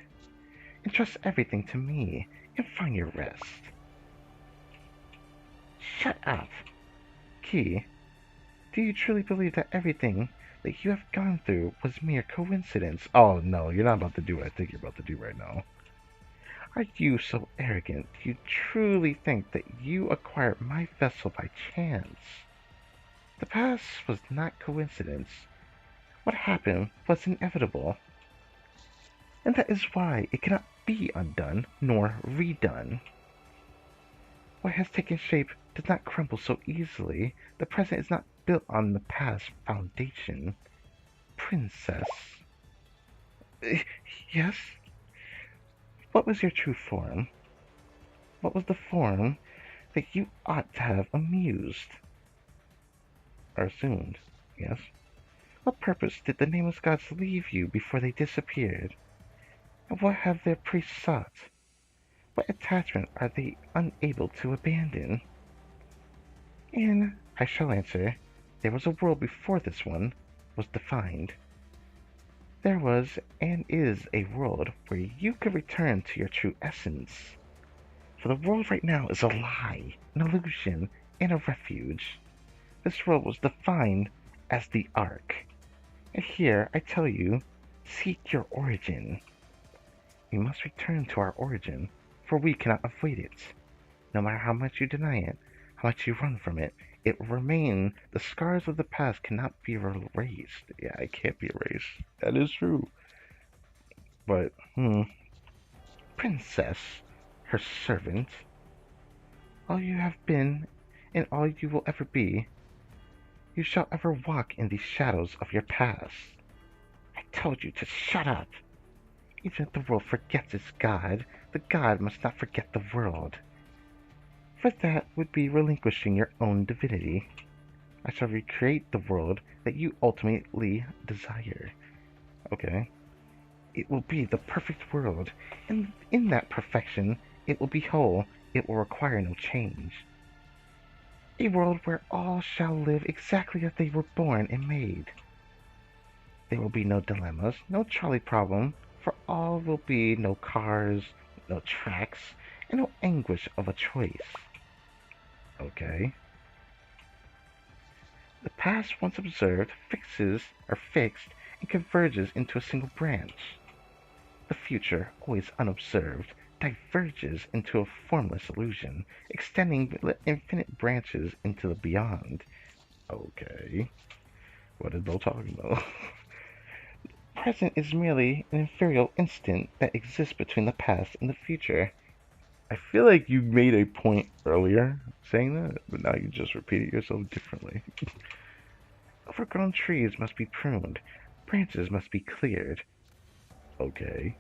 Entrust everything to me and find your rest. Shut up. Key, do you truly believe that everything that you have gone through was mere coincidence? Oh no, you're not about to do what I think you're about to do right now. Are you so arrogant? Do you truly think that you acquired my vessel by chance? The past was not coincidence. What happened was inevitable. And that is why it cannot be undone nor redone. What has taken shape does not crumble so easily. The present is not built on the past foundation. Princess. Yes? What was your true form? What was the form that you ought to have amused? Or assumed, yes? What purpose did the nameless gods leave you before they disappeared? And what have their priests sought? What attachment are they unable to abandon? And I shall answer, there was a world before this one was defined. There was and is a world where you could return to your true essence. For the world right now is a lie, an illusion, and a refuge. This world was defined as the Ark. And here I tell you, seek your origin. We must return to our origin, for we cannot avoid it. No matter how much you deny it, how much you run from it, it will remain. The scars of the past cannot be erased. Yeah, it can't be erased. That is true. But, Princess, her servant, all you have been, and all you will ever be, you shall ever walk in these shadows of your past. I told you to shut up. Even if the world forgets its God, the God must not forget the world. For that would be relinquishing your own divinity. I shall recreate the world that you ultimately desire. Okay. It will be the perfect world, and in that perfection, it will be whole. It will require no change. A world where all shall live exactly as they were born and made. There will be no dilemmas, no trolley problem, for all will be no cars, no tracks, and no anguish of a choice. Okay. The past, once observed, fixed and converges into a single branch. The future, always unobserved, diverges into a formless illusion, extending infinite branches into the beyond. Okay. What is Bo talking about? Present is merely an inferior instant that exists between the past and the future. I feel like you made a point earlier saying that, but now you just repeated yourself differently. Overgrown trees must be pruned, branches must be cleared. Okay.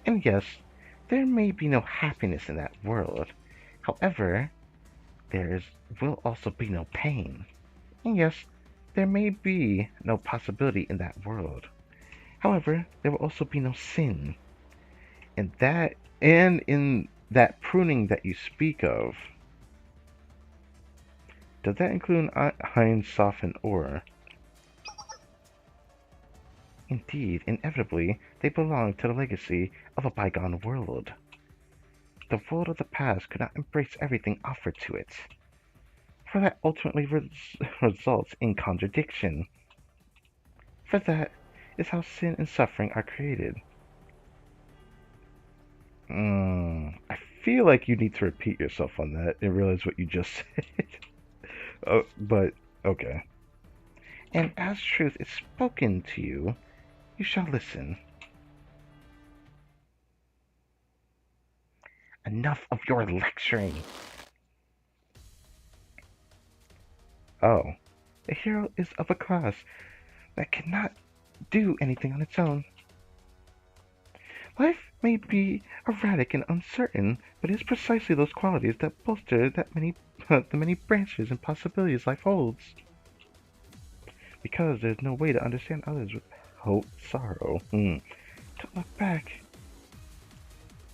And yes, there may be no happiness in that world. However, will also be no pain. And yes, there may be no possibility in that world. However, there will also be no sin. And in that pruning that you speak of, does that include Heinz soften ore? Indeed, inevitably, they belong to the legacy of a bygone world. The world of the past could not embrace everything offered to it, for that ultimately results in contradiction. For that is how sin and suffering are created. I feel like you need to repeat yourself on that and realize what you just said. But, okay. And as truth is spoken to you, you shall listen. Enough of your lecturing. Oh. The hero is of a class that cannot do anything on its own. Life may be erratic and uncertain, but it is precisely those qualities that bolster the many branches and possibilities life holds. Because there's no way to understand others without sorrow. Don't look back.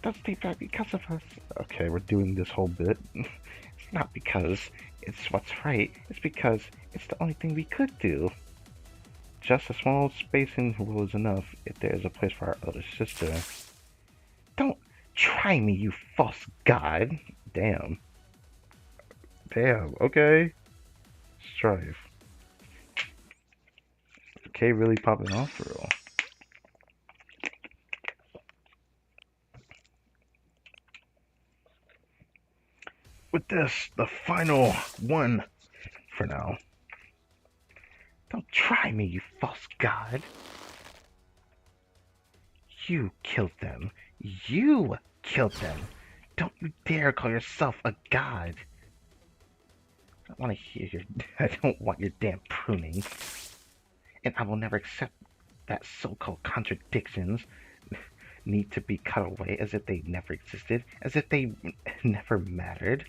Don't stay back because of us. Okay, we're doing this whole bit. It's not because it's what's right, it's because it's the only thing we could do. Just a small spacing rule is enough if there is a place for our elder sister. Don't try me, you false god. Damn. Damn, okay. Strife. Okay, really popping off for real. With this, the final one for now. Don't try me, you false god. You killed them. You killed them. Don't you dare call yourself a god. I don't want to hear your. I don't want your damn pruning. And I will never accept that so-called contradictions need to be cut away as if they never existed, as if they never mattered.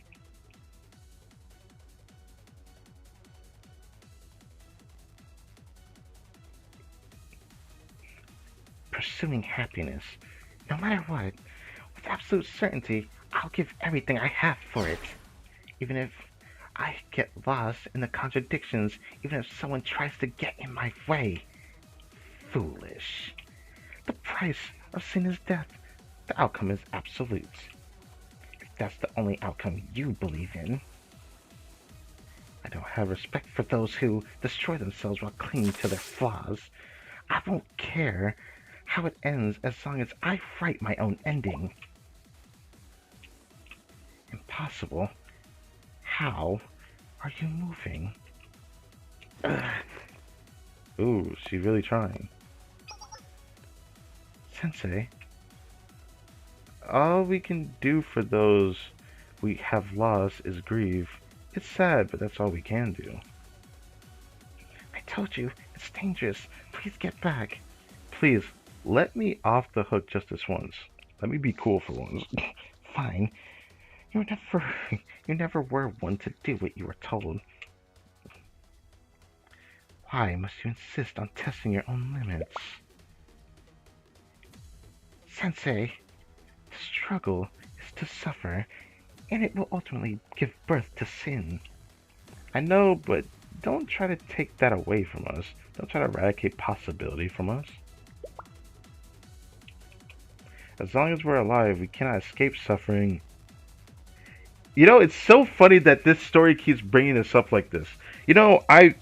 Pursuing happiness, no matter what, with absolute certainty, I'll give everything I have for it. Even if I get lost in the contradictions, even if someone tries to get in my way. Foolish. The price of sin is death. The outcome is absolute. If that's the only outcome you believe in. I don't have respect for those who destroy themselves while clinging to their flaws. I won't care how it ends as long as I write my own ending. Impossible. How are you moving? Ugh. Ooh, she's really trying. Sensei, all we can do for those we have lost is grieve. It's sad, but that's all we can do. I told you, it's dangerous. Please get back. Please, let me off the hook just this once. Let me be cool for once. Fine. You never were one to do what you were told. Why must you insist on testing your own limits? Sensei, the struggle is to suffer, and it will ultimately give birth to sin. I know, but don't try to take that away from us. Don't try to eradicate possibility from us. As long as we're alive, we cannot escape suffering. You know, it's so funny that this story keeps bringing us up like this. You know, I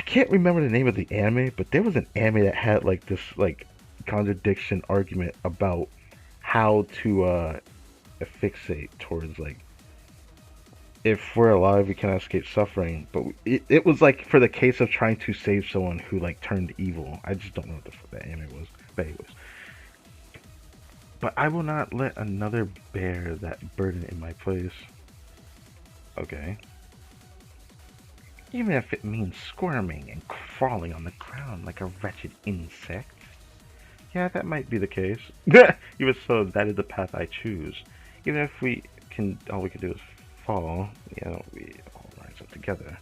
can't remember the name of the anime, but there was an anime that had like this like contradiction argument about how to fixate towards like if we're alive we cannot escape suffering, but it was like for the case of trying to save someone who like turned evil. I just don't know what the fuck that anime was, but anyways. But I will not let another bear that burden in my place. Okay. Even if it means squirming and crawling on the ground like a wretched insect. Yeah, that might be the case. Even so, that is the path I choose. Even if we can, all we can do is fall. You know, we all rise up together.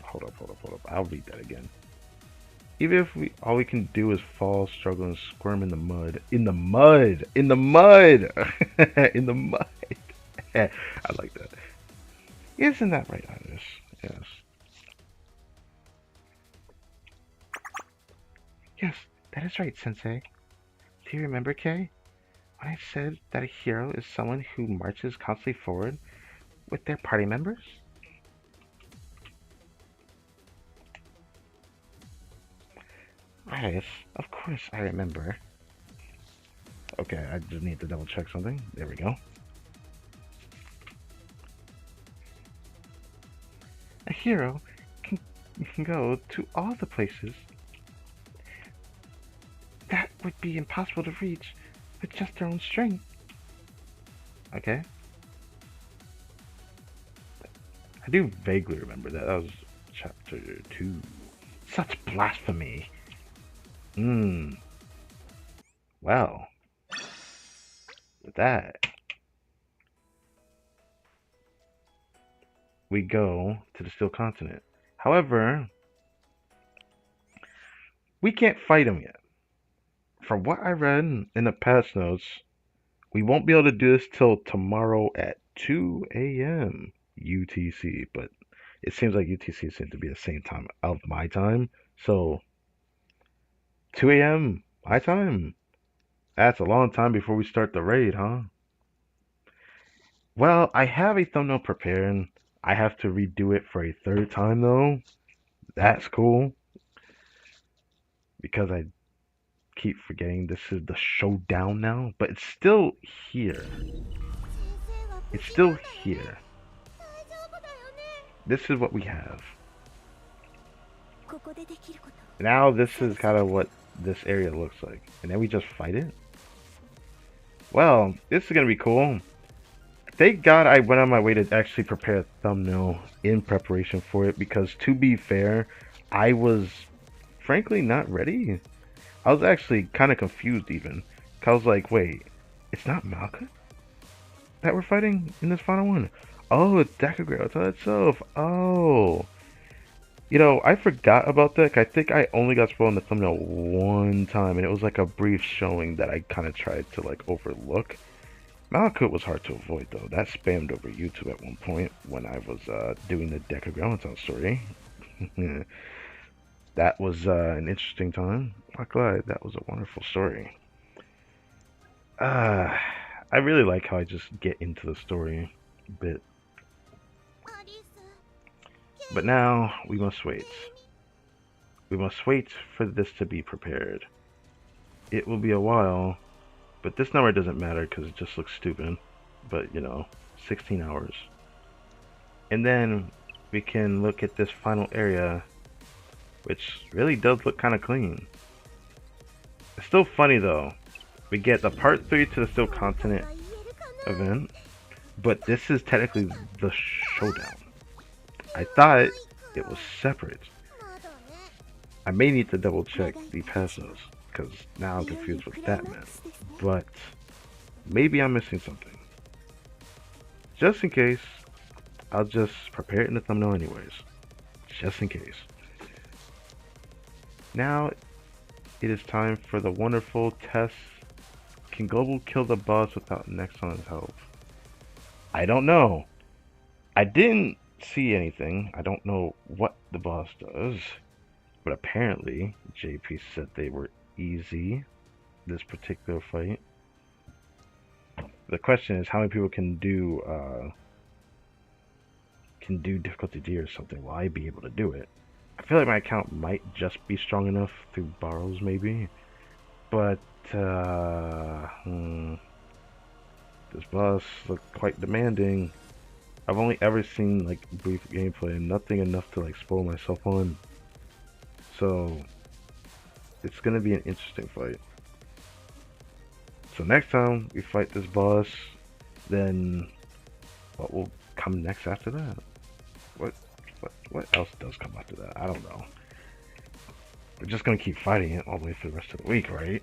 Hold up, hold up, hold up. I'll read that again. Even if all we can do is fall, struggle, and squirm in the mud. In the mud! In the mud! In the mud! I like that. Isn't that right, Iris? Yes. Yes, that is right, Sensei. Do you remember, Kay? When I said that a hero is someone who marches constantly forward with their party members? Yes, of course I remember. Okay, I just need to double check something. There we go. A hero can go to all the places that would be impossible to reach with just their own strength. Okay. I do vaguely remember that. That was chapter 2. Such blasphemy. Well, with that, we go to the Steel Continent. However, we can't fight him yet. From what I read in the past notes, we won't be able to do this till tomorrow at 2 a.m. UTC, but it seems like UTC seems to be the same time of my time. So 2 a.m. my time. That's a long time before we start the raid, huh? Well, I have a thumbnail prepared. I have to redo it for a third time though. That's cool. Because I keep forgetting this is the showdown now, but it's still here. It's still here. This is what we have. Now this is kind of what this area looks like. And then we just fight it? Well, this is going to be cool. Thank God I went on my way to actually prepare a thumbnail in preparation for it, because to be fair, I was frankly not ready. I was actually kind of confused even. I was like, wait, it's not Malka that we're fighting in this final one? Oh, it's Decagrammaton itself. Oh. You know, I forgot about that. I think I only got spoiled in the thumbnail one time, and it was like a brief showing that I kind of tried to like overlook. Malakut was hard to avoid though. That spammed over YouTube at one point when I was doing the Decagrammaton story. That was an interesting time. Not glad. That was a wonderful story. I really like how I just get into the story a bit. But now we must wait. We must wait for this to be prepared. It will be a while, but this number doesn't matter because it just looks stupid. But you know, 16 hours. And then we can look at this final area, which really does look kind of clean. It's still funny though. We get the part 3 to the Steel Continent event, but this is technically the showdown. I thought it was separate. I may need to double check the passos, because now I'm confused what that meant. But maybe I'm missing something. Just in case, I'll just prepare it in the thumbnail anyways. Just in case. Now it is time for the wonderful test. Can Global kill the boss without Nexon's help? I don't know. I didn't see anything. I don't know what the boss does. But apparently, JP said they were easy, this particular fight. The question is how many people can do difficulty D or something. Will I be able to do it? I feel like my account might just be strong enough through borrows, maybe. But this boss looked quite demanding. I've only ever seen like brief gameplay and nothing enough to like spoil myself on. So it's gonna be an interesting fight. So next time we fight this boss, then what will come next after that? What else does come after that? I don't know. We're just gonna keep fighting it all the way through the rest of the week, right?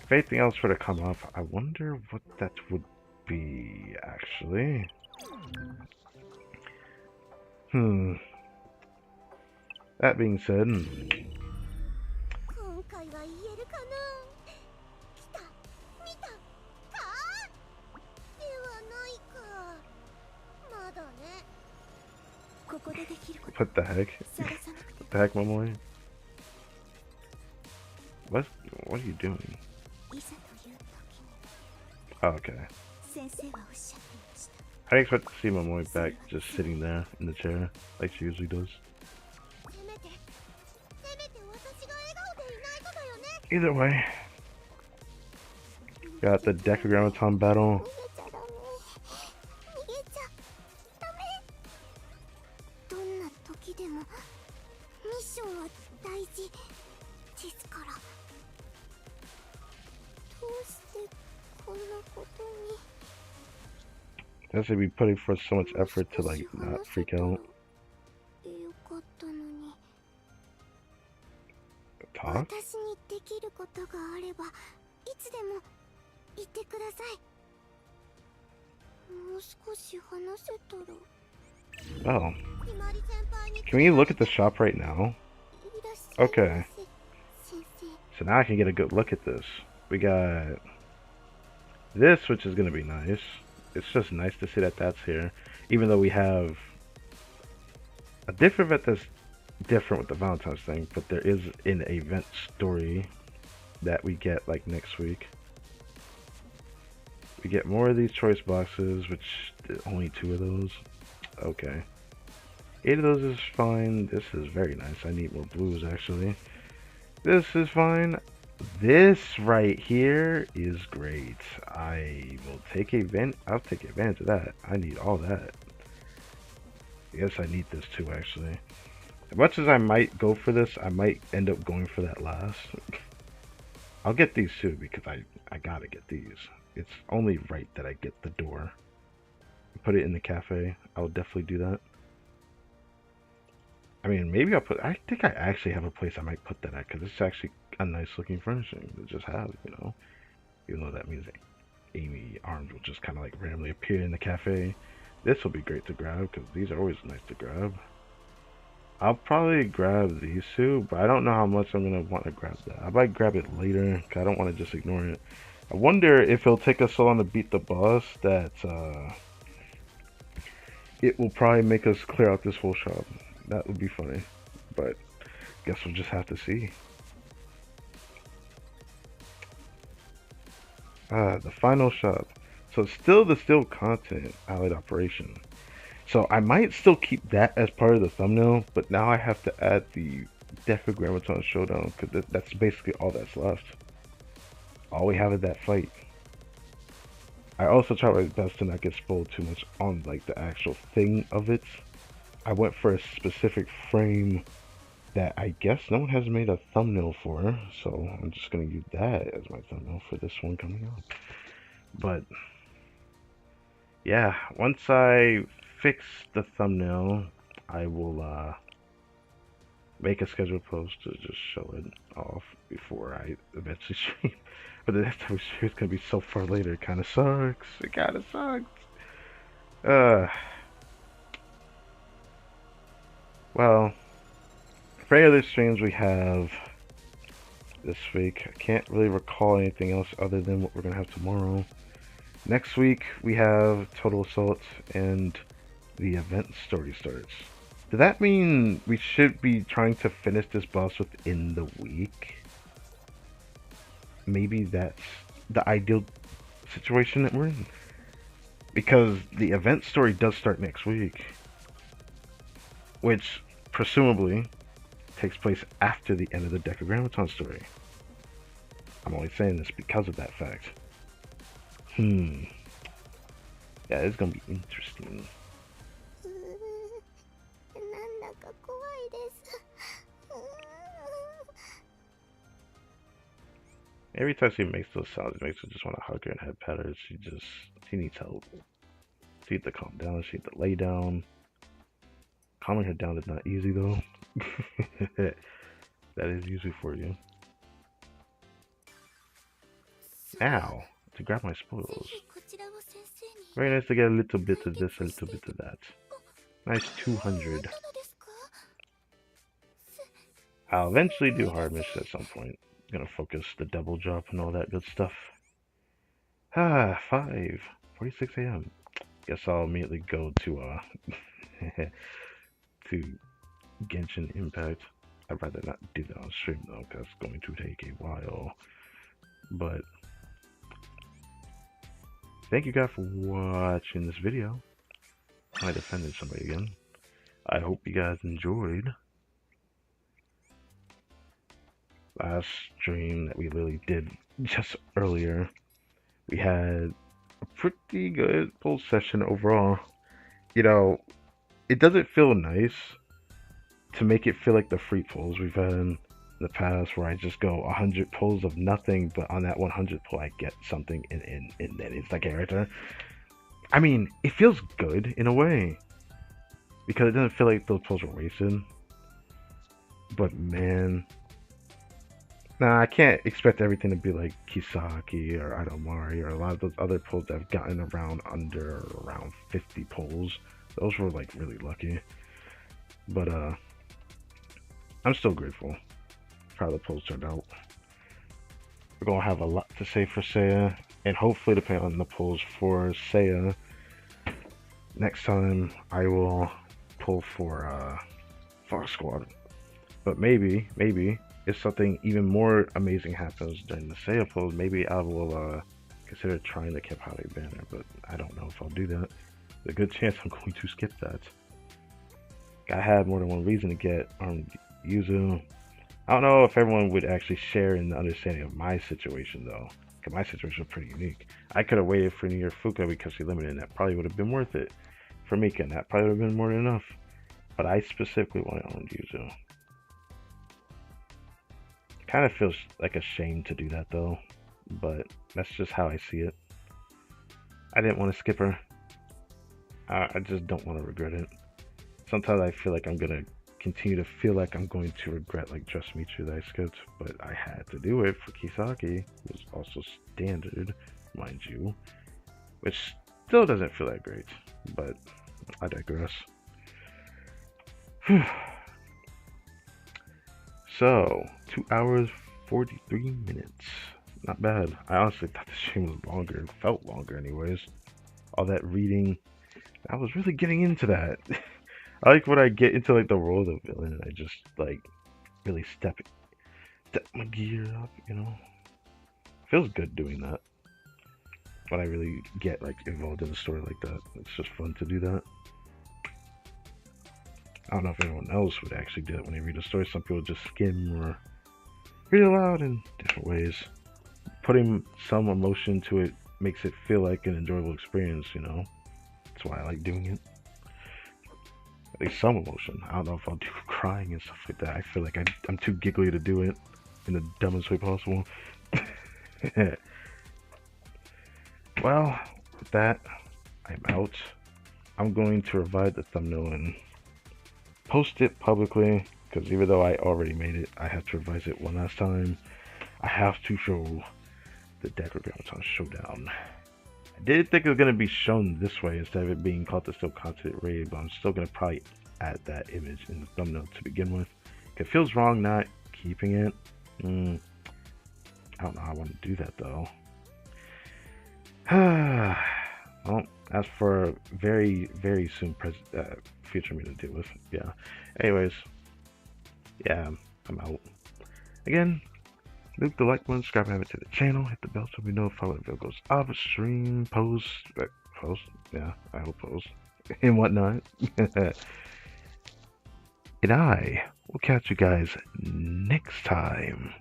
If anything else were to come up, I wonder what that would be, actually. That being said, what the heck? What the heck, Momoy? What are you doing? Oh, okay. I expect to see Momoy back just sitting there in the chair, like she usually does. Either way, got the Decagrammaton battle. That's to be putting forth so much effort to like not freak out. Talk? Oh. Can we look at the shop right now? Okay. So now I can get a good look at this. We got this, which is going to be nice. It's just nice to see that that's here. Even though we have a different event that's different with the Valentine's thing, but there is an event story that we get like next week. We get more of these choice boxes, which only 2 of those. Okay. 8 of those is fine. This is very nice. I need more blues actually. This is fine. This right here is great. I will take I'll take advantage of that. I need all that. Yes, I need this too actually. As much as I might go for this, I might end up going for that last. I'll get these too because I gotta get these. It's only right that I get the door. Put it in the cafe. I'll definitely do that. I mean, maybe I think I actually have a place I might put that at because it's actually a nice looking furnishing to just have, you know. Even though that means that Amy arms will just kind of like randomly appear in the cafe. This will be great to grab because these are always nice to grab. I'll probably grab these 2, but I don't know how much I'm going to want to grab that. I might grab it later because I don't want to just ignore it. I wonder if it'll take us so long to beat the boss that it will probably make us clear out this whole shop. That would be funny, but guess we'll just have to see. The final shop. So still the still content allied operation. So I might still keep that as part of the thumbnail, but now I have to add the Decagrammaton showdown because that's basically all that's left. All we have is that fight. I also try my best to not get spoiled too much on like the actual thing of it. I went for a specific frame that I guess no one has made a thumbnail for, so I'm just gonna use that as my thumbnail for this one coming up. But yeah, once I fix the thumbnail, I will make a scheduled post to just show it off before I eventually stream. But the next time we stream is gonna be so far later. It kind of sucks. It kind of sucks. Well, for any other streams we have this week, I can't really recall anything else other than what we're gonna have tomorrow. Next week we have Total Assault and the event story starts. Does that mean we should be trying to finish this boss within the week? maybe that's the ideal situation that we're in. Because the event story does start next week, which presumably takes place after the end of the Decagrammaton story. I'm only saying this because of that fact. Yeah, it's gonna be interesting. Every time she makes those sounds, it makes her just want to hug her and head pet her. She needs help. She needs to calm down. She needs to lay down. Calming her down is not easy though. That is usually for you. Now, to grab my spoils. Very nice to get a little bit of this, a little bit of that. Nice 200. I'll eventually do hard missions at some point. Gonna focus the double drop and all that good stuff. 5:46 a.m. Guess I'll immediately go to to Genshin Impact. I'd rather not do that on stream though, because it's going to take a while. But thank you guys for watching this video. I defended somebody again. I hope you guys enjoyed. Last stream that we literally did just earlier, we had a pretty good pull session overall. You know, it doesn't feel nice to make it feel like the free pulls we've had in the past where I just go 100 pulls of nothing, but on that 100 pull I get something and then it's the character. I mean, it feels good in a way because it doesn't feel like those pulls were wasted. But man, nah, I can't expect everything to be like Kisaki or Idomari or a lot of those other pulls that have gotten around around 50 pulls. Those were like really lucky. But I'm still grateful for how the pulls turned out. We're gonna have a lot to say for Seiya, and hopefully depending on the pulls for Seiya, next time I will pull for Fox Squad. But maybe if something even more amazing happens during the Seiya pulls, maybe I will consider trying the Kephale banner, but I don't know if I'll do that. There's a good chance I'm going to skip that. I had more than one reason to get Armed Yuzu. I don't know if everyone would actually share in the understanding of my situation though, because my situation was pretty unique. I could have waited for Nier Fuka because she limited, and that probably would have been worth it for Mika, and that probably would have been more than enough. But I specifically wanted Armed Yuzu. Kind of feels like a shame to do that though, but that's just how I see it. I didn't want to skip her. I just don't want to regret it. Sometimes I feel like I'm gonna continue to feel like I'm going to regret like Just Michu that I skipped, but I had to do it for Kisaki, who was also standard, mind you, which still doesn't feel that great, but I digress. So, 2 hours 43 minutes. Not bad. I honestly thought the stream was longer. It felt longer anyways. All that reading. I was really getting into that. I like when I get into like the role of the villain and I just like really step my gear up, you know? Feels good doing that. When I really get like involved in a story like that. It's just fun to do that. I don't know if anyone else would actually do it when they read a story. Some people just skim or read it aloud in different ways. Putting some emotion to it makes it feel like an enjoyable experience, you know? That's why I like doing it. At least some emotion. I don't know if I'll do crying and stuff like that. I feel like I'm too giggly to do it in the dumbest way possible. Well, with that, I'm out. I'm going to revise the thumbnail and post it publicly, because even though I already made it, I have to revise it one last time. I have to show the Decagrammaton showdown. I did think it was going to be shown this way instead of it being called the still content raid, but I'm still going to probably add that image in the thumbnail to begin with. It feels wrong not keeping it. I don't know how I want to do that though. Well, that's for very, very soon future me to deal with. Yeah. Anyways, yeah, I'm out. Again, Leave the like button, subscribe and to the channel, hit the bell so we know if our video goes up, stream, post, yeah, I will post, and whatnot. And I will catch you guys next time.